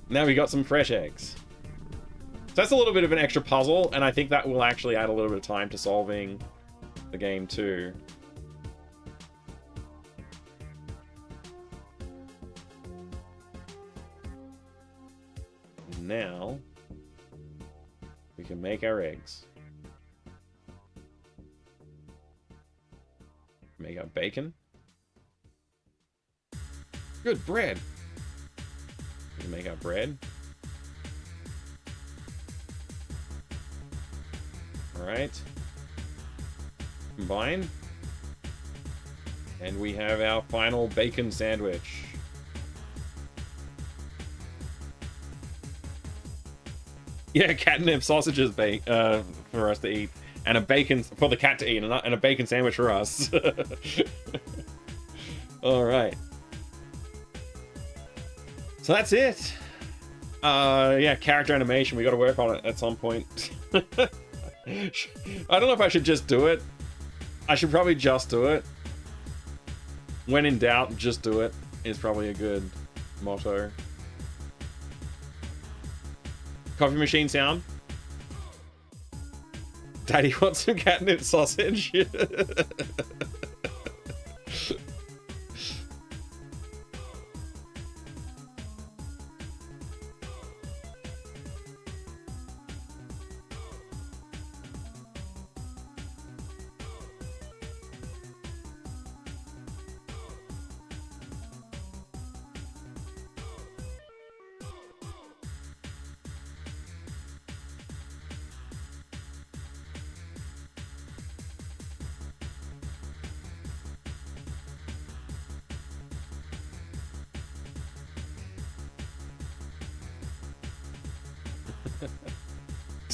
Now we got some fresh eggs. So that's a little bit of an extra puzzle, and I think that will actually add a little bit of time to solving the game too. Now we can make our eggs. Make our bacon. Good bread. We can make our bread. Alright. Combine. And we have our final bacon sandwich. Yeah, catnip sausages for us to eat. And a bacon for the cat to eat, and a bacon sandwich for us. Alright. So that's it. Yeah, character animation. We got to work on it at some point. I don't know if I should just do it. I should probably just do it. When in doubt, just do it is probably a good motto. Coffee machine sound. Daddy wants some catnip sausage.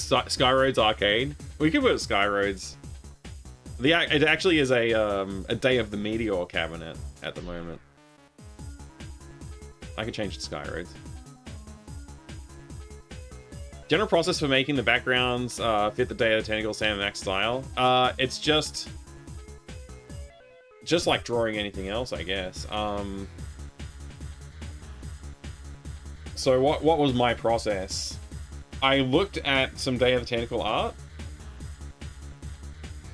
Skyroads Arcade. We could put Skyroads. It actually is a Day of the Meteor cabinet at the moment. I could change to Skyroads. General process for making the backgrounds fit the Day of the Tentacle Sam Max style. It's just like drawing anything else, I guess. So what was my process? I looked at some Day of the Tentacle art,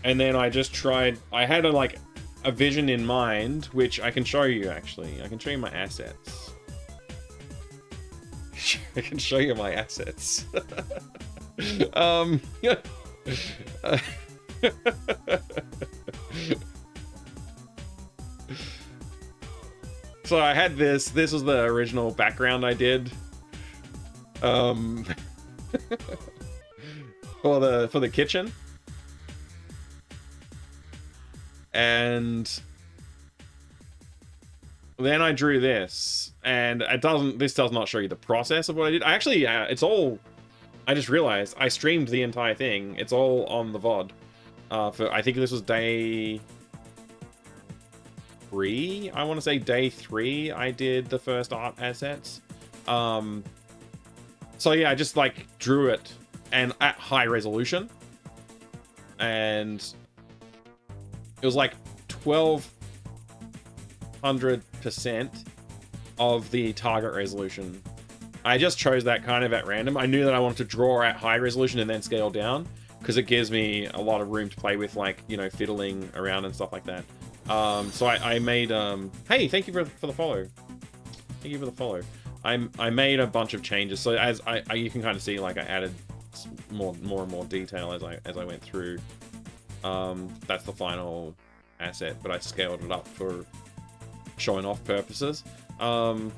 and then I just tried. I had a vision in mind, which I can show you. Actually, I can show you my assets. I can show you my assets. So I had this. This was the original background I did. For the kitchen, and then I drew this, and this does not show you the process of what I did. I actually it's all, I just realized I streamed the entire thing. It's all on the VOD. I think this was day 3. I want to say day 3 I did the first art assets. So yeah, I just drew it and at high resolution, and it was 1200% of the target resolution. I just chose that kind of at random. I knew that I wanted to draw at high resolution and then scale down, because it gives me a lot of room to play with, fiddling around and stuff like that. So I made hey, thank you for the follow. Thank you for the follow. I made a bunch of changes, so as you can kind of see, I added more and more detail as I went through. That's the final asset, but I scaled it up for showing off purposes. But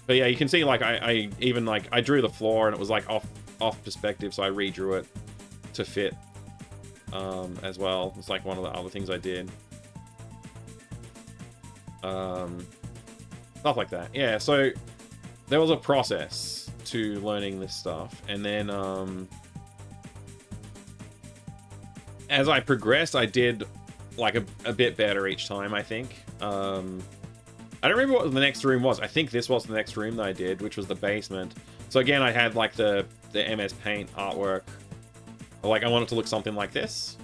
yeah, you can see I even I drew the floor, and it was off perspective, so I redrew it to fit as well. It's one of the other things I did. Stuff like that. Yeah, so there was a process to learning this stuff, and then as I progressed, I did a bit better each time, I think. I don't remember what the next room was. I think this was the next room that I did, which was the basement. So again, I had the MS Paint artwork. I wanted to look something like this,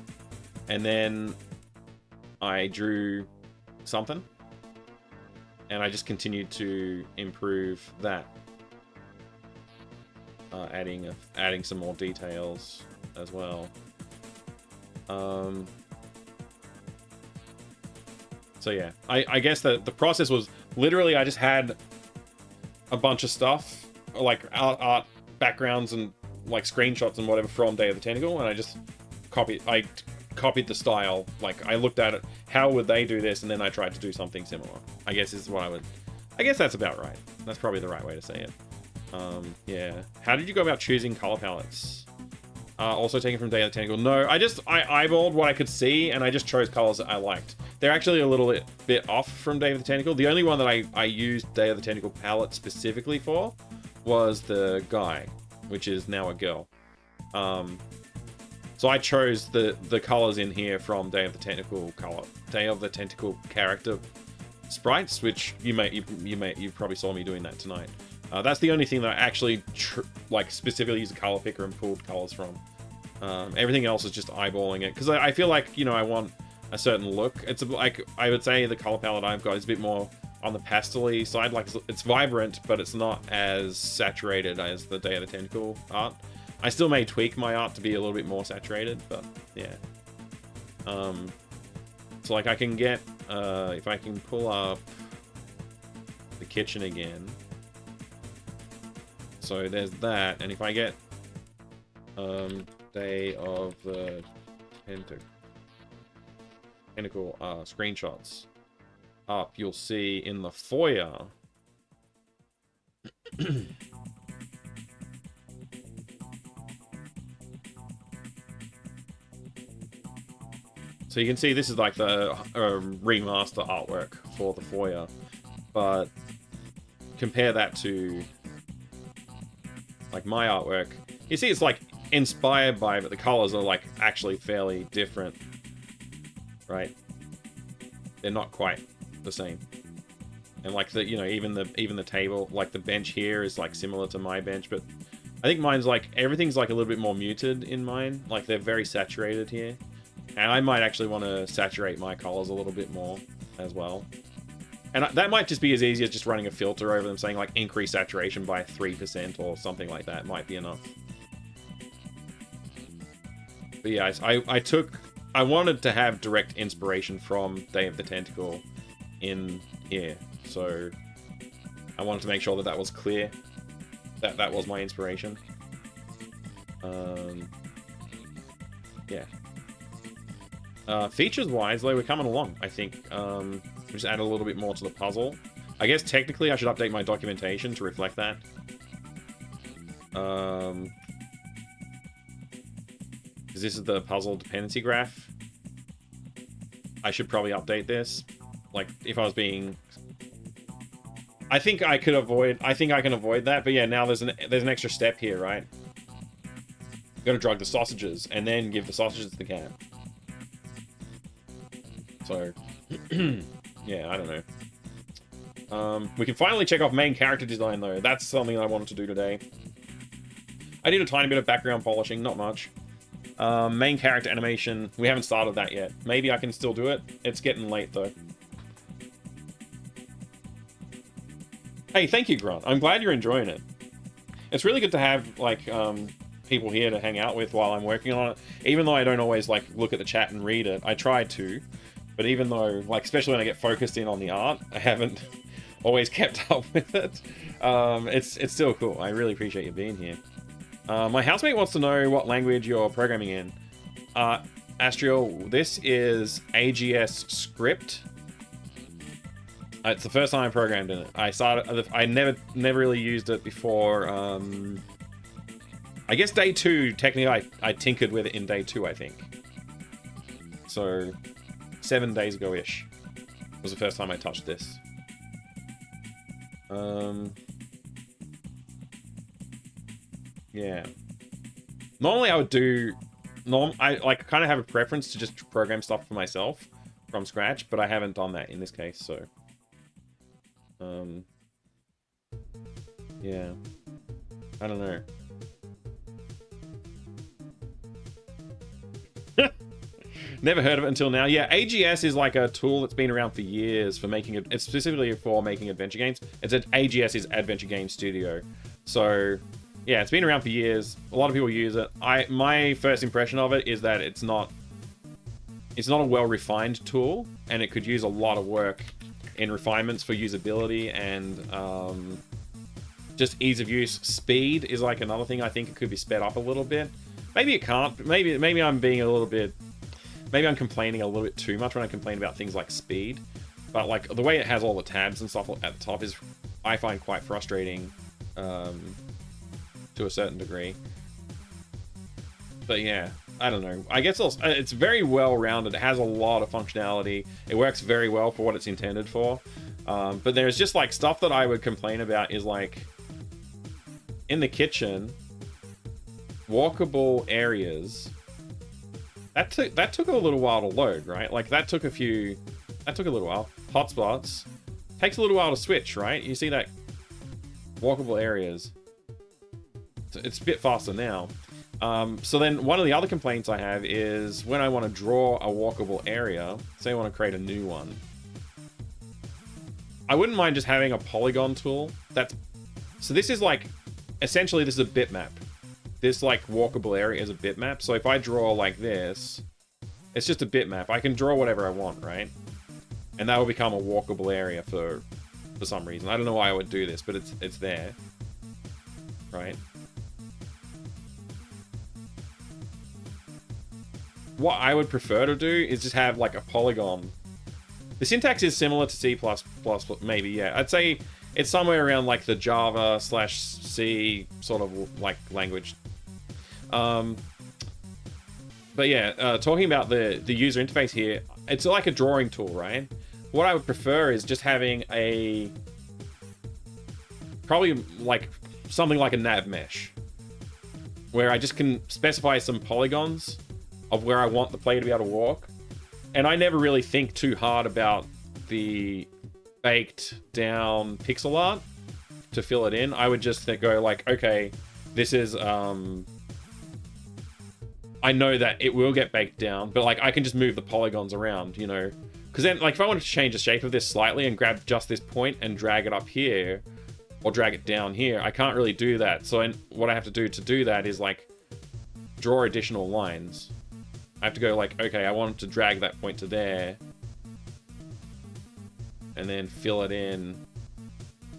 and then I drew something, and I just continued to improve that, adding some more details as well. So yeah, I guess the process was literally I just had a bunch of stuff, art backgrounds and screenshots and whatever from Day of the Tentacle, and I just copied the style. I looked at it, how would they do this, and then I tried to do something similar. I guess I guess that's about right. That's probably the right way to say it. Yeah. How did you go about choosing color palettes? Also taken from Day of the Tentacle. No, I eyeballed what I could see, and I just chose colors that I liked. They're actually a little bit off from Day of the Tentacle. The only one that I used Day of the Tentacle palette specifically for was the guy, which is now a girl. So I chose the colors in here from Day of the Tentacle character sprites, which you probably saw me doing that tonight. That's the only thing that I actually specifically used a color picker and pulled colors from. Everything else is just eyeballing it, because I feel I want a certain look. It's I would say the color palette I've got is a bit more on the pastel-y side. Like, it's vibrant, but it's not as saturated as the Day of the Tentacle art. I still may tweak my art to be a little bit more saturated, but yeah. So like I can get, if I can pull up the kitchen again. So there's that, and if I get Day of the Tentacle screenshots up, you'll see in the foyer so you can see this is like the remaster artwork for the foyer, but compare that to like my artwork. You see it's like inspired by, but the colors are like actually fairly different, right? They're not quite the same. And like the, you know, even the table, like the bench here is like similar to my bench, but I think mine's like, everything's like a little bit more muted in mine. Like they're very saturated here. And I might actually want to saturate my colors a little bit more as well. And that might just be as easy as just running a filter over them, saying like increase saturation by 3% or something like that might be enough. But yeah, I wanted to have direct inspiration from Day of the Tentacle in here. So I wanted to make sure that that was clear, that that was my inspiration. Yeah. Features-wise, though, we're coming along, I think. We just add a little bit more to the puzzle. I guess technically I should update my documentation to reflect that. Because this is the puzzle dependency graph. I should probably update this. Like, if I was being... I think I can avoid that, but yeah, now there's an extra step here, right? You gotta drug the sausages, and then give the sausages to the cat. So, yeah, I don't know. We can finally check off main character design, though. That's something I wanted to do today. I did a tiny bit of background polishing, not much. Main character animation, we haven't started that yet. Maybe I can still do it. It's getting late, though. Hey, thank you, Grunt. I'm glad you're enjoying it. It's really good to have, like, people here to hang out with while I'm working on it. Even though I don't always, like, look at the chat and read it. I try to. But even though, like, especially when I get focused in on the art, I haven't always kept up with it. It's still cool. I really appreciate you being here. My housemate wants to know what language you're programming in. Astriel, this is AGS script. It's the first time I programmed in it. I never really used it before. I guess day 2, technically I tinkered with it in day 2, I think. So 7 days ago-ish was the first time I touched this. Yeah. Normally I would do... I like kind of have a preference to just program stuff for myself from scratch, but I haven't done that in this case, so... yeah. I don't know. Never heard of it until now. Yeah, AGS is like a tool that's been around for years for making it. It's specifically for making adventure games. AGS is Adventure Game Studio. So, yeah, it's been around for years. A lot of people use it. My first impression of it is that it's not a well-refined tool, and it could use a lot of work in refinements for usability and just ease of use. Speed is like another thing. I think it could be sped up a little bit. Maybe it can't. Maybe I'm being a little bit... Maybe I'm complaining a little bit too much when I complain about things like speed. But like the way it has all the tabs and stuff at the top is, I find, quite frustrating to a certain degree. But yeah, I don't know. I guess it's very well-rounded. It has a lot of functionality. It works very well for what it's intended for. But there's just like stuff that I would complain about is like in the kitchen, walkable areas. That took a little while to load, right? Like that took a little while. Hotspots takes a little while to switch, right? You see that walkable areas. It's a bit faster now. So then one of the other complaints I have is when I want to draw a walkable area, say I want to create a new one. I wouldn't mind just having a polygon tool. So this is like, essentially this is a bitmap. This like walkable area is a bitmap. So if I draw like this, it's just a bitmap. I can draw whatever I want, right? And that will become a walkable area for some reason. I don't know why I would do this, but it's there, right? What I would prefer to do is just have like a polygon. The syntax is similar to C++, maybe, yeah. I'd say it's somewhere around like the Java/C sort of like language. But yeah, talking about the user interface here, it's like a drawing tool, right? What I would prefer is just having probably like something like a nav mesh, where I just can specify some polygons of where I want the player to be able to walk. And I never really think too hard about the baked down pixel art to fill it in. I would just go like, okay, this is, I know that it will get baked down, but like I can just move the polygons around, you know? Because then like if I wanted to change the shape of this slightly and grab just this point and drag it up here, or drag it down here, I can't really do that. So what I have to do that is like draw additional lines. I have to go like, okay, I want to drag that point to there. And then fill it in.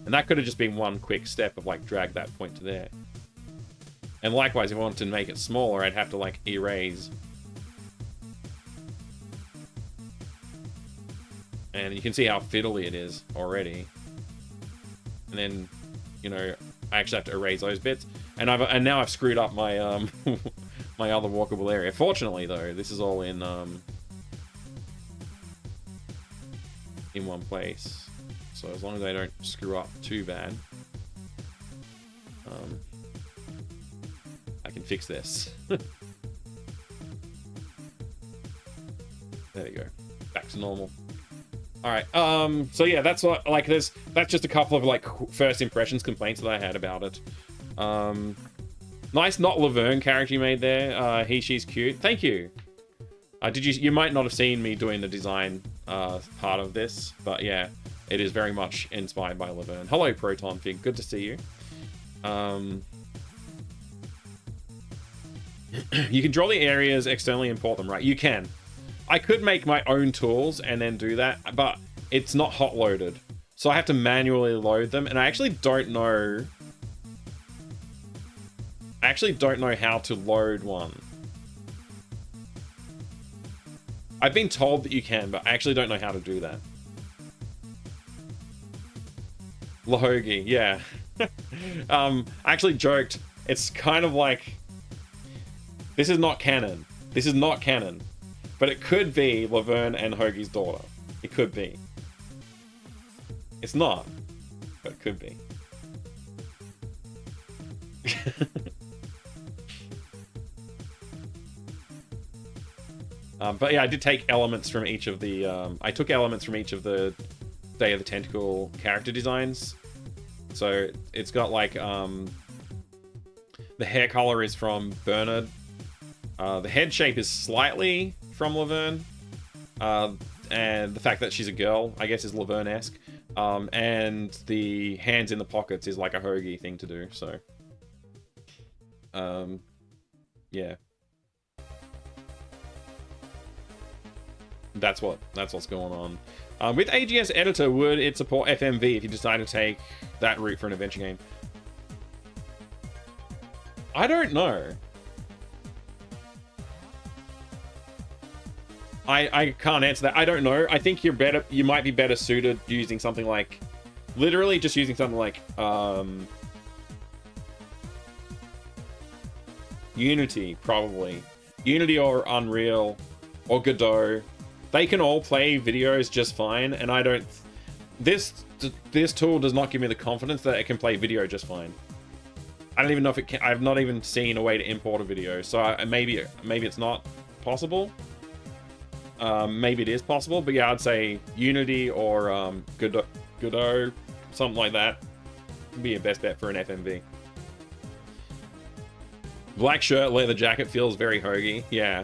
And that could have just been one quick step of like drag that point to there. And likewise, if I wanted to make it smaller, I'd have to like erase. And you can see how fiddly it is already. And then, you know, I actually have to erase those bits. And now I've screwed up my my other walkable area. Fortunately, though, this is all in one place. So as long as I don't screw up too bad, I can fix this. There we go. Back to normal. All right. So yeah, that's what like that's just a couple of like first impressions complaints that I had about it. Nice not Laverne character you made there. She's cute. Thank you. You might not have seen me doing the design part of this, but yeah, it is very much inspired by Laverne. Hello, Proton Fig. Good to see you. You can draw the areas externally, import them, right? You can. I could make my own tools and then do that, but it's not hot loaded. So I have to manually load them, and I actually don't know how to load one. I've been told that you can, but I actually don't know how to do that. Lahogi, yeah. I actually joked. It's kind of like, this is not canon. This is not canon. But it could be Laverne and Hoagie's daughter. It could be. It's not, but it could be. But yeah, I did take elements from each of the... I took elements from each of the Day of the Tentacle character designs. So it's got like... the hair color is from Bernard. The head shape is slightly from Laverne. And the fact that she's a girl, I guess, is Laverne-esque. And the hands in the pockets is like a Hoagie thing to do, so... yeah. That's what's going on. With AGS Editor, would it support FMV if you decide to take that route for an adventure game? I don't know. I can't answer that. I don't know. I think you might be better suited using something like, literally just using something like Unity, probably. Unity or Unreal or Godot. They can all play videos just fine, and I don't... This tool does not give me the confidence that it can play video just fine. I don't even know if it can... I've not even seen a way to import a video, so maybe it's not possible. Maybe it is possible, but yeah, I'd say Unity or Godot, something like that, would be your best bet for an FMV. Black shirt, leather jacket feels very Hoagie. Yeah.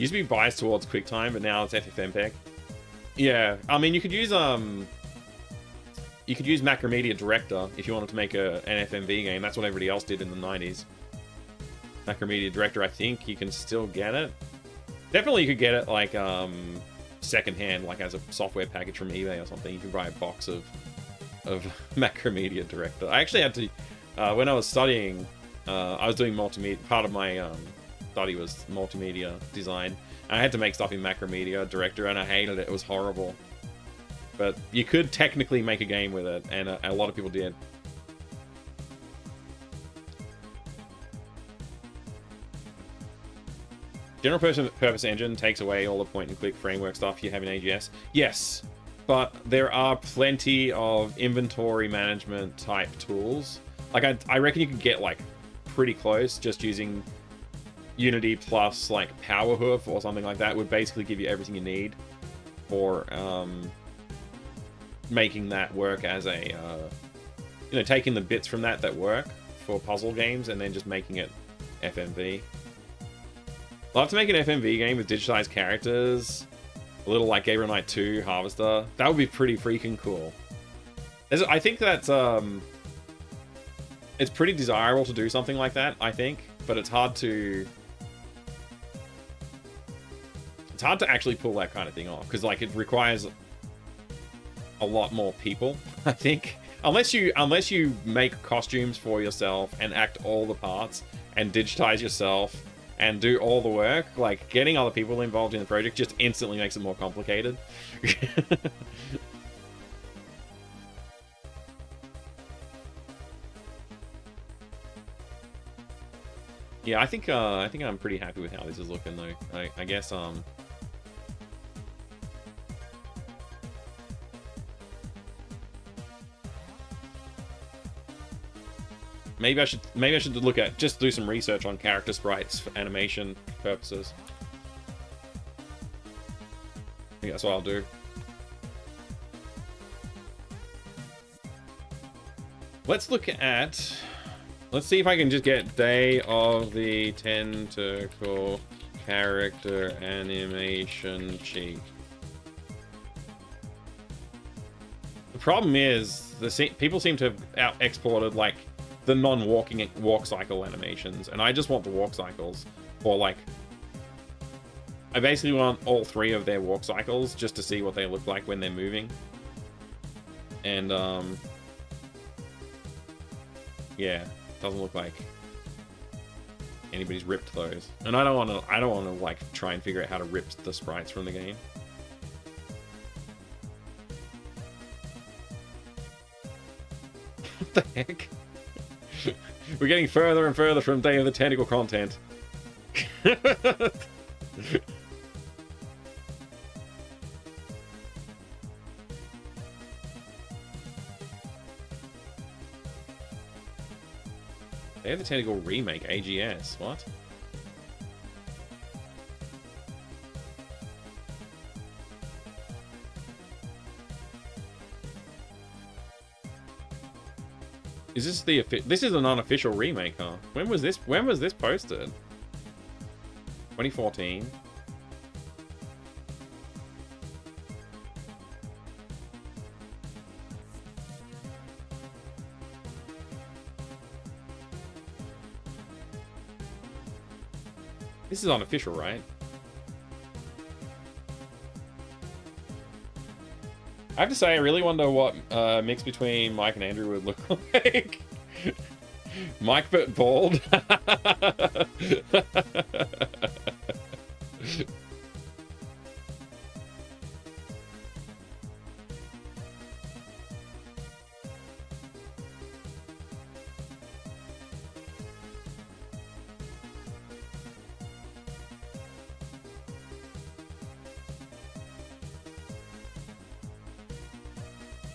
Used to be biased towards QuickTime, but now it's FFmpeg. Yeah, I mean, you could use Macromedia Director if you wanted to make an FMV game. That's what everybody else did in the 90s. Macromedia Director, I think you can still get it. Definitely you could get it like secondhand, like as a software package from eBay or something. You can buy a box of Macromedia Director. I actually had to, when I was studying, I was doing multimedia. Part of my study was multimedia design. And I had to make stuff in Macromedia Director, and I hated it. It was horrible. But you could technically make a game with it, and a lot of people did. General purpose engine takes away all the point-and-click framework stuff you have in AGS. Yes, but there are plenty of inventory management type tools. Like, I reckon you could get, like, pretty close just using Unity plus, like, Powerhoof or something like that would basically give you everything you need for making that work as a, you know, taking the bits from that work for puzzle games and then just making it FMV. Love to make an FMV game with digitized characters, a little like Gabriel Knight 2 Harvester. That would be pretty freaking cool. I think that's it's pretty desirable to do something like that, I think, but it's hard to actually pull that kind of thing off because like it requires a lot more people, I think. Unless you make costumes for yourself and act all the parts and digitize yourself and do all the work, like getting other people involved in the project just instantly makes it more complicated. Yeah, I think I'm pretty happy with how this is looking though. I guess maybe I should look at just do some research on character sprites for animation purposes. I think that's what I'll do. Let's see if I can just get Day of the Tentacle character animation cheat. The problem is people seem to have exported like the non-walking walk cycle animations, and I just want the walk cycles, or like I basically want all three of their walk cycles just to see what they look like when they're moving. And yeah, doesn't look like anybody's ripped those, and I don't want to like try and figure out how to rip the sprites from the game. What the heck? We're getting further and further from Day of the Tentacle content. Day of the Tentacle remake, AGS. What? Is this this is an unofficial remake, huh? When was this posted? 2014. This is unofficial, right? I have to say, I really wonder what a mix between Mike and Andrew would look like. Mike but bald.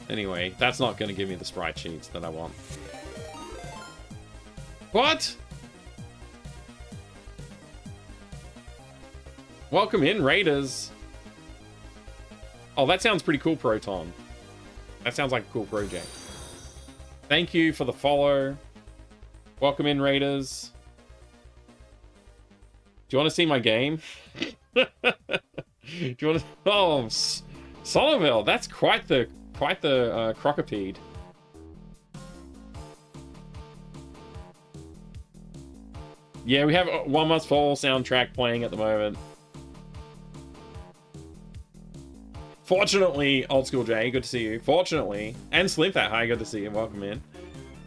Anyway, that's not going to give me the sprite sheets that I want. What? Welcome in, Raiders. Oh, that sounds pretty cool, Proton. That sounds like a cool project. Thank you for the follow. Welcome in, Raiders. Do you want to see my game? Do you want to? Oh, Somerville, that's quite the crocopede. Yeah, we have One Must Fall soundtrack playing at the moment. Fortunately, Old School J, good to see you. Fortunately, and Slim Fat, hi, good to see you. Welcome in.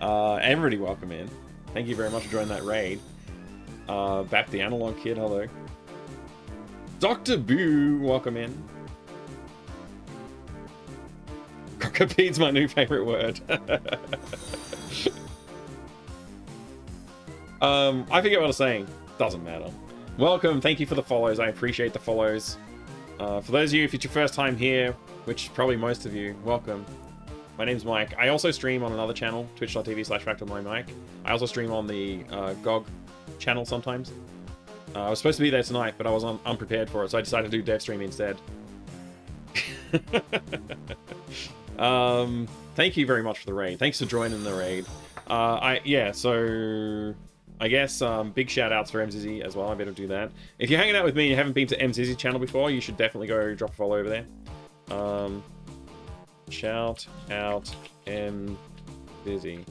Everybody, welcome in. Thank you very much for joining that raid. Back the Analog Kid, hello. Dr. Boo, welcome in. Crocopede's my new favorite word. I forget what I was saying. Doesn't matter. Welcome, thank you for the follows. I appreciate the follows. For those of you, if it's your first time here, which probably most of you, welcome. My name's Mike. I also stream on another channel, twitch.tv/FractalMyMike. I also stream on the GOG channel sometimes. I was supposed to be there tonight, but I was unprepared for it, so I decided to do dev stream instead. Thank you very much for the raid. Thanks for joining the raid. So I guess big shout outs for MZZ as well. I better do that. If you're hanging out with me and you haven't been to MZZ's channel before, you should definitely go drop a follow over there. Shout out MZZ.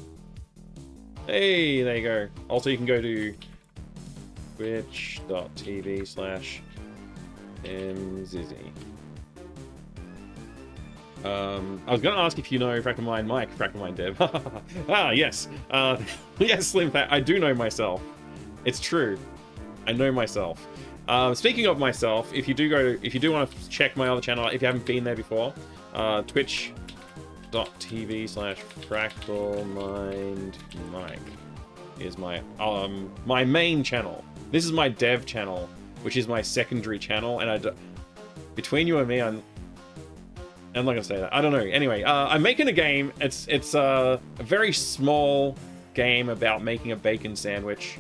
Hey, there you go. Also, you can go to twitch.tv/MZZ. I was going to ask if you know Fractal Mind Mike, Fractal Mind Dev. Ah, yes. Yes, Slim Fat, I do know myself. It's true. I know myself. Speaking of myself, if you do want to check my other channel, if you haven't been there before, twitch.tv/FractalMindMike is my my main channel. This is my dev channel, which is my secondary channel, and between you and me, I'm not gonna say that. I don't know. Anyway, I'm making a game. It's a very small game about making a bacon sandwich,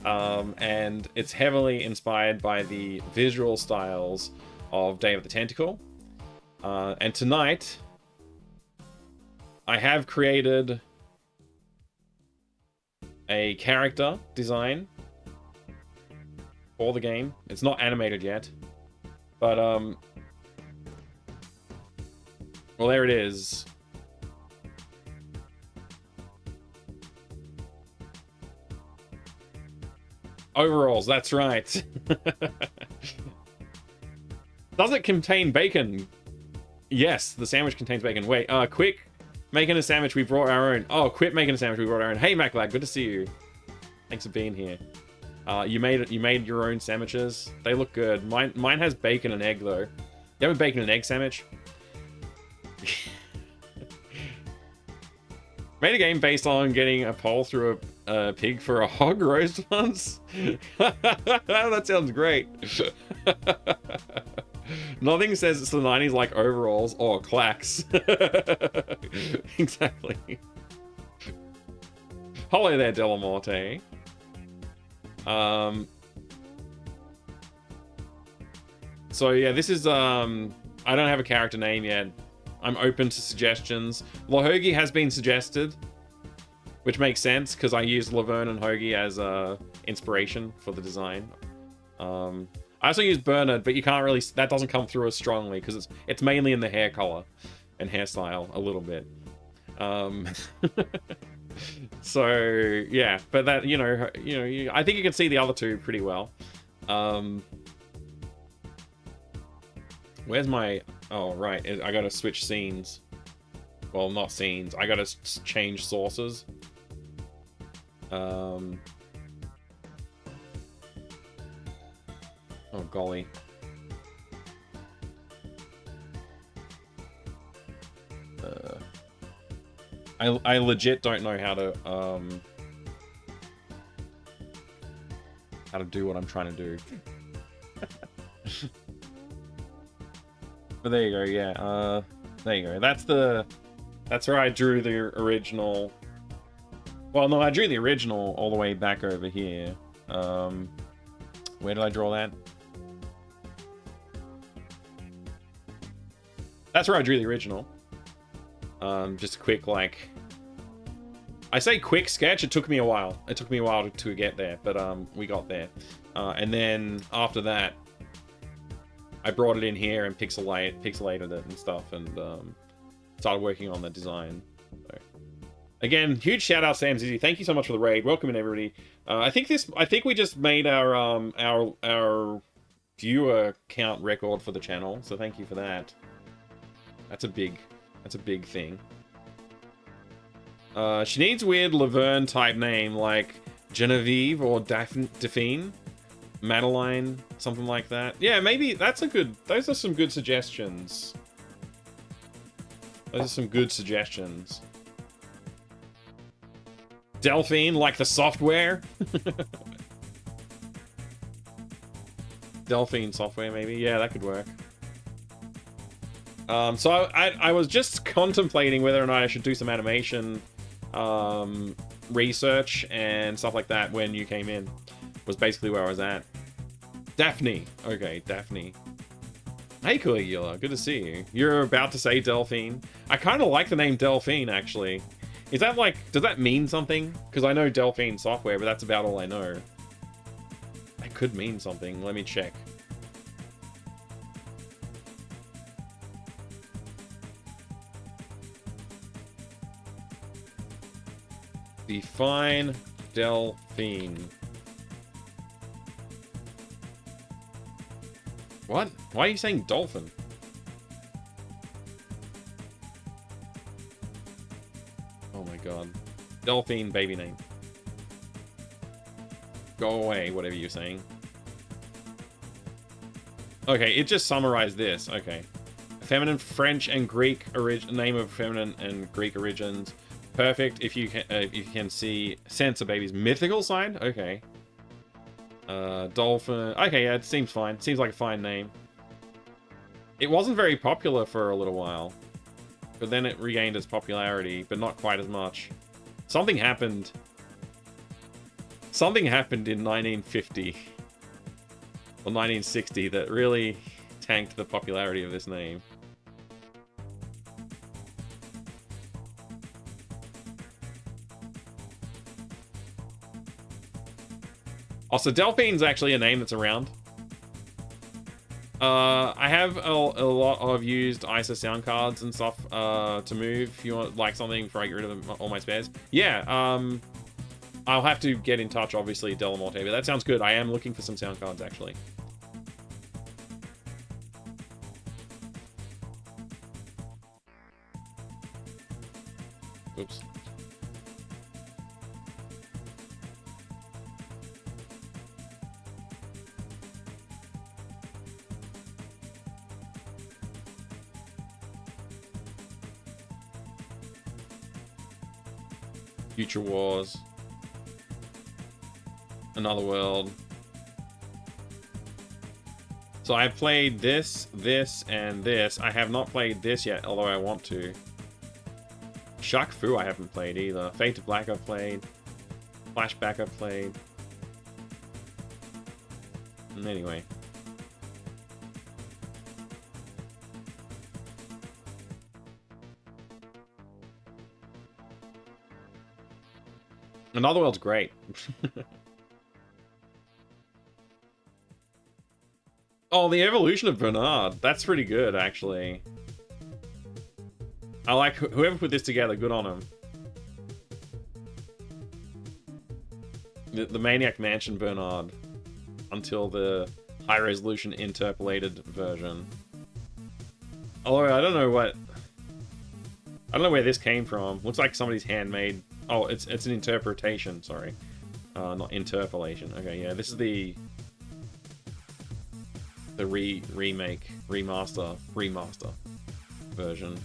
and it's heavily inspired by the visual styles of Day of the Tentacle. And tonight, I have created a character design for the game. It's not animated yet, but well, there it is. Overalls, that's right. Does it contain bacon? Yes, the sandwich contains bacon. Wait, quick, making a sandwich, we brought our own. Oh, quit making a sandwich, we brought our own. Hey, MacLag, good to see you. Thanks for being here. You made your own sandwiches. They look good. Mine has bacon and egg though. You have a bacon and egg sandwich? Made a game based on getting a pole through a pig for a hog roast once. That sounds great. Nothing says it's the 90s like overalls or clacks. Exactly. Hello there, Delamorte. So yeah, this is I don't have a character name yet. I'm open to suggestions. Lahogi has been suggested, which makes sense because I used Laverne and Hoagie as inspiration for the design. I also use Bernard, but you can't really, that doesn't come through as strongly because it's mainly in the hair color and hairstyle a little bit. So yeah, but that I think you can see the other two pretty well. Where's my? Oh right, I gotta switch scenes. Well, not scenes. I gotta change sources. Oh golly. I legit don't know how to do what I'm trying to do. But there you go, yeah. There you go. That's where I drew the original. Well, no, I drew the original all the way back over here. Where did I draw that? That's where I drew the original. Just a quick, like... I say quick sketch, it took me a while. It took me a while to get there, but we got there. And then after that, I brought it in here and pixelated it and stuff, and started working on the design. So. Again, huge shout out Sam Zizzy. Thank you so much for the raid. Welcome in everybody. I think we just made our viewer count record for the channel, so thank you for that. That's a big thing. She needs weird Laverne type name like Genevieve or Daphne, Madeline, something like that. Yeah, maybe that's a good. Those are some good suggestions. Delphine, like the software. Delphine software, maybe. Yeah, that could work. So I was just contemplating whether or not I should do some animation research and stuff like that when you came in. Was basically where I was at. Daphne. Okay, Daphne. Hey, Caligula. Good to see you. You're about to say Delphine. I kind of like the name Delphine, actually. Is that like... Does that mean something? Because I know Delphine software, but that's about all I know. That could mean something. Let me check. Define Delphine. What? Why are you saying dolphin? Oh my god. Delphine baby name. Go away, whatever you're saying. Okay, it just summarized this. Okay. Feminine French and Greek name of feminine and Greek origins. Perfect if you can sense a baby's mythical side. Okay. Dolphin. Okay, yeah, it seems fine. Seems like a fine name. It wasn't very popular for a little while, but then it regained its popularity, but not quite as much. Something happened. Something happened in 1950 or 1960 that really tanked the popularity of this name. Also, Delphine's actually a name that's around. I have a lot of used ISA sound cards and stuff to move. If you want like something before I get rid of all my spares. Yeah, I'll have to get in touch, obviously, Delamonte, but that sounds good. I am looking for some sound cards, actually. Oops. Future Wars. Another World. So I've played this, and this. I have not played this yet, although I want to. Shaq Fu I haven't played either. Fate to Black I've played. Flashback I've played. Anyway. Another World's great. Oh, the evolution of Bernard. That's pretty good, actually. I like whoever put this together. Good on him. The Maniac Mansion Bernard. Until the high-resolution interpolated version. Although, I don't know what... I don't know where this came from. Looks like somebody's handmade... Oh, it's an interpretation, sorry. Not interpolation. Okay, yeah, this is the remaster version.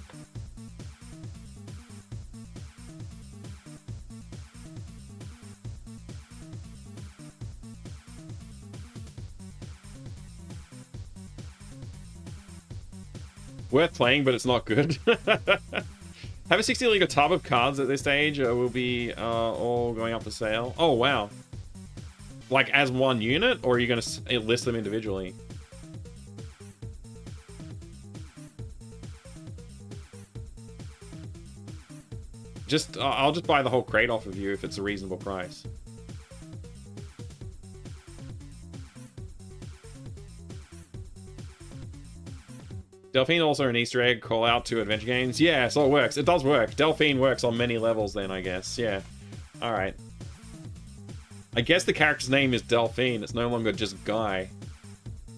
Worth playing, but it's not good. Have a 60 league tub of cards at this stage will be all going up for sale. Oh, wow. Like as one unit, or are you going to list them individually? Just, I'll just buy the whole crate off of you if it's a reasonable price. Delphine also an Easter egg call out to adventure games. Yeah, so it works. It does work. Delphine works on many levels then, I guess. Yeah. Alright. I guess the character's name is Delphine. It's no longer just Guy.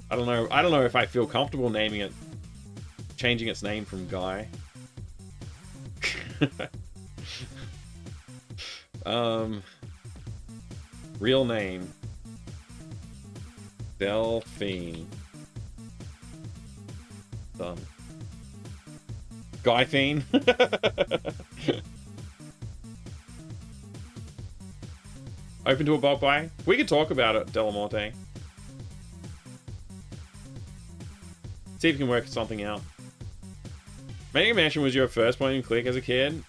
I don't know. I don't know if I feel comfortable naming it, changing its name from Guy. Real name. Delphine. Done. Guy Fiend. Open to a bulk buy? We could talk about it, Delamonte. See if you can work something out. Making a mansion was your first point and click as a kid?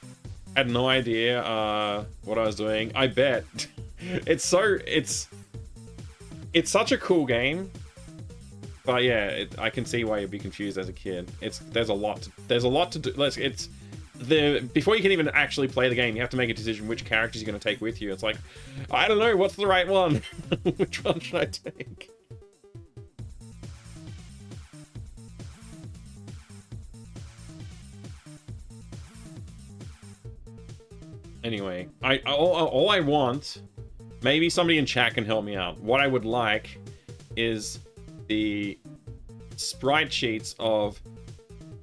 Had no idea what I was doing. I bet. It's such a cool game. But yeah, I can see why you'd be confused as a kid. There's a lot to do. Before you can even actually play the game, you have to make a decision which characters you're going to take with you. It's like, I don't know, what's the right one? Which one should I take? Anyway, all I want, maybe somebody in chat can help me out. What I would like is the sprite sheets of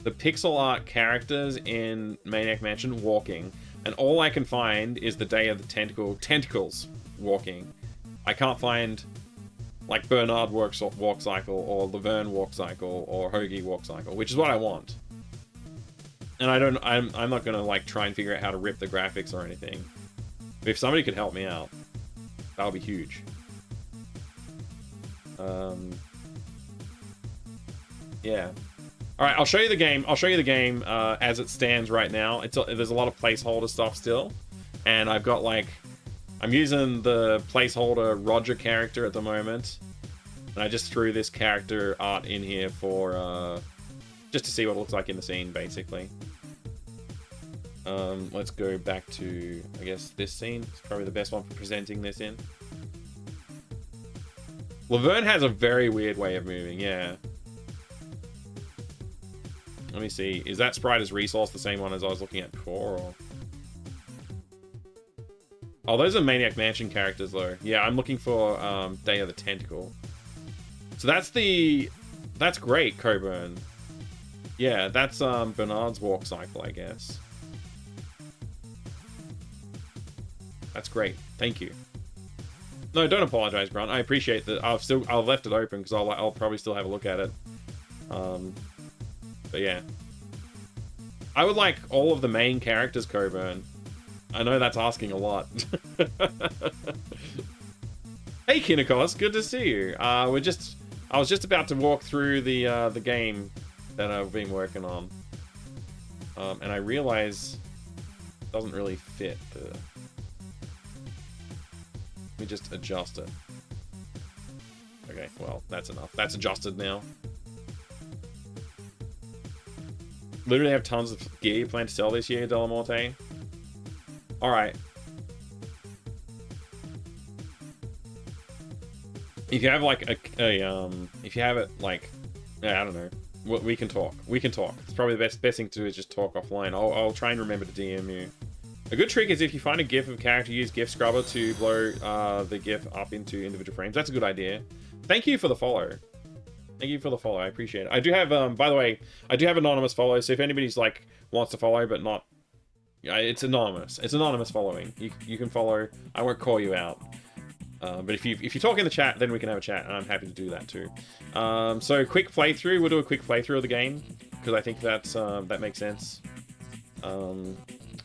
the pixel art characters in Maniac Mansion walking, and all I can find is the Day of the Tentacles walking. I can't find like Bernard walk cycle or Laverne walk cycle or Hoagie walk cycle, which is what I want. And I'm not gonna like try and figure out how to rip the graphics or anything. But if somebody could help me out, that would be huge. Yeah. All right, I'll show you the game. I'll show you the game as it stands right now. There's a lot of placeholder stuff still, and I've got like, I'm using the placeholder Roger character at the moment, and I just threw this character art in here for just to see what it looks like in the scene, basically. Let's go back to, I guess, this scene. It's probably the best one for presenting this in. Laverne has a very weird way of moving, yeah. Let me see. Is that sprite as resource the same one as I was looking at before? Or... Oh, those are Maniac Mansion characters, though. Yeah, I'm looking for Day of the Tentacle. So that's great, Coburn. Yeah, that's Bernard's walk cycle, I guess. That's great. Thank you. No, don't apologize, Grunt. I appreciate that. I've left it open because I'll probably still have a look at it. But yeah, I would like all of the main characters, Coburn. I know that's asking a lot. Hey, Kinnikos, good to see you. I was just about to walk through the game that I've been working on, and I realize it doesn't really fit. Let me just adjust it. Okay, well, that's enough. That's adjusted now. Literally have tons of gear you plan to sell this year, Delamorte. Alright. If you have like if you have it like, I don't know. We can talk. We can talk. It's probably the best thing to do is just talk offline. I'll try and remember to DM you. A good trick is if you find a GIF of a character, use GIF Scrubber to blow the GIF up into individual frames. That's a good idea. Thank you for the follow. Thank you for the follow. I appreciate it. I do have, by the way, I do have anonymous follow. So if anybody's like wants to follow but not, it's anonymous. It's anonymous following. You can follow. I won't call you out. But if you talk in the chat, then we can have a chat, and I'm happy to do that too. So quick playthrough. We'll do a quick playthrough of the game because I think that makes sense.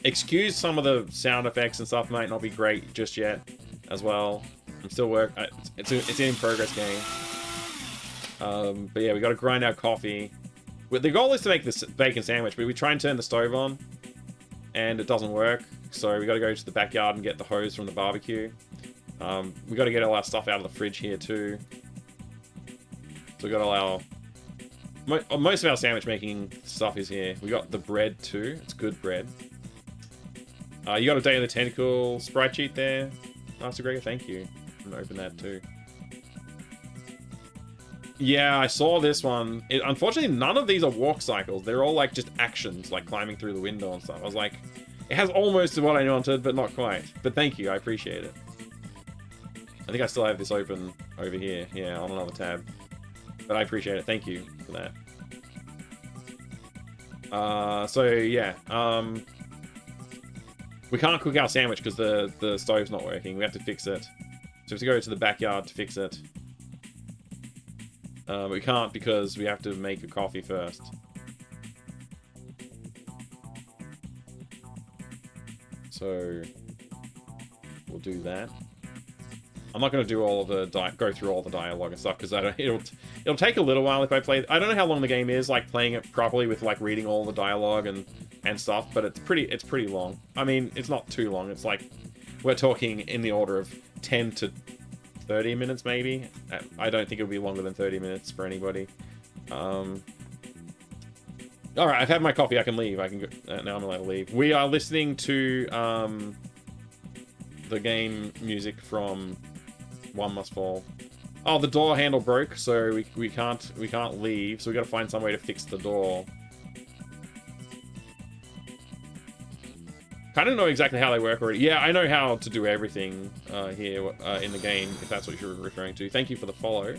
Excuse some of the sound effects and stuff might not be great just yet, as well. I'm still it's an in progress game. But yeah, we got to grind our coffee. The goal is to make this bacon sandwich, but we try and turn the stove on, and it doesn't work. So we got to go to the backyard and get the hose from the barbecue. We got to get all our stuff out of the fridge here too. So we got all our most of our sandwich making stuff is here. We got the bread too. It's good bread. You got a Day of the Tentacle sprite sheet there, Master Gregor. Thank you. I'm gonna open that too. Yeah, I saw this one. Unfortunately, none of these are walk cycles. They're all like just actions, like climbing through the window and stuff. I was like, it has almost what I wanted, but not quite. But thank you, I appreciate it. I think I still have this open over here. Yeah, on another tab. But I appreciate it. Thank you for that. So yeah, we can't cook our sandwich because the stove's not working. We have to fix it. So we have to go to the backyard to fix it. We can't because we have to make a coffee first. So we'll do that. I'm not going to do all of the go through all the dialogue and stuff because it'll take a little while if I play. I don't know how long the game is, like playing it properly with like reading all the dialogue and stuff, but it's pretty long. I mean, it's not too long. It's like we're talking in the order of 10 to 30 minutes maybe. I don't think it'll be longer than 30 minutes for anybody. Alright, I've had my coffee. I can leave. I can go. Now I'm allowed to leave. We are listening to the game music from One Must Fall. Oh, the door handle broke, so we can't leave. So we got to find some way to fix the door. I don't know exactly how they work already. Yeah, I know how to do everything here in the game, if that's what you're referring to. Thank you for the follow.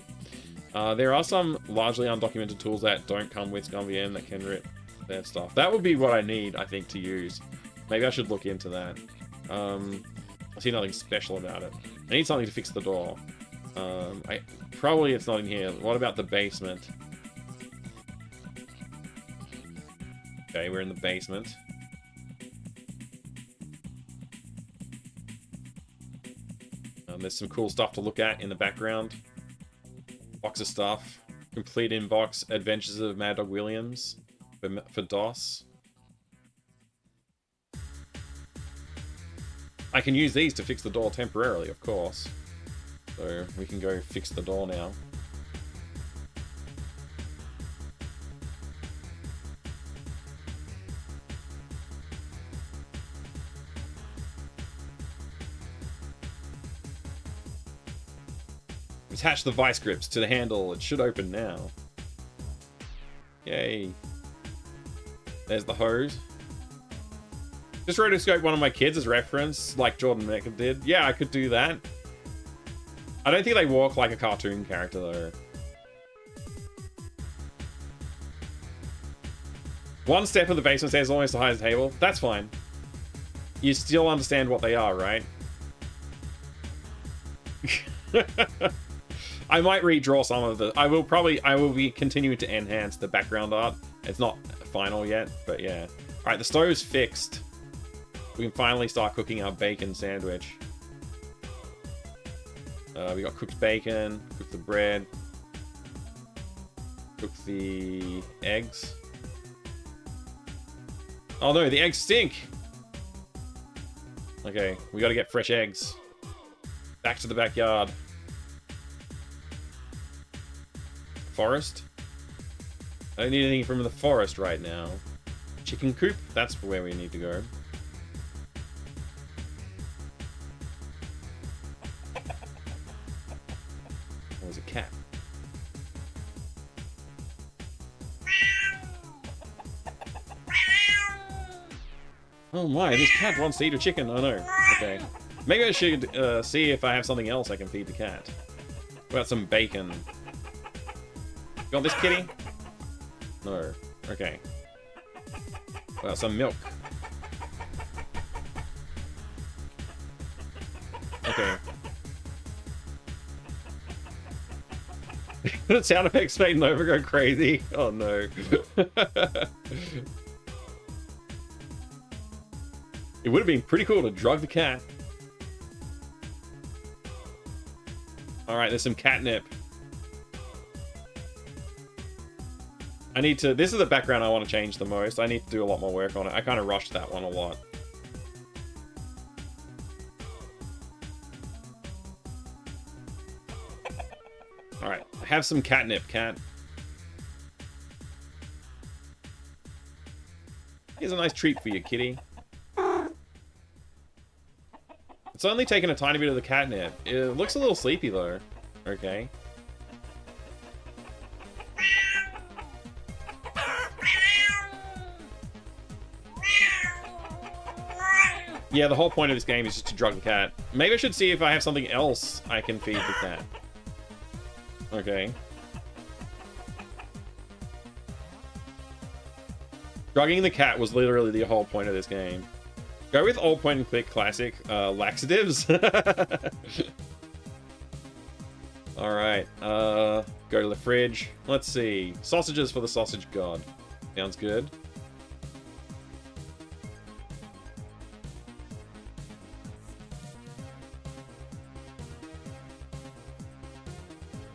There are some largely undocumented tools that don't come with ScumVM that can rip their stuff. That would be what I need, I think, to use. Maybe I should look into that. I see nothing special about it. I need something to fix the door. Probably it's not in here. What about the basement? Okay, we're in the basement. There's some cool stuff to look at in the background. Box of stuff. Complete inbox. Adventures of Mad Dog Williams for DOS. I can use these to fix the door temporarily, of course. So we can go fix the door now. Attach the vice grips to the handle. It should open now. Yay. There's the hose. Just rotoscope one of my kids as reference, like Jordan Mecha did. Yeah, I could do that. I don't think they walk like a cartoon character, though. One step of the basement stairs is almost the highest table. That's fine. You still understand what they are, right? I might redraw some of the... I will be continuing to enhance the background art. It's not final yet, but yeah. Alright, the stove's fixed. We can finally start cooking our bacon sandwich. We got cooked bacon, cooked the bread, cooked the eggs. Oh no, the eggs stink! Okay, we gotta get fresh eggs. Back to the backyard. Forest? I don't need anything from the forest right now. Chicken coop? That's where we need to go. Oh, there's a cat. Oh my, this cat wants to eat a chicken. Oh no. Okay. Maybe I should see if I have something else I can feed the cat. What about some bacon? You want this kitty? No. Okay. What about some milk? Okay. The sound effects made Nova go crazy. Oh no. It would have been pretty cool to drug the cat. Alright, there's some catnip. I need to... This is the background I want to change the most. I need to do a lot more work on it. I kind of rushed that one a lot. Alright, have some catnip, cat. Here's a nice treat for you, kitty. It's only taken a tiny bit of the catnip. It looks a little sleepy, though. Okay. Yeah, the whole point of this game is just to drug the cat. Maybe I should see if I have something else I can feed the cat. Okay. Drugging the cat was literally the whole point of this game. Go with all point and click classic laxatives. Alright, go to the fridge. Let's see. Sausages for the sausage god. Sounds good.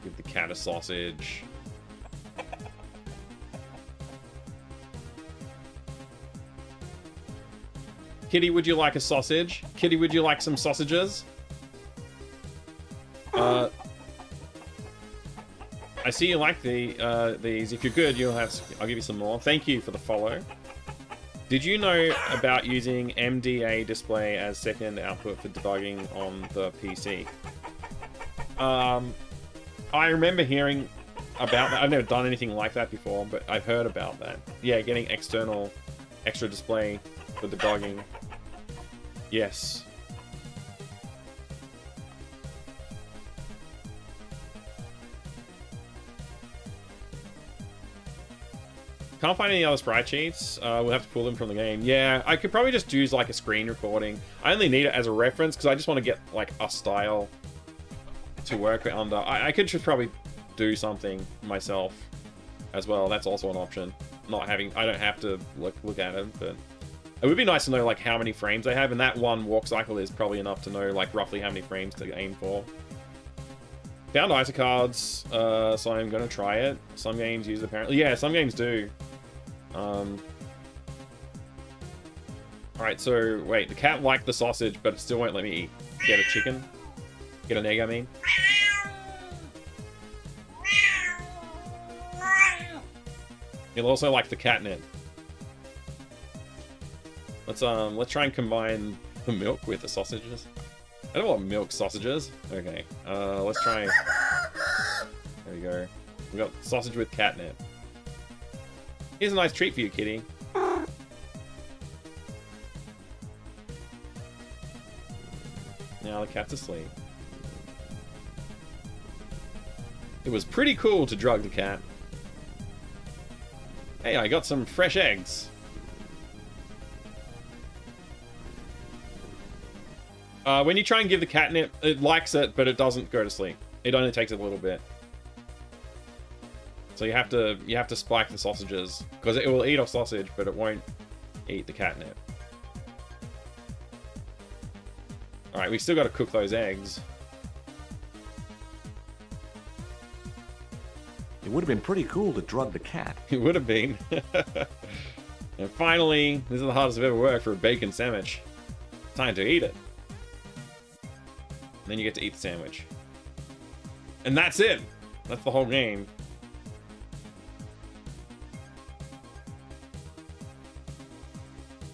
Give the cat a sausage. Kitty, would you like a sausage? Kitty, would you like some sausages? I see you like these. If you're good, I'll give you some more. Thank you for the follow. Did you know about using MDA display as second output for debugging on the PC? I remember hearing about that. I've never done anything like that before, but I've heard about that. Yeah, getting extra display for debugging. Yes. Can't find any other sprite sheets. We'll have to pull them from the game. Yeah, I could probably just use like a screen recording. I only need it as a reference because I just want to get like a style to work under. I could just probably do something myself as well. That's also an option. I don't have to look at it, but it would be nice to know like how many frames they have, and that one walk cycle is probably enough to know like roughly how many frames to aim for. Found ISA cards, so I'm gonna try it. Some games use it apparently. Yeah, some games do. Alright, so wait, the cat liked the sausage, but it still won't let me eat. Get a chicken. Get an egg, I mean. It'll also like the catnip. Let's try and combine the milk with the sausages. I don't want milk sausages. Okay, let's try. There we go. We got sausage with catnip. Here's a nice treat for you, kitty. Now the cat's asleep. It was pretty cool to drug the cat. Hey, I got some fresh eggs. When you try and give the catnip, it likes it, but it doesn't go to sleep. It only takes a little bit. So you have to spike the sausages, because it will eat a sausage, but it won't eat the catnip. Alright, we've still got to cook those eggs. It would have been pretty cool to drug the cat. It would have been. And finally, this is the hardest I've ever worked for a bacon sandwich. Time to eat it. And then you get to eat the sandwich. And that's it. That's the whole game.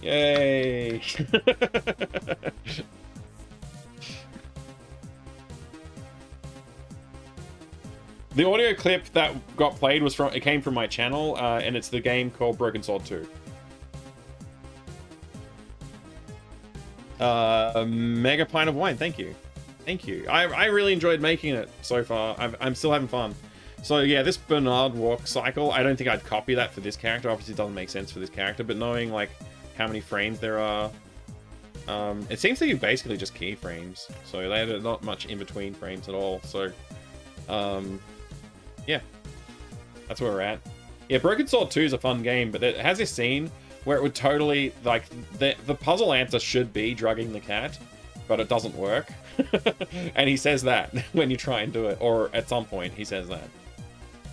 Yay! The audio clip that got played came from my channel, and it's the game called Broken Sword 2. Mega pint of wine, thank you. Thank you. I really enjoyed making it so far. I'm still having fun. So yeah, this Bernard walk cycle, I don't think I'd copy that for this character. Obviously it doesn't make sense for this character, but knowing like how many frames there are, it seems to be basically just keyframes. So they had not much in between frames at all. So yeah, that's where we're at. Yeah, Broken Sword 2 is a fun game, but it has this scene where it would totally, like, the puzzle answer should be drugging the cat, but it doesn't work. And he says that when you try and do it, or at some point he says that.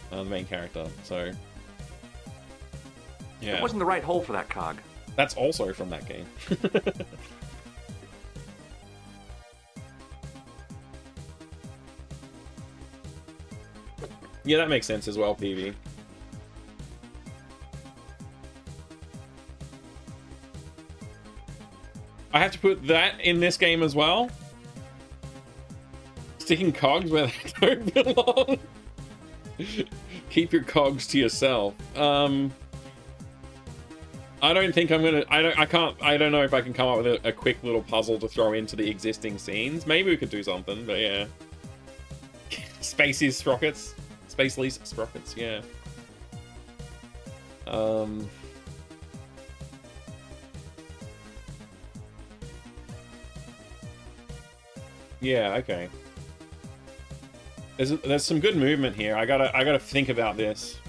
The main character, so... yeah. It wasn't the right hole for that cog. That's also from that game. Yeah, that makes sense as well, PV. I have to put that in this game as well. Sticking cogs where they don't belong. Keep your cogs to yourself. I don't think I'm gonna. I don't know if I can come up with a quick little puzzle to throw into the existing scenes. Maybe we could do something, but yeah. Spacey's sprockets. Spacely's sprockets, yeah. Yeah, okay. There's some good movement here. I gotta think about this.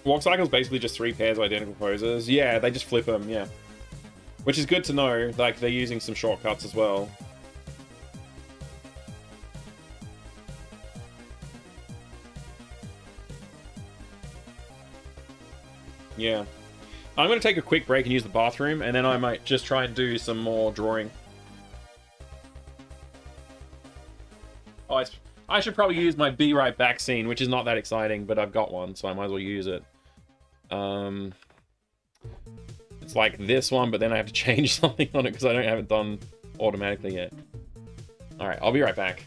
Walk cycle's basically just 3 pairs of identical poses. Yeah, they just flip them, yeah. Which is good to know, like, they're using some shortcuts as well. Yeah. I'm gonna take a quick break and use the bathroom, and then I might just try and do some more drawing. Oh, I should probably use my be right back scene, which is not that exciting, but I've got one, so I might as well use it. It's like this one, but then I have to change something on it because I don't have it done automatically yet. Alright, I'll be right back.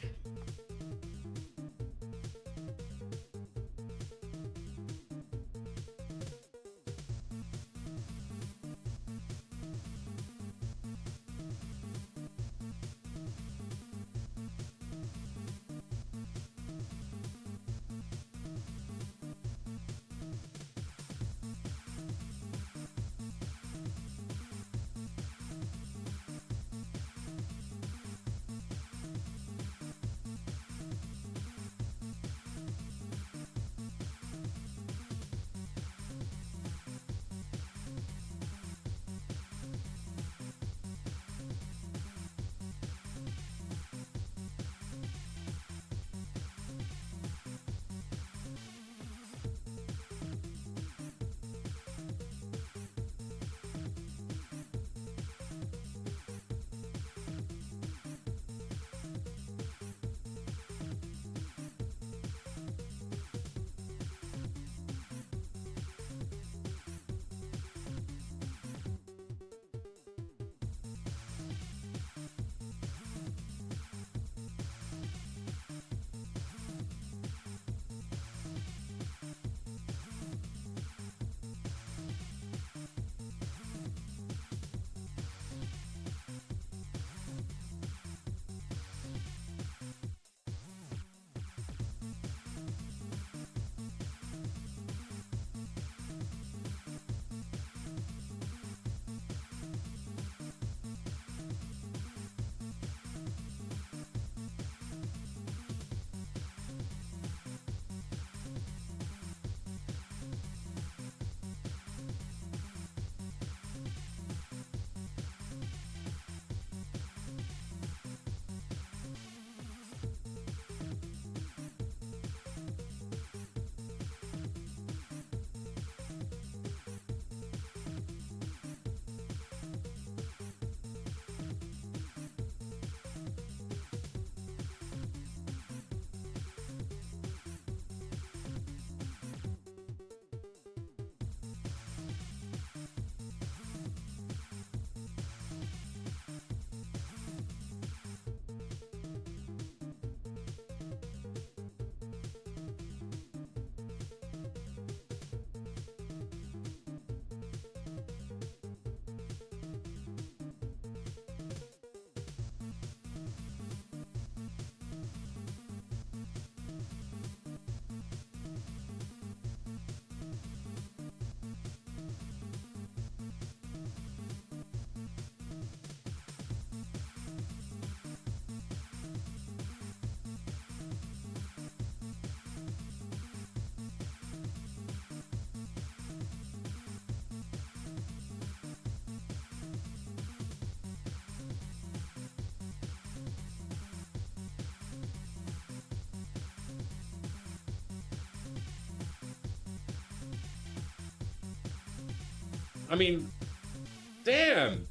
I mean, damn.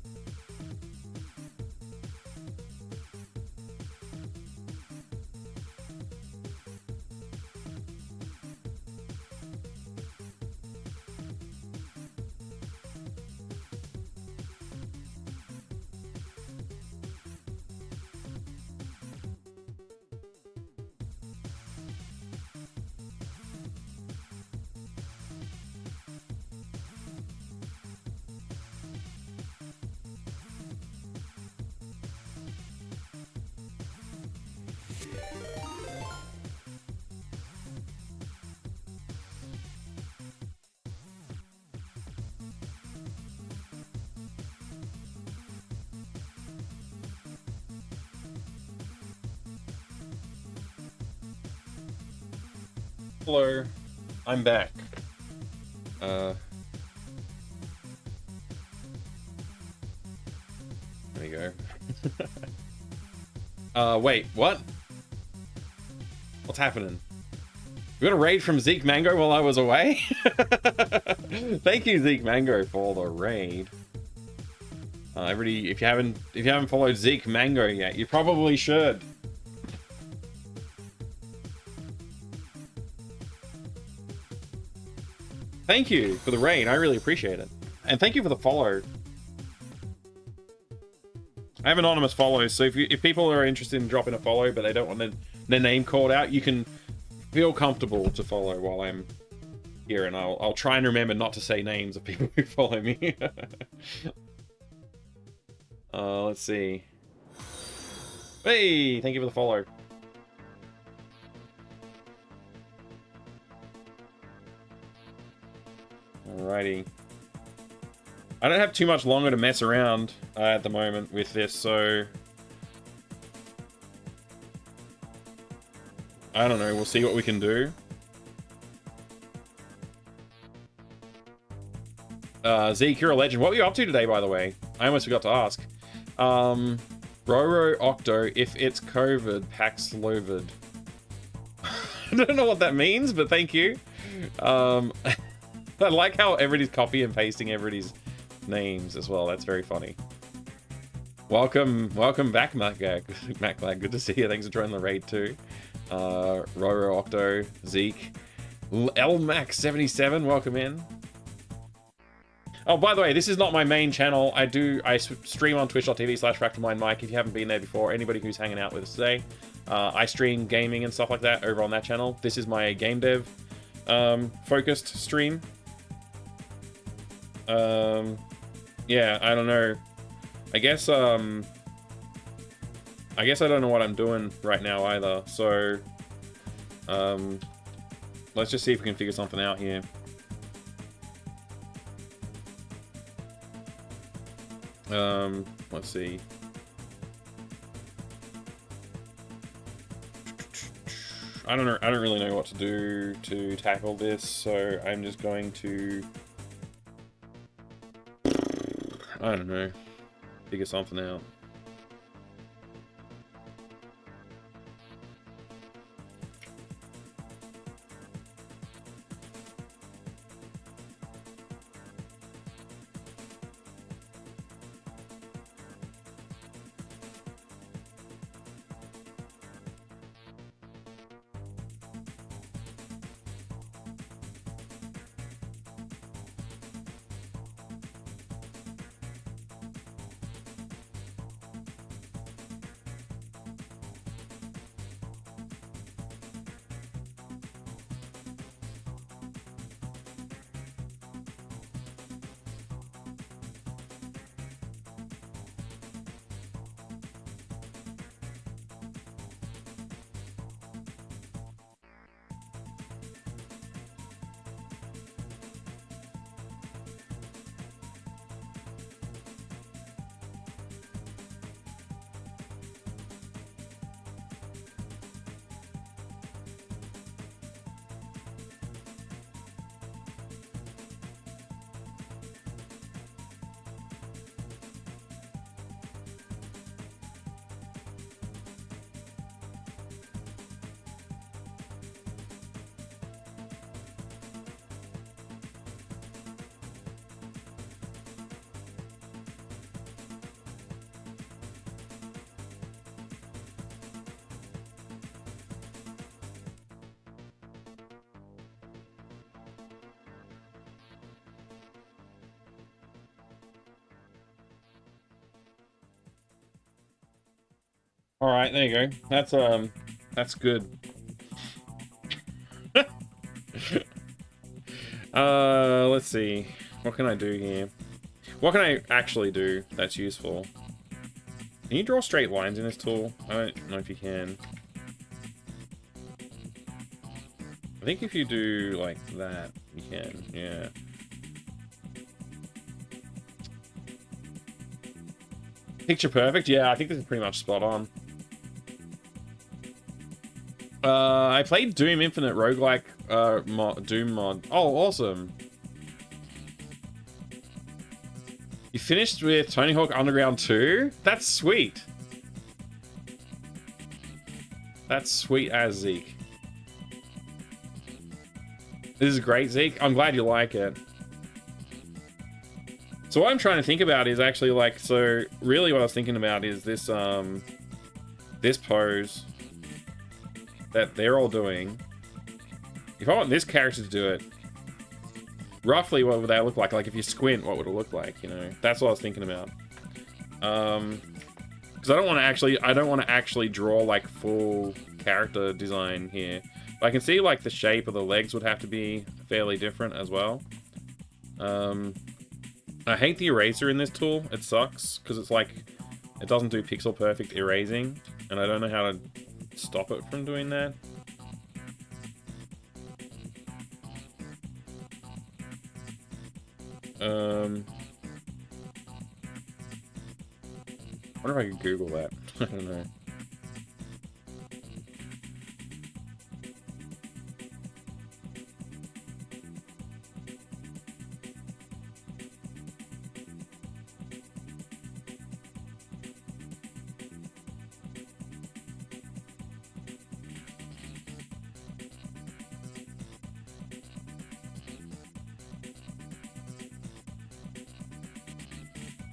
Hello. I'm back. There we go. Wait, what? What's happening? We got a raid from Zeke Mango while I was away? Thank you, Zeke Mango, for the raid. Everybody, if you haven't followed Zeke Mango yet, you probably should. Thank you for the raid. I really appreciate it. And thank you for the follow. I have anonymous follows, so if people are interested in dropping a follow but they don't want their name called out, you can feel comfortable to follow while I'm here, and I'll try and remember not to say names of people who follow me. Let's see. Hey, thank you for the follow. Alrighty. I don't have too much longer to mess around at the moment with this, so I don't know. We'll see what we can do. Zeke, you're a legend. What were you up to today, by the way? I almost forgot to ask. Roro Octo, if it's COVID, Paxlovid. I don't know what that means, but thank you. I like how everybody's copy and pasting everybody's names as well. That's very funny. Welcome back, Maclag. Good to see you. Thanks for joining the raid too. Roro Octo, Zeke, LMax77, welcome in. Oh, by the way, this is not my main channel. I stream on twitch.tv/FractalMindMike. If you haven't been there before, anybody who's hanging out with us today, I stream gaming and stuff like that over on that channel. This is my game dev focused stream. Yeah, I don't know. I guess I don't know what I'm doing right now either. So, let's just see if we can figure something out here. Let's see. I don't really know what to do to tackle this, so I'm just going to, I don't know, figure something out. All right, there you go. That's good. Let's see. What can I do here? What can I actually do that's useful? Can you draw straight lines in this tool? I don't know if you can. I think if you do like that, you can. Yeah. Picture perfect? Yeah, I think this is pretty much spot on. I played Doom Infinite roguelike Doom mod. Oh, awesome. You finished with Tony Hawk Underground 2? That's sweet. That's sweet as Zeke. This is great, Zeke. I'm glad you like it. So what I'm trying to think about is actually like, so really what I was thinking about is this this pose that they're all doing. If I want this character to do it, roughly what would that look like? Like if you squint, what would it look like? You know, that's what I was thinking about. Because I don't want to actually draw like full character design here. But I can see like the shape of the legs would have to be fairly different as well. I hate the eraser in this tool. It sucks because it's like it doesn't do pixel perfect erasing, and I don't know how to stop it from doing that. I wonder if I could Google that. I don't know.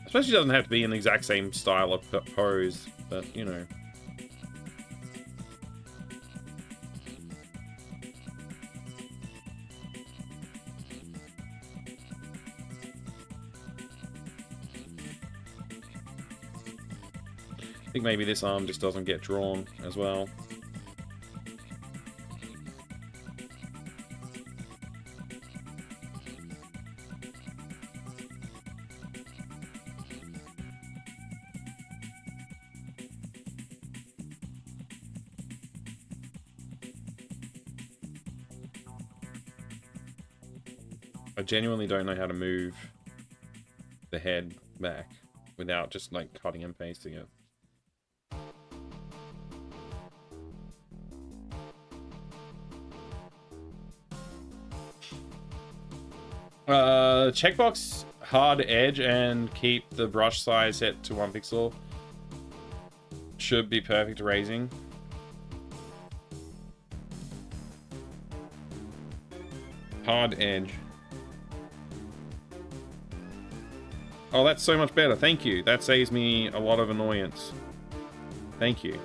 Especially doesn't have to be in the exact same style of pose, but you know. I think maybe this arm just doesn't get drawn as well. I genuinely don't know how to move the head back without just like cutting and pasting it. Checkbox hard edge and keep the brush size set to 1 pixel. Should be perfect erasing. Hard edge. Oh, that's so much better. Thank you. That saves me a lot of annoyance. Thank you.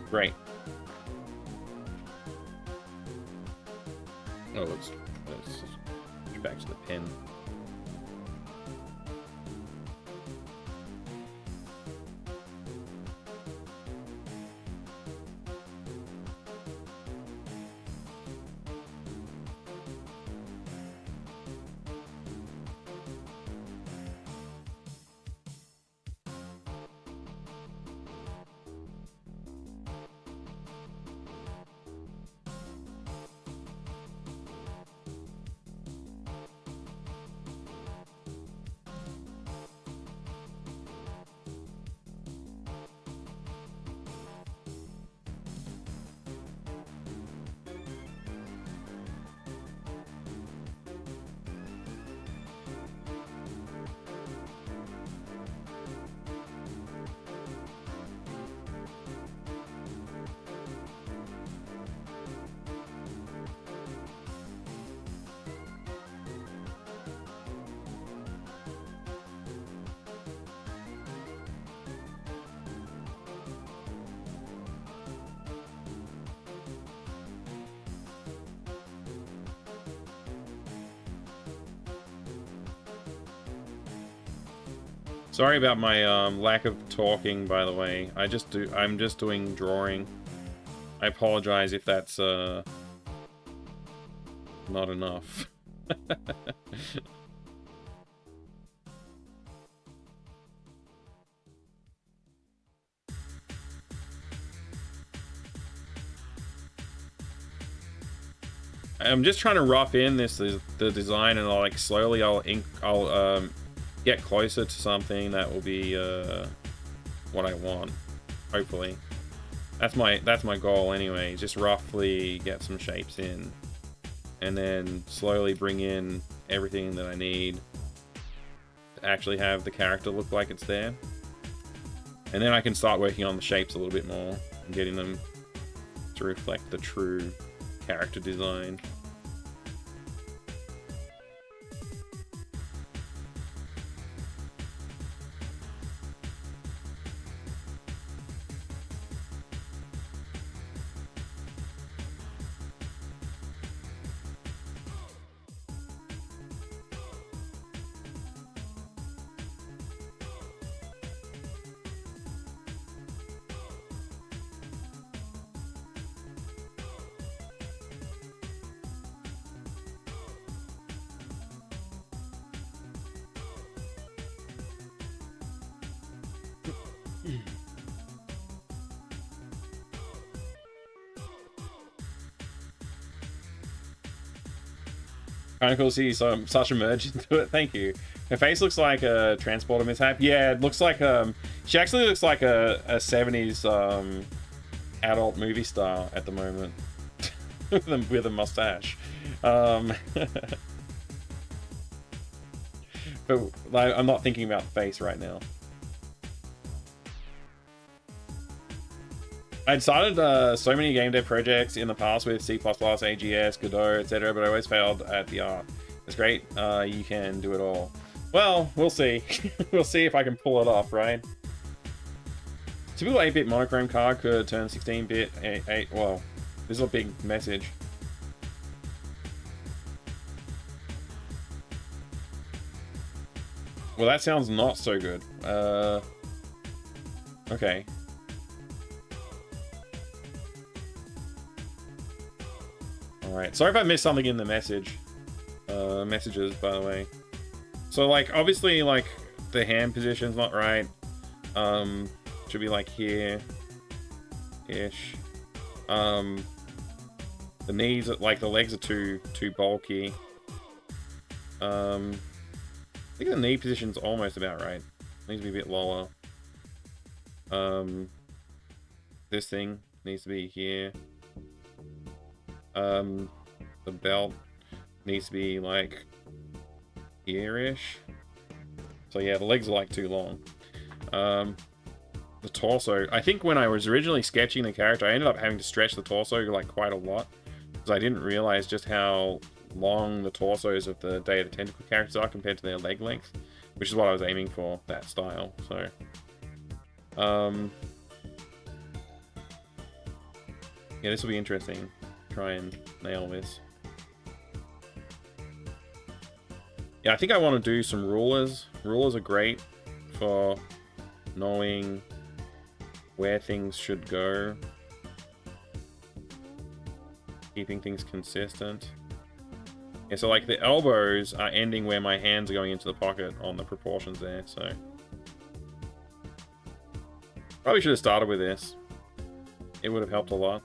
Great. Oh, let's switch back to the pen. Sorry about my lack of talking, by the way. I'm just doing drawing. I apologize if that's not enough. I'm just trying to rough in the design, and like slowly I'll get closer to something that will be what I want. Hopefully, that's my goal anyway. Just roughly get some shapes in, and then slowly bring in everything that I need to actually have the character look like it's there. And then I can start working on the shapes a little bit more and getting them to reflect the true character design. Kind of cool to see such a merge into it. Thank you. Her face looks like a transporter mishap. Yeah, it looks like she actually looks like a 70s adult movie star at the moment with a mustache. But like, I'm not thinking about the face right now. I'd started so many game dev projects in the past with C++, AGS, Godot, etc., but I always failed at the art. It's great. You can do it all. Well, we'll see. We'll see if I can pull it off, right? Typical 8-bit monochrome card could turn 16-bit 8. Well, this is a big message. Well, that sounds not so good. Okay. Alright, sorry if I missed something in the messages, by the way. So, like, obviously, like, the hand position's not right. Should be, like, here-ish. The knees, like, the legs are too bulky. I think the knee position's almost about right. Needs to be a bit lower. This thing needs to be here. The belt needs to be like here-ish. So yeah, the legs are like too long. The torso, I think when I was originally sketching the character, I ended up having to stretch the torso like quite a lot because I didn't realize just how long the torsos of the Day of the Tentacle characters are compared to their leg length, which is what I was aiming for, that style. So yeah, this will be interesting. Try and nail this. Yeah, I think I want to do some rulers. Rulers are great for knowing where things should go, keeping things consistent. Yeah, so like the elbows are ending where my hands are going into the pocket on the proportions there, so probably should have started with this. It would have helped a lot.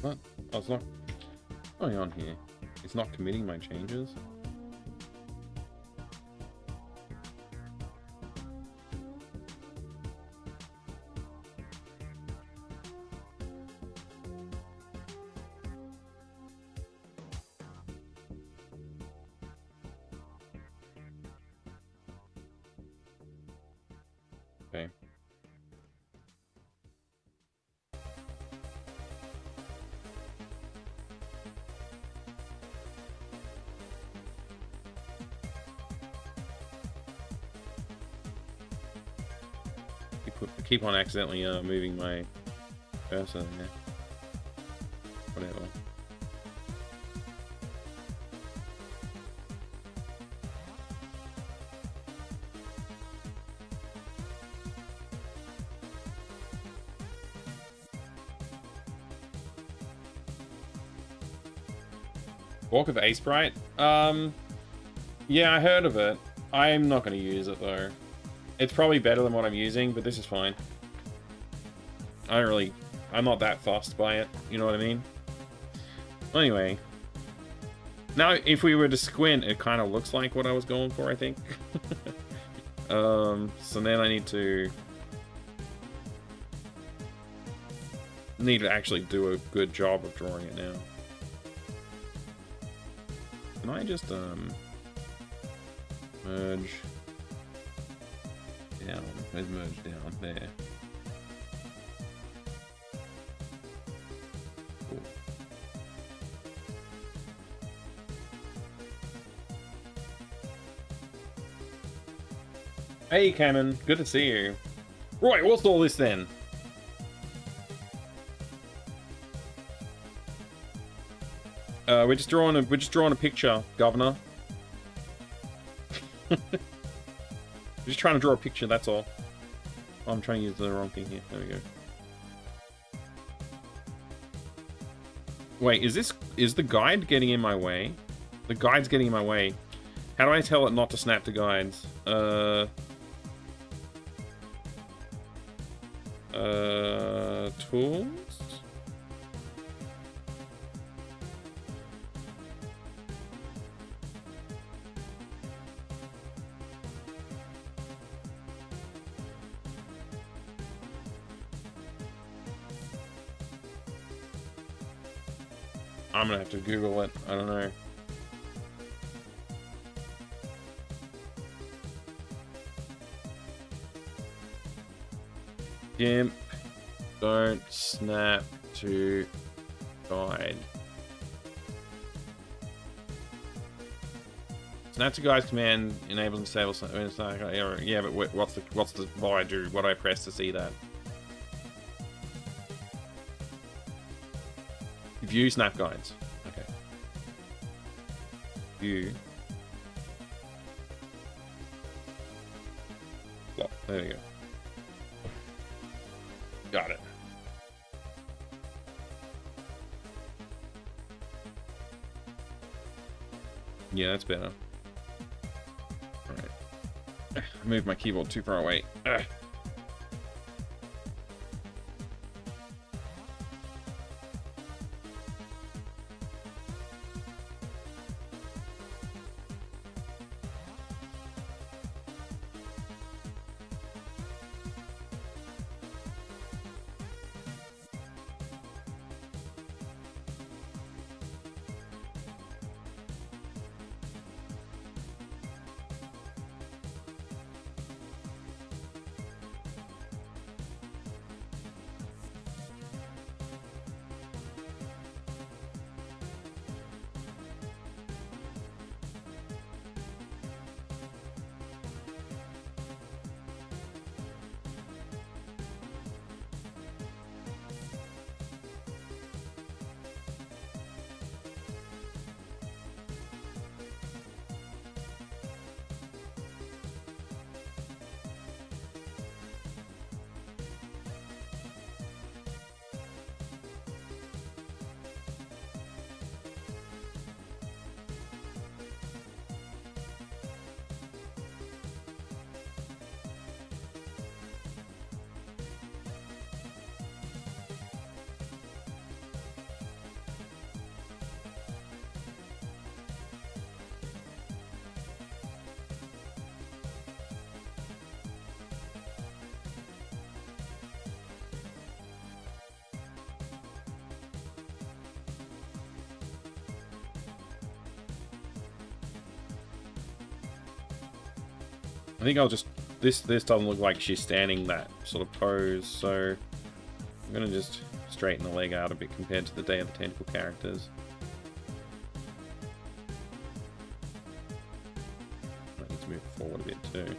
What? Oh, it's not going on here. It's not committing my changes. Okay. Keep on accidentally moving my cursor there. Whatever. Walk of Ace Bright? Yeah, I heard of it. I'm not going to use it though. It's probably better than what I'm using, but this is fine. I'm not that fussed by it, you know what I mean? Anyway. Now, if we were to squint, it kind of looks like what I was going for, I think. So then I need to actually do a good job of drawing it now. Can I just, merge down? Where's merge down? There. Cool. Hey, Cameron. Good to see you. Right, what's all this then? We're just drawing a picture, Governor. We're just trying to draw a picture, that's all. Oh, I'm trying to use the wrong thing here. There we go. Wait, is the guide getting in my way? The guide's getting in my way. How do I tell it not to snap to guides? Tools? I'm gonna have to Google it. I don't know. GIMP, don't snap to guide. Snap to guide command enables and disables. Yeah, but what's the what do I do? What do I press to see that? View snap guides. Okay. View. Well, there we go. Got it. Yeah, that's better. Alright. I moved my keyboard too far away. Ugh. I think I'll just... This doesn't look like she's standing that sort of pose, so... I'm gonna just straighten the leg out a bit compared to the Day of the Tentacle characters. I need to move forward a bit too.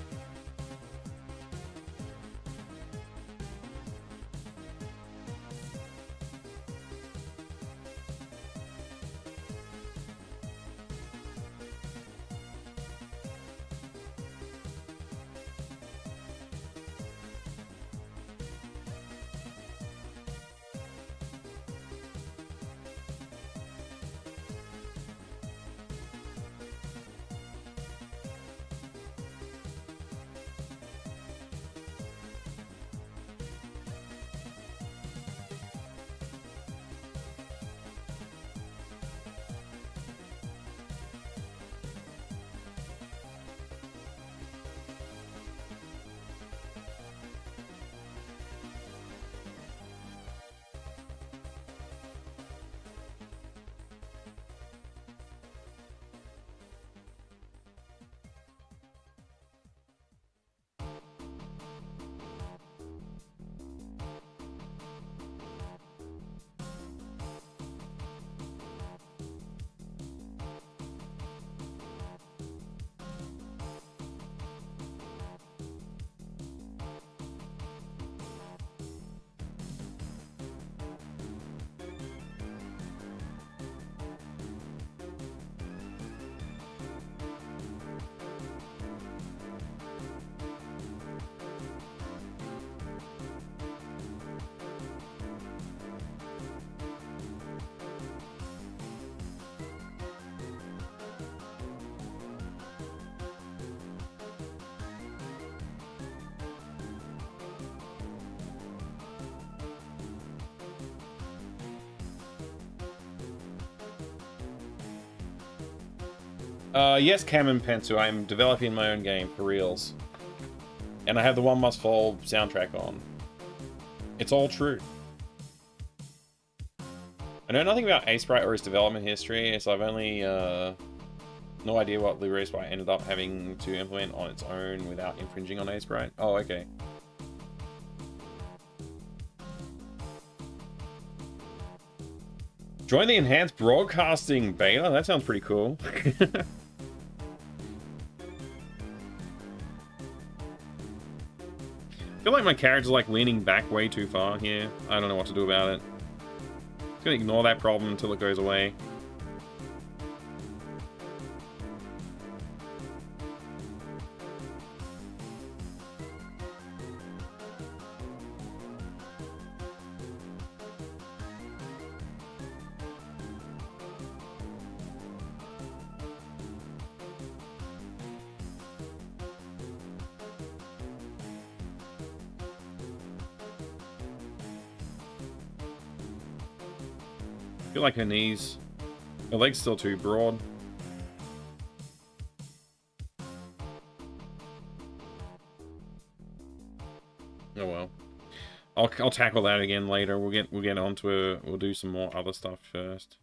Yes, Cam and Pensu, I'm developing my own game, for reals. And I have the One Must Fall soundtrack on. It's all true. I know nothing about Ace Bright or his development history, so I've only no idea what Leroy Sprite ended up having to implement on its own without infringing on Ace Bright. Oh, okay. Join the enhanced broadcasting beta? That sounds pretty cool. I feel like my character's like leaning back way too far here. I don't know what to do about it. Just gonna ignore that problem until it goes away. I feel like her knees, her leg's still too broad. Oh well, I'll tackle that again later. We'll get onto it. We'll do some more other stuff first.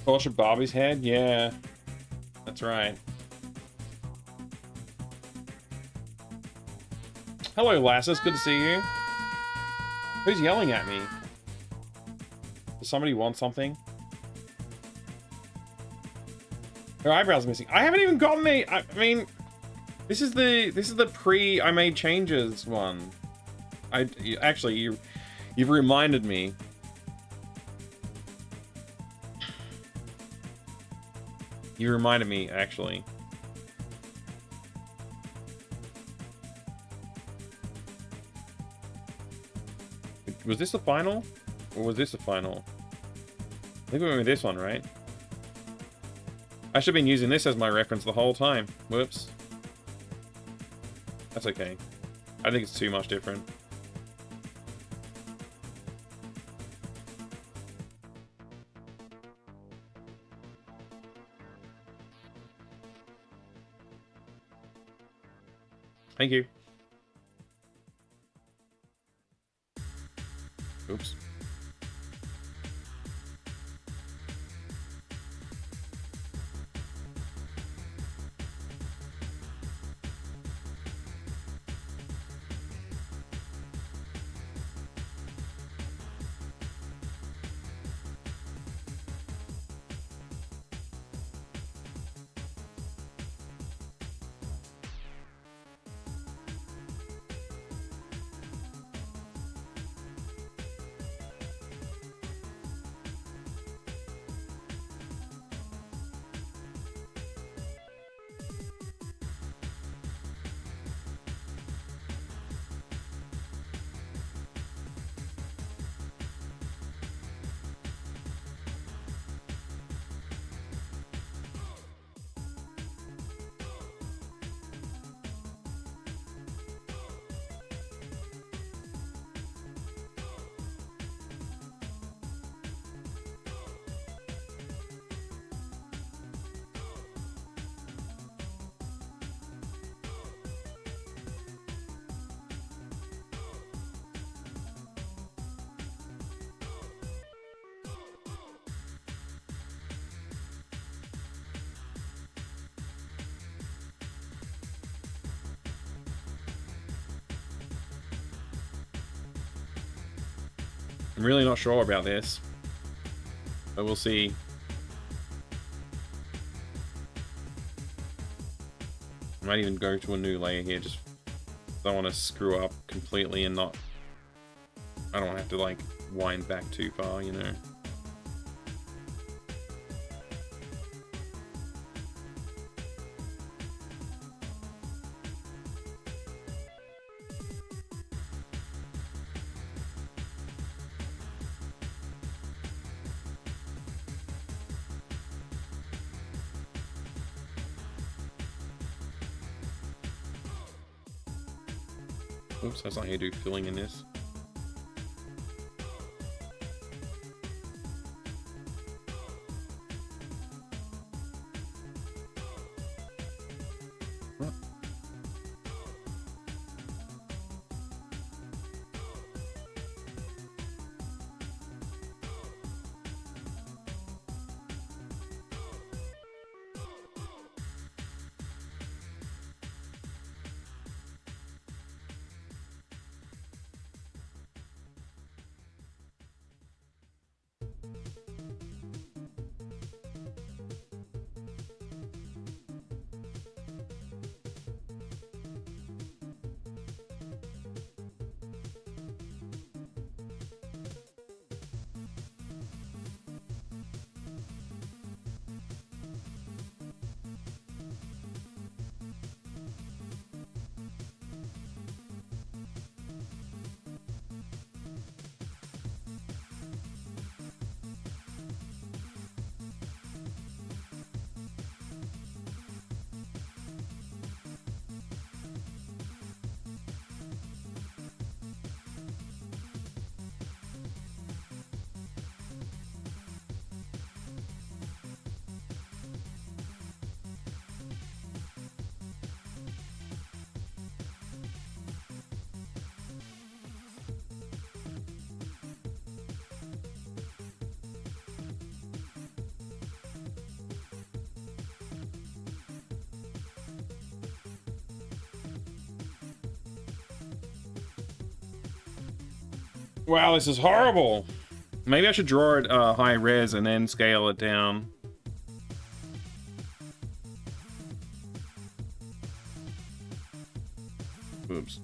Porsche Barbie's head? Yeah. That's right. Hello, Lassus. Good to see you. Who's yelling at me? Does somebody want something? Her eyebrows are missing. I haven't even gotten the. I mean, this is the pre I made changes one. Actually you've reminded me. You reminded me actually. Was this the final? Or was this the final? I think we went with this one, right? I should have been using this as my reference the whole time. Whoops. That's okay. I think it's too much different. Thank you. Oops. I'm really not sure about this, but we'll see. I might even go to a new layer here, just don't want to screw up completely and not... I don't want to have to, like, wind back too far, you know. Oops, that's not how you do filling in this. What? Wow, this is horrible. Maybe I should draw it high res and then scale it down. Oops.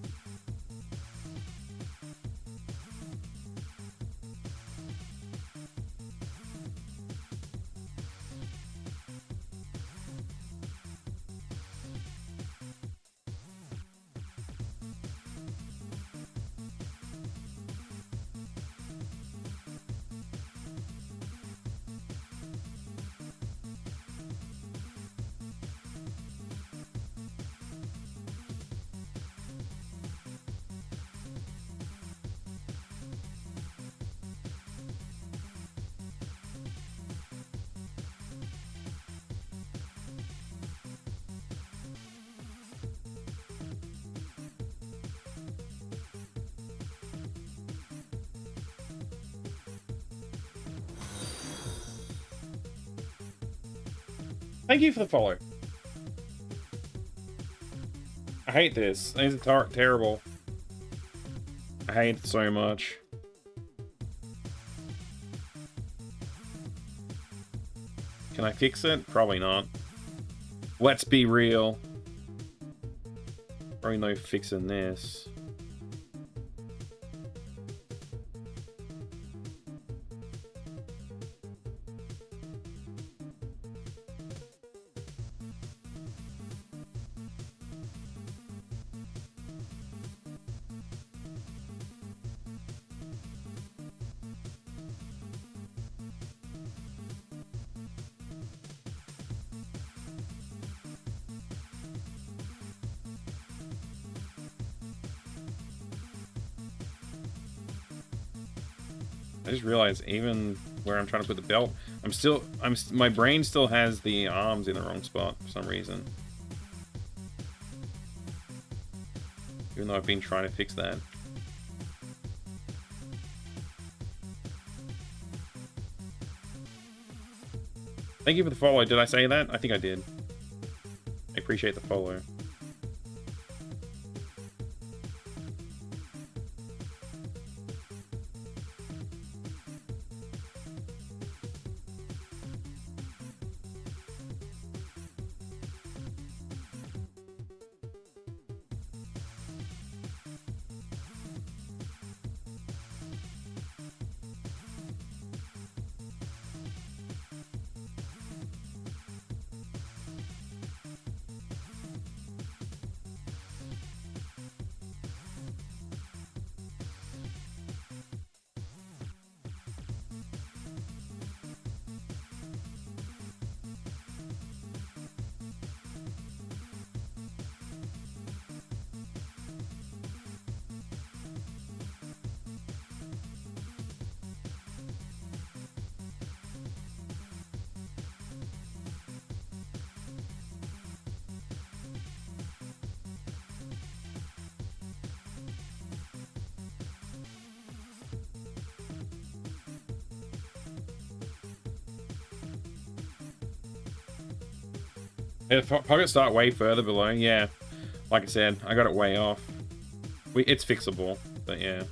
Thank you for the follow. I hate this. This is terrible. I hate it so much. Can I fix it? Probably not. Let's be real. Probably no fixing this. I just realized even where I'm trying to put the belt, my brain still has the arms in the wrong spot for some reason. Even though I've been trying to fix that. Thank you for the follow. Did I say that? I think I did. I appreciate the follow. If pockets start way further below, yeah. Like I said, I got it way off. It's fixable, but yeah.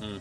Mm.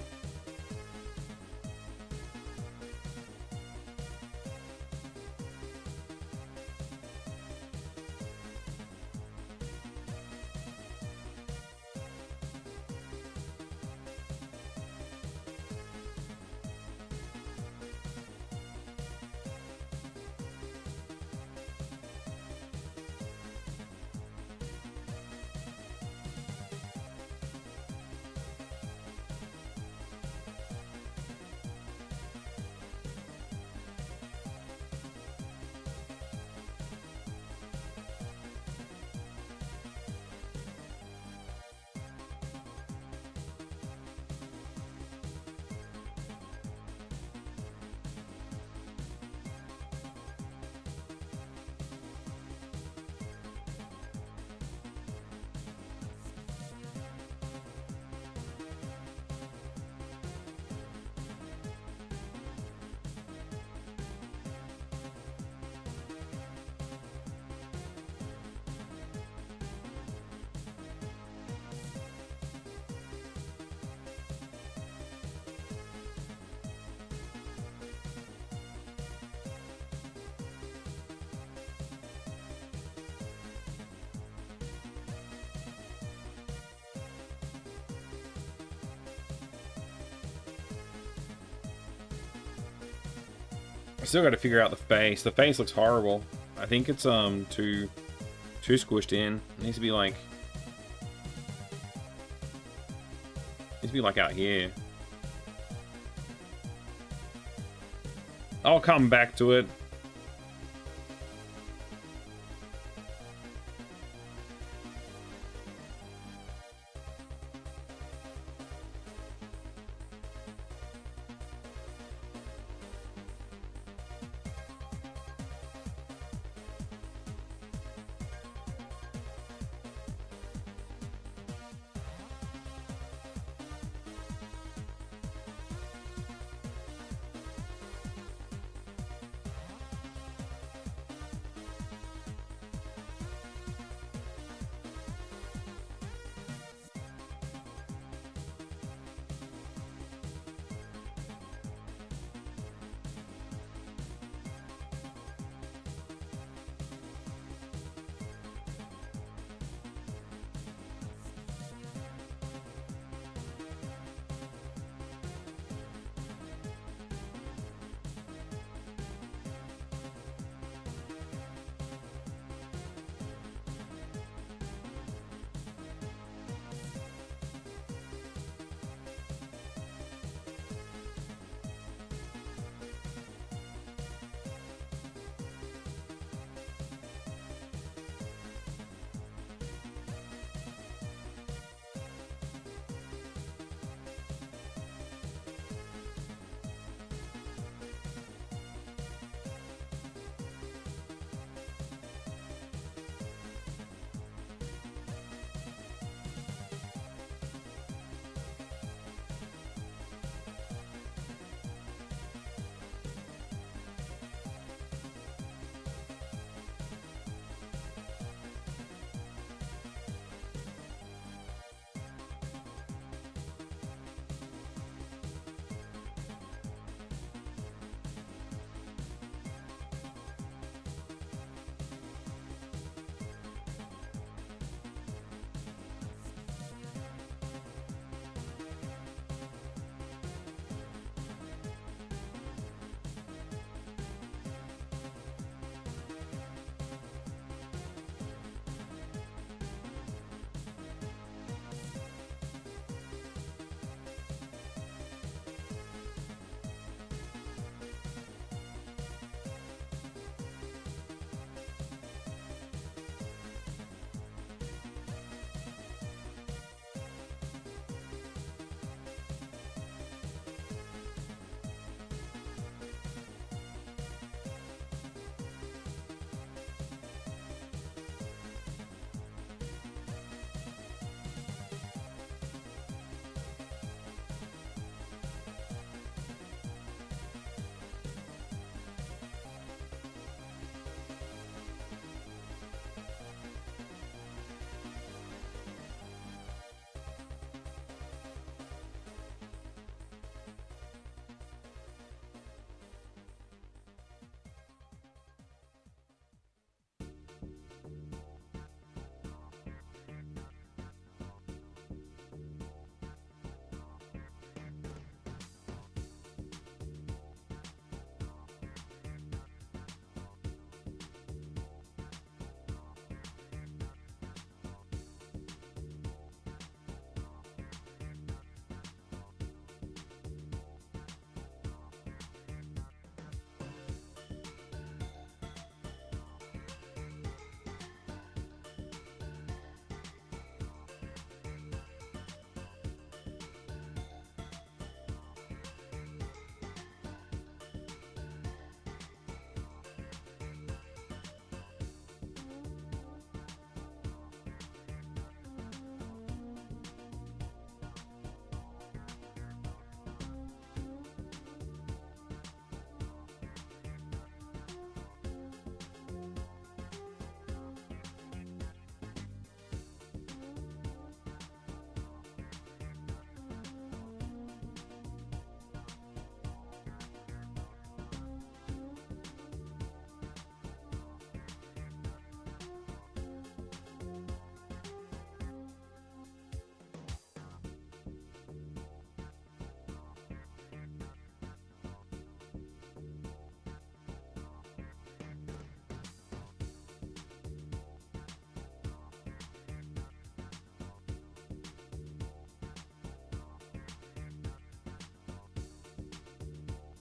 I still got to figure out the face. The face looks horrible. I think it's too squished in. It needs to be like out here. I'll come back to it.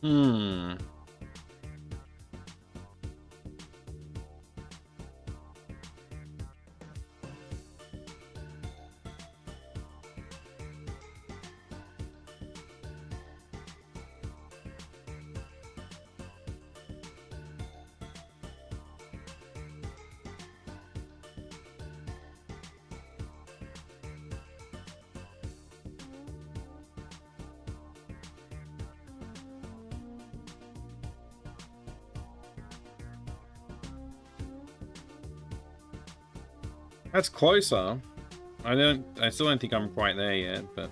Hmm. That's closer. I still don't think I'm quite there yet, but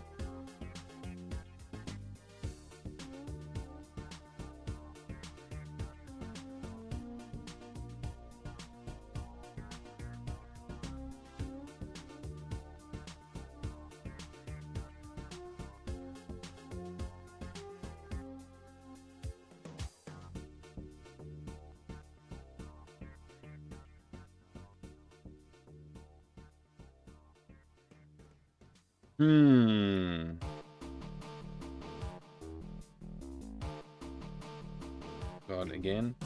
hmm. God, again.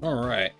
All right.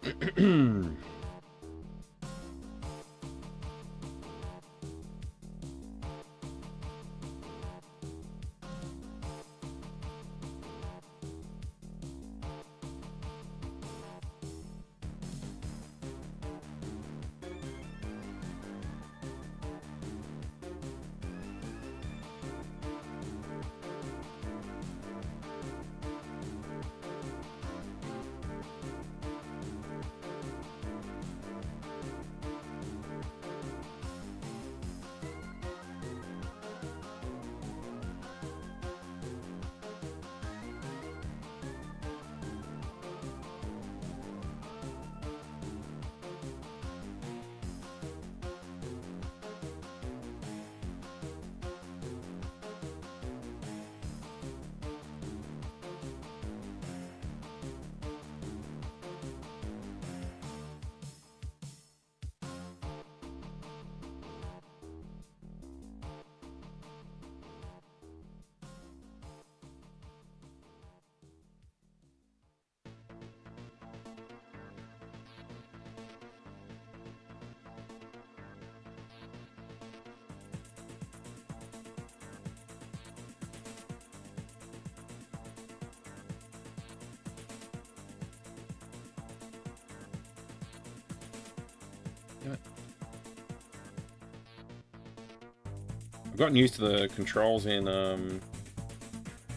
I've gotten used to the controls in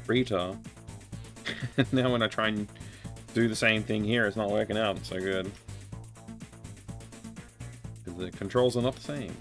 Rita. Now when I try and do the same thing here, it's not working out so good. Because the controls are not the same.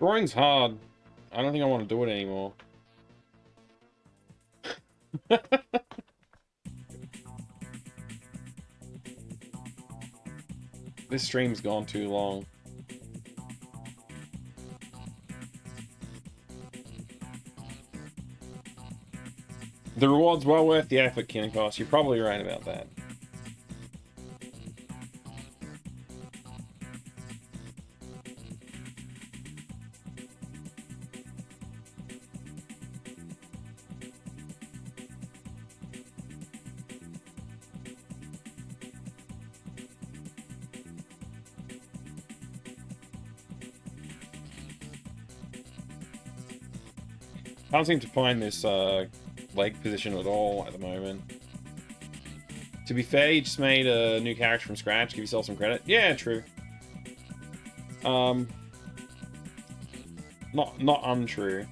Drawing's hard. I don't think I want to do it anymore. This stream's gone too long. The reward's well worth the effort, Kinnikos. You're probably right about that. Can't seem to find this leg position at all at the moment. To be fair, you just made a new character from scratch. Give yourself some credit. Yeah, true. Not untrue.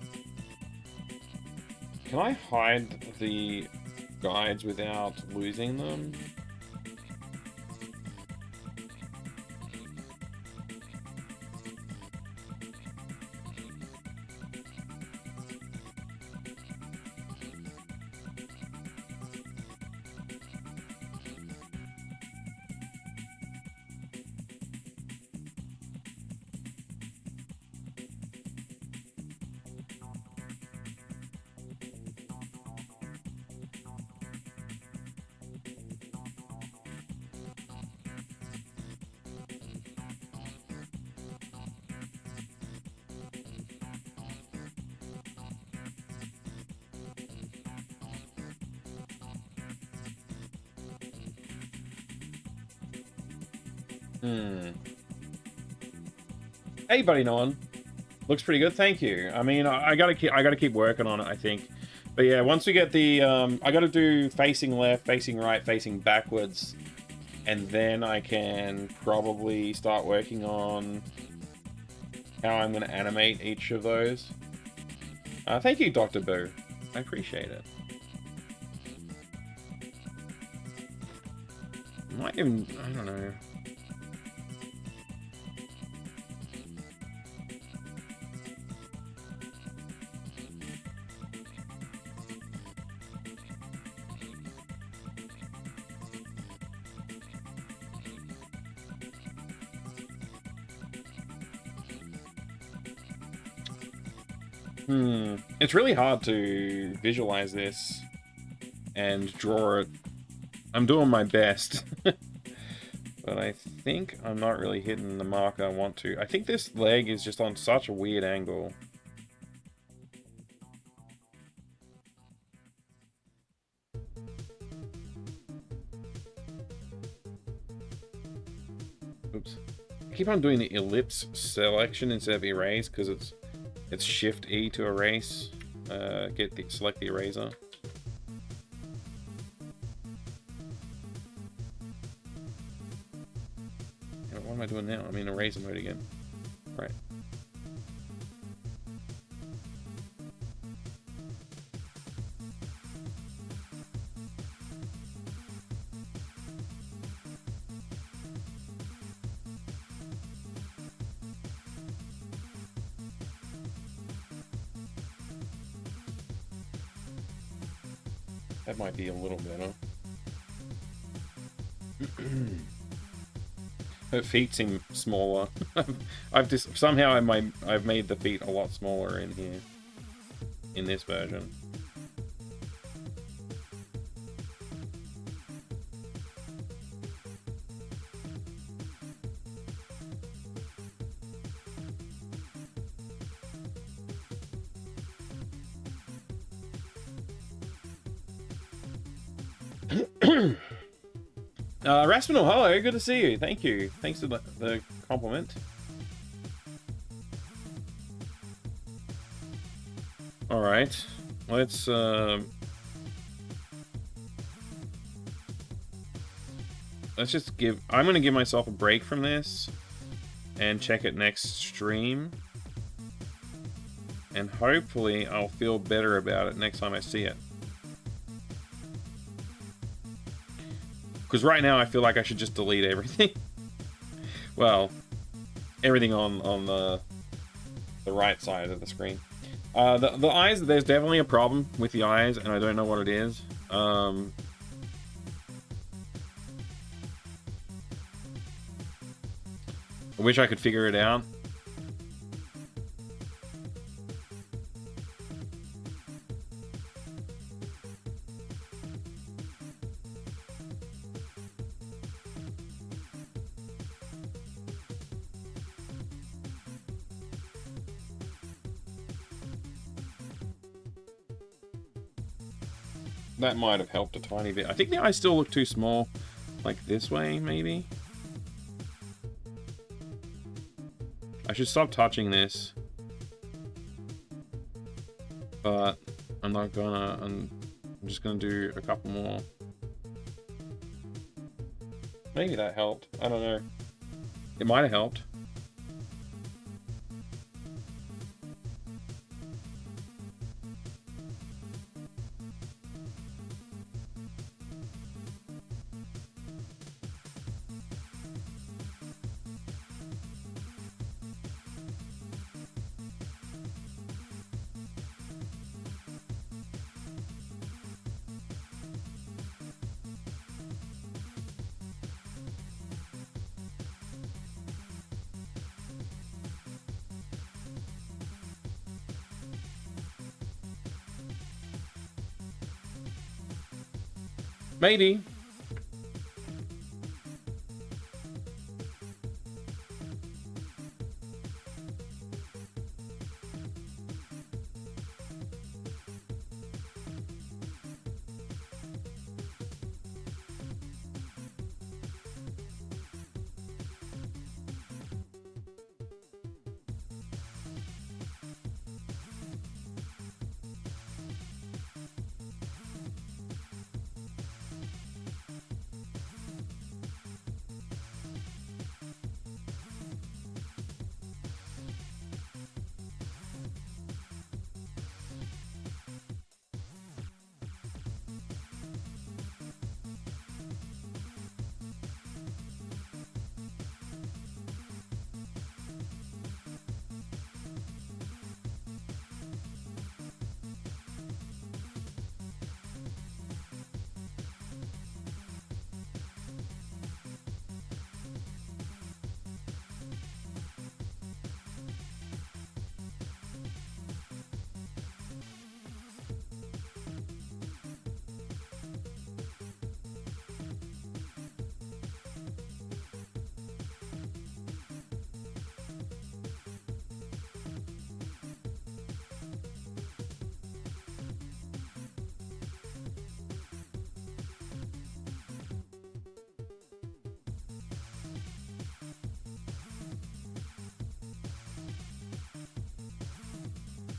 Can I hide the guides without losing them? Hey, buddy, Nolan. Looks pretty good, thank you. I mean, I gotta keep working on it, I think. But yeah, once we get the, I gotta do facing left, facing right, facing backwards, and then I can probably start working on how I'm gonna animate each of those. Thank you, Dr. Boo. I appreciate it. Might even, I don't know. It's really hard to visualize this and draw it. I'm doing my best. But I think I'm not really hitting the mark I want to. I think this leg is just on such a weird angle. Oops. I keep on doing the ellipse selection instead of erase because it's Shift E to erase. Select the eraser. What am I doing now? I'm in eraser mode again. Right. That might be a little better. Her feet seem smaller. I've made the feet a lot smaller in here, in this version. Raspinal, hello, good to see you. Thank you. Thanks for the compliment. Alright, let's just I'm gonna give myself a break from this and check it next stream. And hopefully I'll feel better about it next time I see it. Because right now I feel like I should just delete everything. Well, everything on the the right side of the screen. The eyes, there's definitely a problem with the eyes, and I don't know what it is. I wish I could figure it out. That might have helped a tiny bit. I think the eyes still look too small. Like this way, maybe? I should stop touching this. But I'm not gonna. I'm just gonna do a couple more. Maybe that helped. I don't know. It might have helped. Maybe.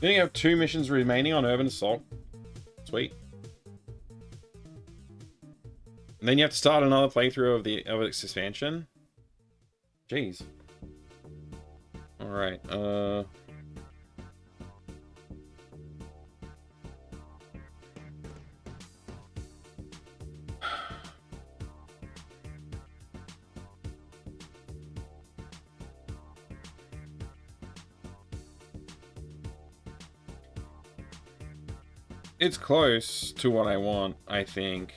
You only have 2 missions remaining on Urban Assault. Sweet. And then you have to start another playthrough of its expansion. Jeez. Alright, it's close to what I want, I think.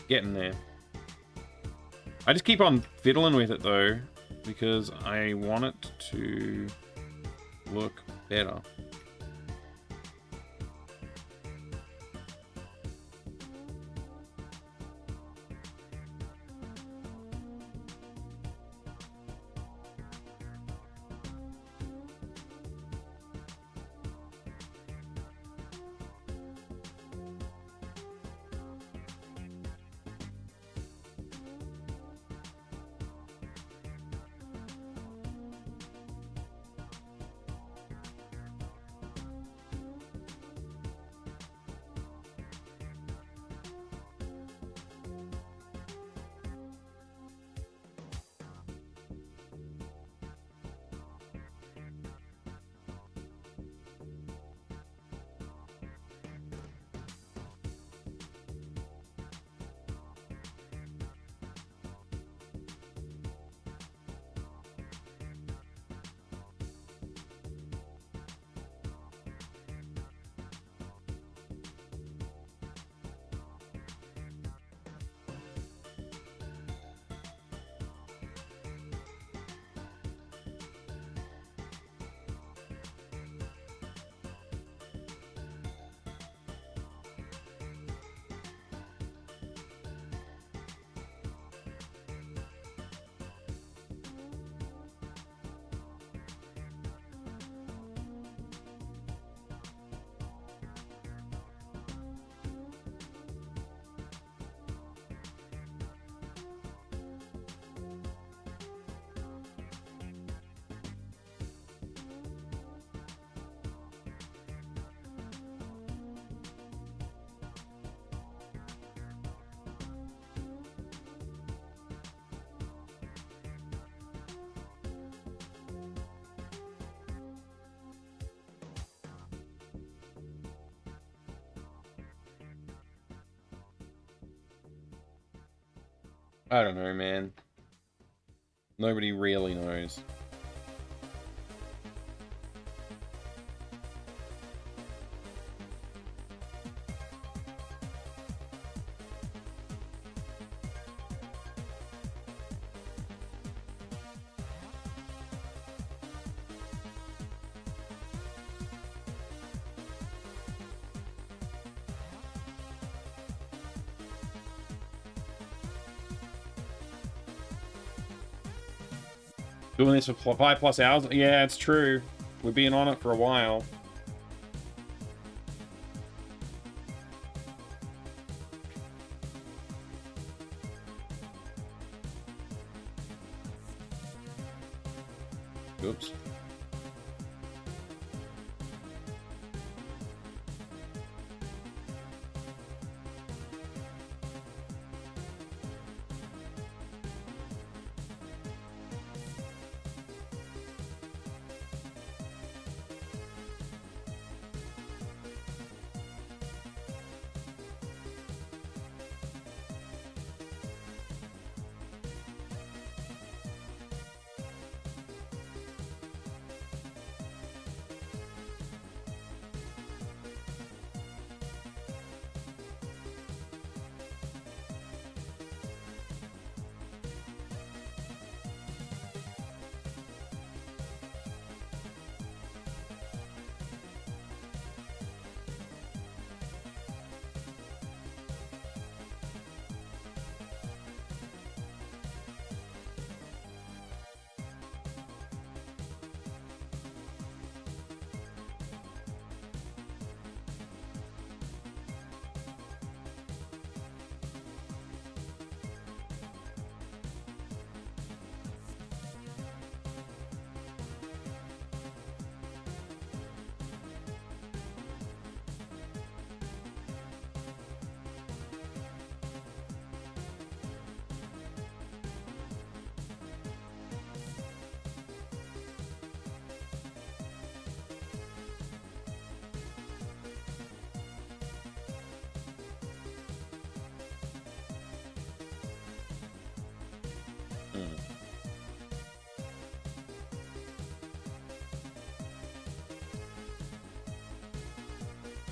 Getting there. I just keep on fiddling with it though, because I want it to look better. I don't know, man. Nobody really knows. Doing this for 5+ hours? Yeah, it's true. We've been on it for a while. Oops.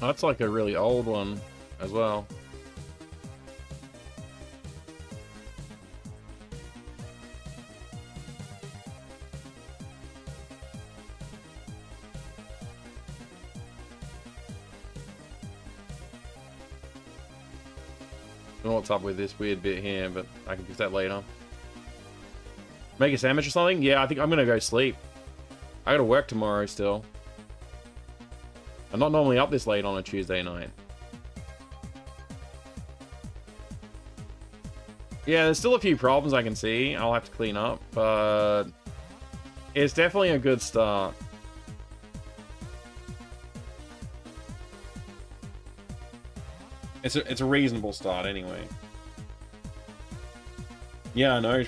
That's like a really old one as well. I don't know what's up with this weird bit here, but I can fix that later. Make a sandwich or something? Yeah, I think I'm gonna go sleep. I gotta work tomorrow still. I'm not normally up this late on a Tuesday night. Yeah, there's still a few problems I can see I'll have to clean up, but it's definitely a good start. It's a reasonable start anyway. Yeah, I know,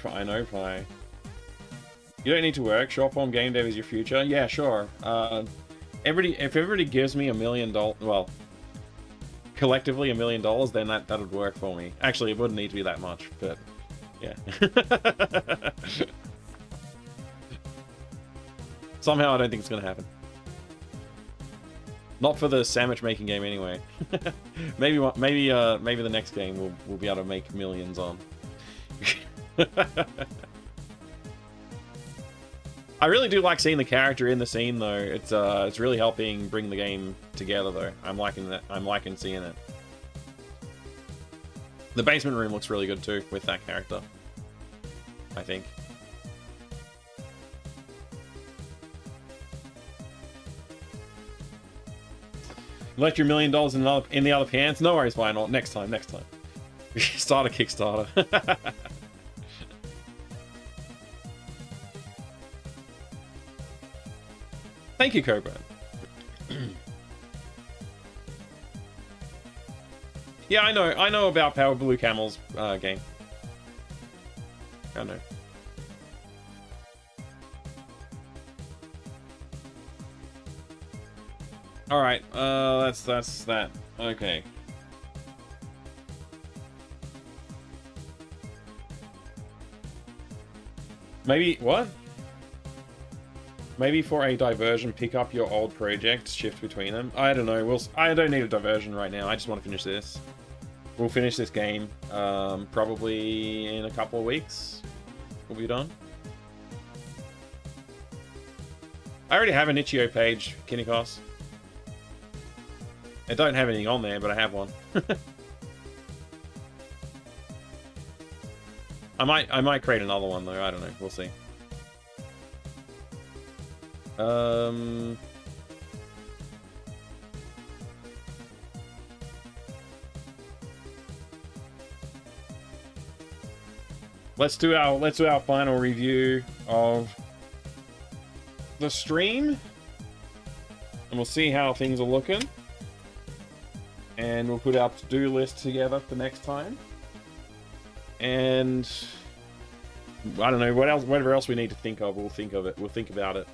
Pi. You don't need to work. Short form game dev is your future. Yeah, sure. If everybody gives me $1 million, well, collectively $1 million, then that would work for me. Actually, it wouldn't need to be that much, but yeah. Somehow, I don't think it's gonna happen. Not for the sandwich making game, anyway. maybe the next game we'll be able to make millions on. I really do like seeing the character in the scene, though. It's really helping bring the game together, though. I'm liking that. I'm liking seeing it. The basement room looks really good too with that character, I think. Left your $1 million in the other pants. No worries, why not? Next time. Start a Kickstarter. Thank you, Cobra. Yeah, I know about Power Blue Camel's game. I know. All right, that's that. Okay. Maybe, what? Maybe for a diversion, pick up your old projects, shift between them. I don't know. I don't need a diversion right now. I just want to finish this. We'll finish this game probably in a couple of weeks. We'll be done. I already have an itch.io page, Kinikos. I don't have anything on there, but I have one. I might create another one though. I don't know. We'll see. Let's do our final review of the stream, and we'll see how things are looking, and we'll put our to-do list together for next time. And I don't know what else, whatever else we need to think of, we'll think of it. We'll think about it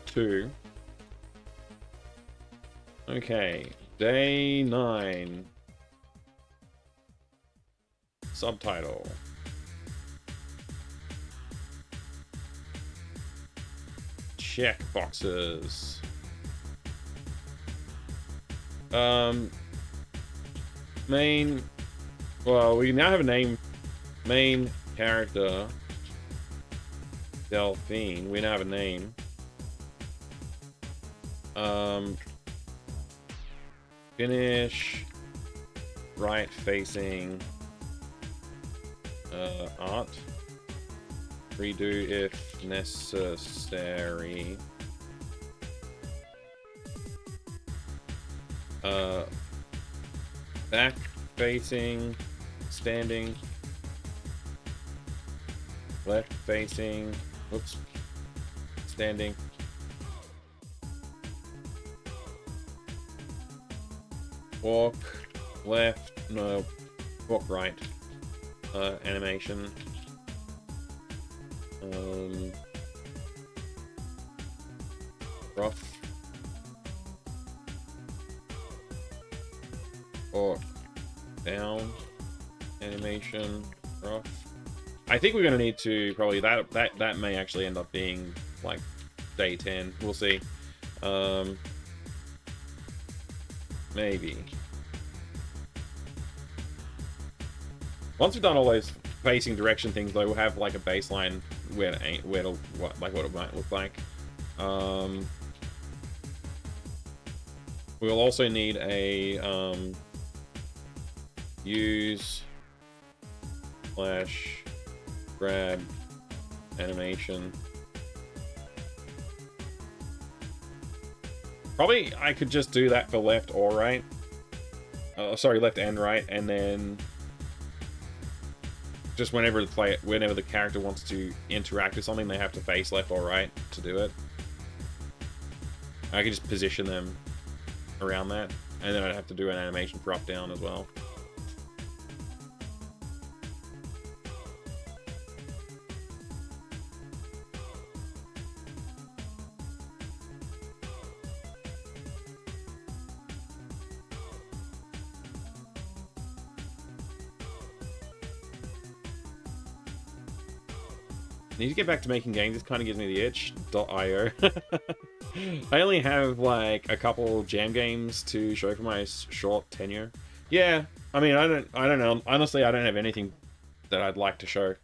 too. Okay, day 9. Subtitle. Check boxes. Main. Well, we now have a name. Main character. Delphine. We now have a name. Finish. Right facing. Art. Redo if necessary. Back facing, standing. Left facing, whoops, standing. Walk left, no, walk right. Animation. Rough. Or down. Animation. Rough. I think we're gonna need to probably that may actually end up being like day 10. We'll see. Maybe. Once we've done all those facing direction things, though, we'll have like a baseline what it might look like. We'll also need a use / grab animation. Probably I could just do that for left or right. Sorry, left and right, and then just whenever the character wants to interact with something, they have to face left or right to do it. I can just position them around that, and then I'd have to do an animation for up down as well. Need to get back to making games. This kind of gives me the itch. .io. I only have like a couple jam games to show for my short tenure. Yeah, I mean, I don't know. Honestly, I don't have anything that I'd like to show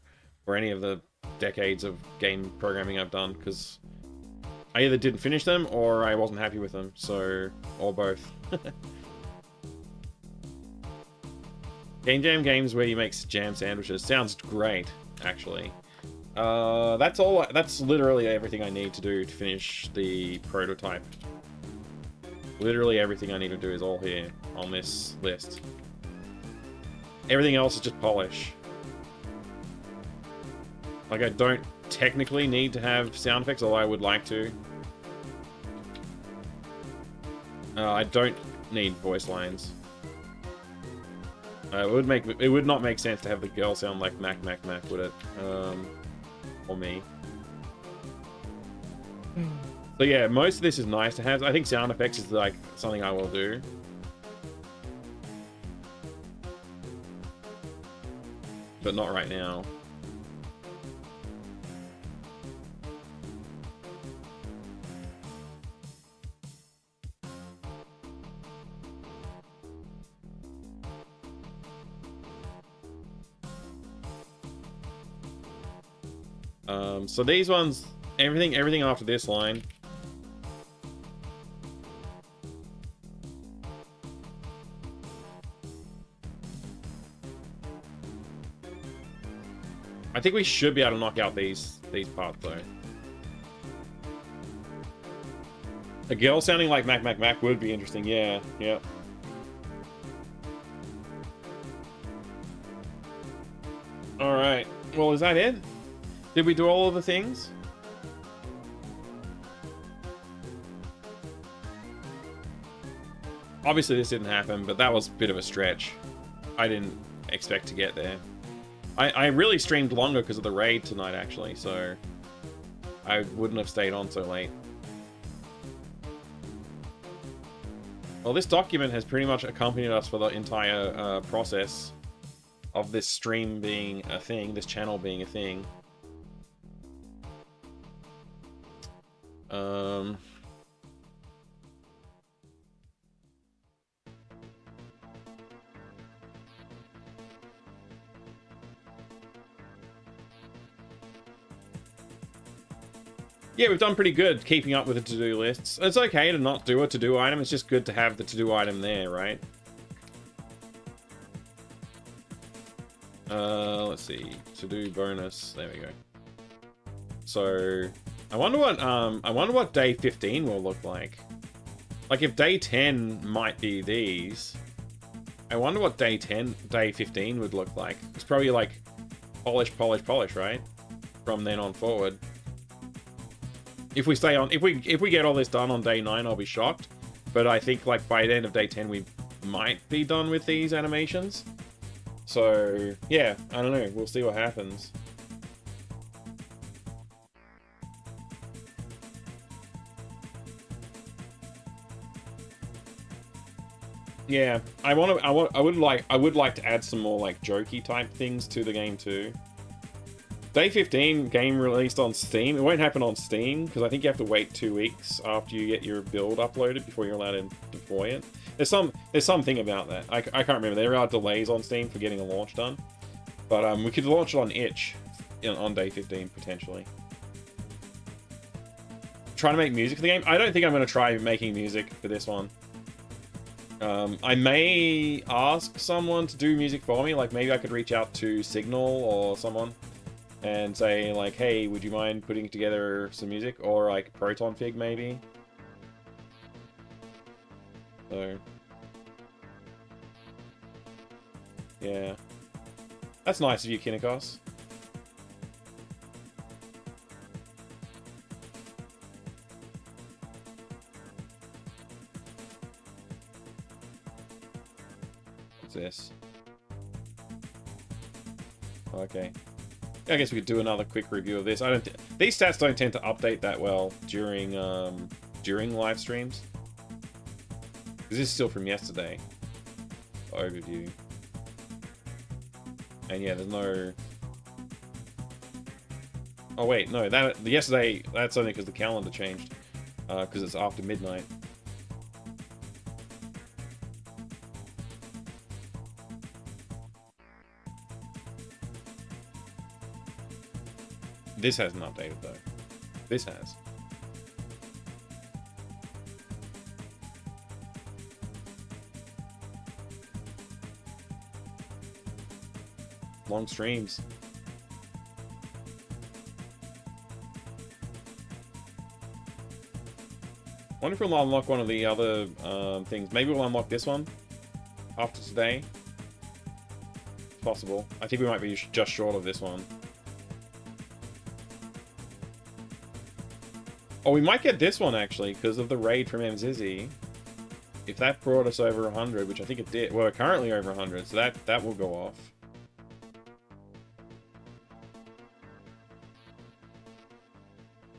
for any of the decades of game programming I've done, because I either didn't finish them or I wasn't happy with them. So, or both. Game jam games where you make jam sandwiches sounds great, actually. That's literally everything I need to do to finish the prototype. Literally everything I need to do is all here on this list. Everything else is just polish. Like, I don't technically need to have sound effects, although I would like to. I don't need voice lines. It would not make sense to have the girl sound like Mac, Mac, Mac, would it? Or me. So yeah, most of this is nice to have. I think sound effects is like something I will do. But not right now. So these ones, everything after this line. I think we should be able to knock out these parts though. A girl sounding like Mac Mac Mac would be interesting. Yeah, yeah. All right. Well, is that it? Did we do all of the things? Obviously this didn't happen, but that was a bit of a stretch. I didn't expect to get there. I really streamed longer because of the raid tonight, actually, so I wouldn't have stayed on so late. Well, this document has pretty much accompanied us for the entire process of this stream being a thing, this channel being a thing. Yeah, we've done pretty good keeping up with the to-do lists. It's okay to not do a to-do item. It's just good to have the to-do item there, right? Let's see. To-do bonus. There we go. So, I wonder what day 15 will look like. Like, if day 10 might be these, I wonder what day 15 would look like. It's probably like polish, polish, polish, right? From then on forward. If we stay on, if we get all this done on day 9, I'll be shocked. But I think like by the end of day 10, we might be done with these animations. So yeah, I don't know. We'll see what happens. Yeah, I would like to add some more like jokey type things to the game too. Day 15 game released on Steam. It won't happen on Steam because I think you have to wait 2 weeks after you get your build uploaded before you're allowed to deploy it. There's something about that. I can't remember. There are delays on Steam for getting a launch done, but we could launch it on itch on day 15 potentially. Trying to make music for the game. I don't think I'm going to try making music for this one. I may ask someone to do music for me. Like maybe I could reach out to Signal or someone and say like, hey, would you mind putting together some music? Or like Proton Fig maybe. So yeah, that's nice of you, Kinnikos. What's this? Okay. I guess we could do another quick review of this. These stats don't tend to update that well during live streams. This is still from yesterday. Overview. And yeah, there's no. Oh wait, no. Yesterday. That's only because the calendar changed. Because it's after midnight. This hasn't updated though. This has. Long streams. Wonder if we'll unlock one of the other things. Maybe we'll unlock this one after today. It's possible. I think we might be just short of this one. Oh, we might get this one, actually, because of the raid from Mzizzy. If that brought us over 100, which I think it did. Well, we're currently over 100, so that will go off.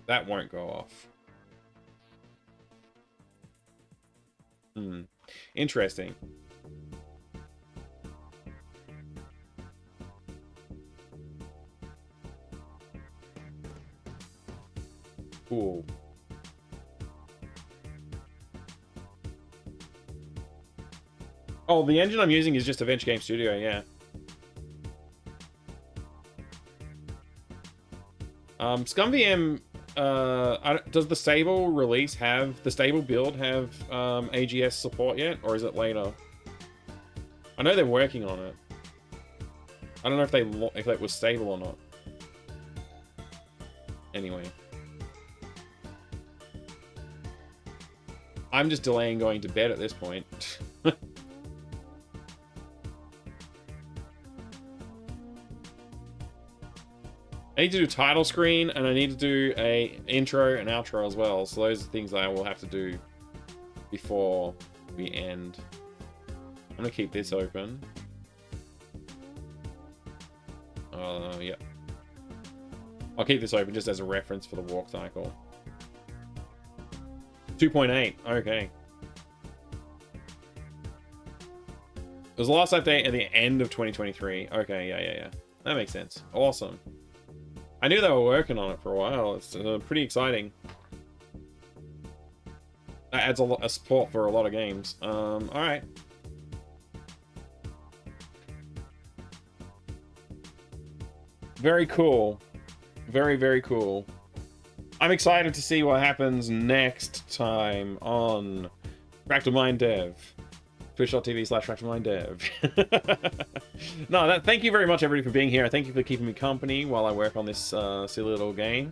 That won't go off. Interesting. Cool. Oh, the engine I'm using is just Adventure Game Studio, yeah. ScumVM, does the stable release have, the stable build have AGS support yet, or is it later? I know they're working on it. I don't know if that was stable or not. Anyway. I'm just delaying going to bed at this point. I need to do title screen, and I need to do a intro and outro as well. So those are things I will have to do before we end. I'm gonna keep this open. Yeah. I'll keep this open just as a reference for the walk cycle. 2.8, okay. It was the last update at the end of 2023. Okay, yeah. That makes sense. Awesome. I knew they were working on it for a while. It's pretty exciting. That adds a lot of support for a lot of games. Alright. Very cool. Very, very cool. I'm excited to see what happens next time on Fractal Mind Dev. Twitch.tv/FractalMindDev. No, thank you very much, everybody, for being here. Thank you for keeping me company while I work on this silly little game.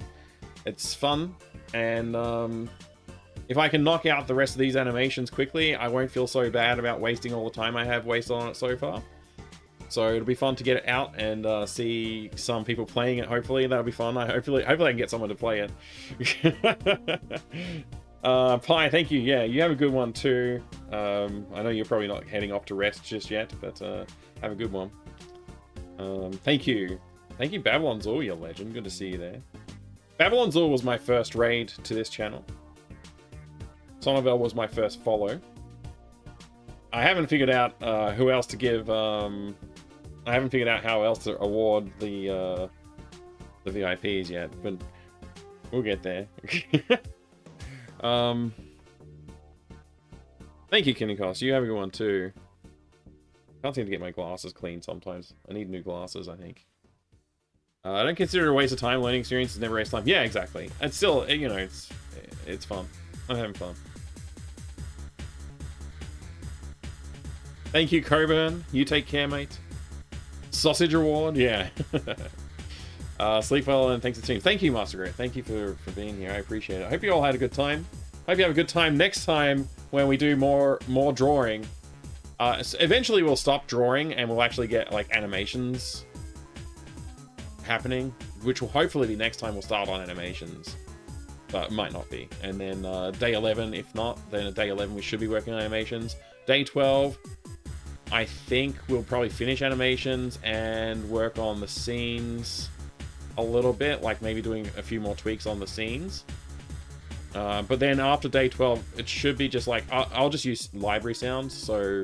It's fun, and if I can knock out the rest of these animations quickly, I won't feel so bad about wasting all the time I have wasted on it so far. So it'll be fun to get it out and see some people playing it. Hopefully that'll be fun. Hopefully I can get someone to play it. Pi, thank you. Yeah, you have a good one too. I know you're probably not heading off to rest just yet, but have a good one. Thank you. Thank you, Babylon Zul, you legend. Good to see you there. Babylon Zul was my first raid to this channel. Sonovel was my first follow. I haven't figured out who else to give. I haven't figured out how else to award the VIPs yet, but we'll get there. Thank you, Kinnikos. You have a good one too. Can't seem to get my glasses clean sometimes. I need new glasses, I think. I don't consider it a waste of time. Learning experience is never a waste of time. Yeah, exactly. It's still, you know, it's fun. I'm having fun. Thank you, Coburn. You take care, mate. Sausage reward, yeah. Sleep well, and thanks to the team. Thank you, Master Great. Thank you for being here. I appreciate it. I hope you all had a good time. Hope you have a good time next time when we do more drawing. So eventually we'll stop drawing and we'll actually get like animations happening, which will hopefully be next time we'll start on animations. But it might not be. And then day 11, if not, then at day 11 we should be working on animations. Day 12, I think we'll probably finish animations and work on the scenes a little bit, like maybe doing a few more tweaks on the scenes. But then after day 12, it should be just like, I'll just use library sounds, so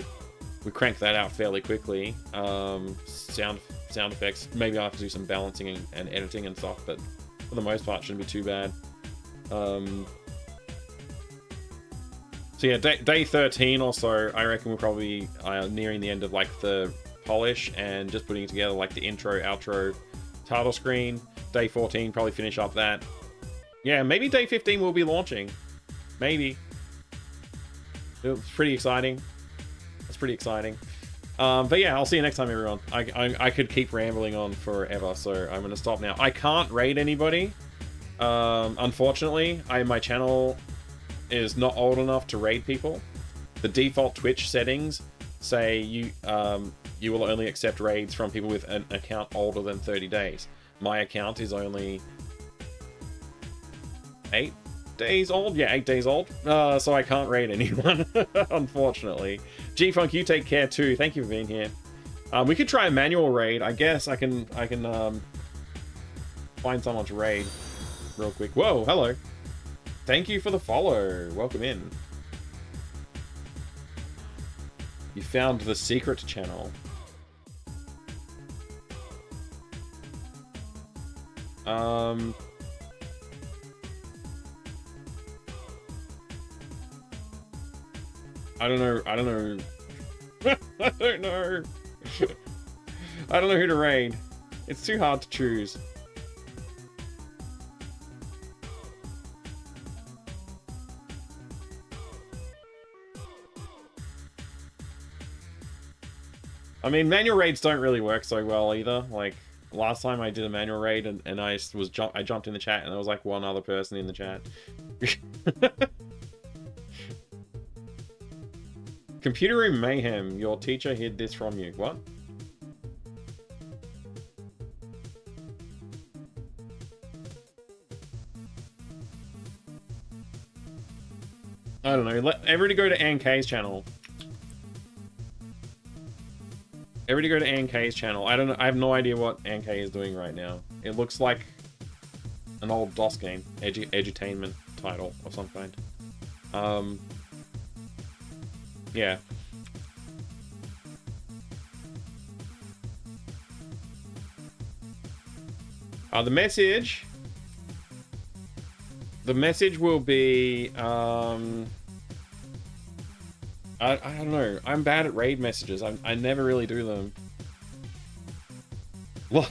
we crank that out fairly quickly. Sound effects, maybe I'll have to do some balancing and editing and stuff, but for the most part, shouldn't be too bad. So yeah, day 13 or so, I reckon we'll probably be nearing the end of like the polish and just putting together like the intro, outro, title screen. Day 14, probably finish up that. Yeah, maybe day 15 we'll be launching. Maybe. It's pretty exciting. It's pretty exciting. But yeah, I'll see you next time, everyone. I could keep rambling on forever, so I'm going to stop now. I can't raid anybody. Unfortunately, my channel is not old enough to raid people. The default Twitch settings say you will only accept raids from people with an account older than 30 days. My account is only 8 days old? Yeah, 8 days old. So I can't raid anyone, unfortunately. G-Funk, you take care too. Thank you for being here. We could try a manual raid. I guess I can find someone to raid real quick. Whoa, hello. Thank you for the follow. Welcome in. You found the secret channel. I don't know. I don't know. I don't know. I don't know who to raid. It's too hard to choose. I mean, manual raids don't really work so well either. Like, last time I did a manual raid and I jumped in the chat and there was like one other person in the chat. Computer room mayhem. Your teacher hid this from you. What? I don't know. Let everybody go to NK's channel. Everybody go to NK's channel. I don't know. I have no idea what NK is doing right now. It looks like an old DOS game, edutainment title of some kind. Yeah. The message will be, I don't know. I'm bad at raid messages. I never really do them. What?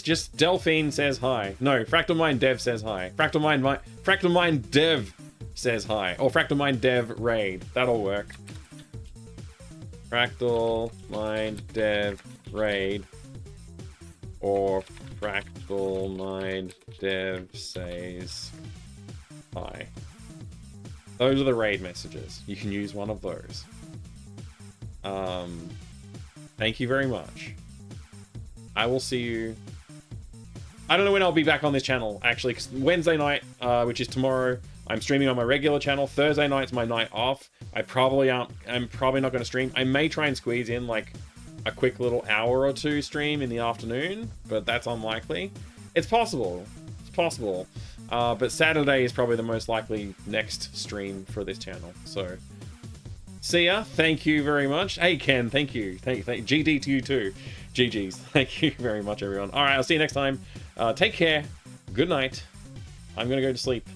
Just Delphine says hi. No, Fractal Mind Dev says hi. Fractal Mind Dev says hi. Or Fractal Mind Dev raid. That'll work. Fractal Mind Dev raid. Or Fractal Mind Dev says hi. Those are the raid messages. You can use one of those. Thank you very much. I will see you. I don't know when I'll be back on this channel, actually, because Wednesday night, which is tomorrow, I'm streaming on my regular channel. Thursday night's my night off. I'm probably not going to stream. I may try and squeeze in like a quick little hour or two stream in the afternoon, but that's unlikely. It's possible. It's possible. But Saturday is probably the most likely next stream for this channel. So, see ya. Thank you very much. Hey, Ken, thank you. Thank GD to you too. GG's. Thank you very much, everyone. All right, I'll see you next time. Take care. Good night. I'm going to go to sleep.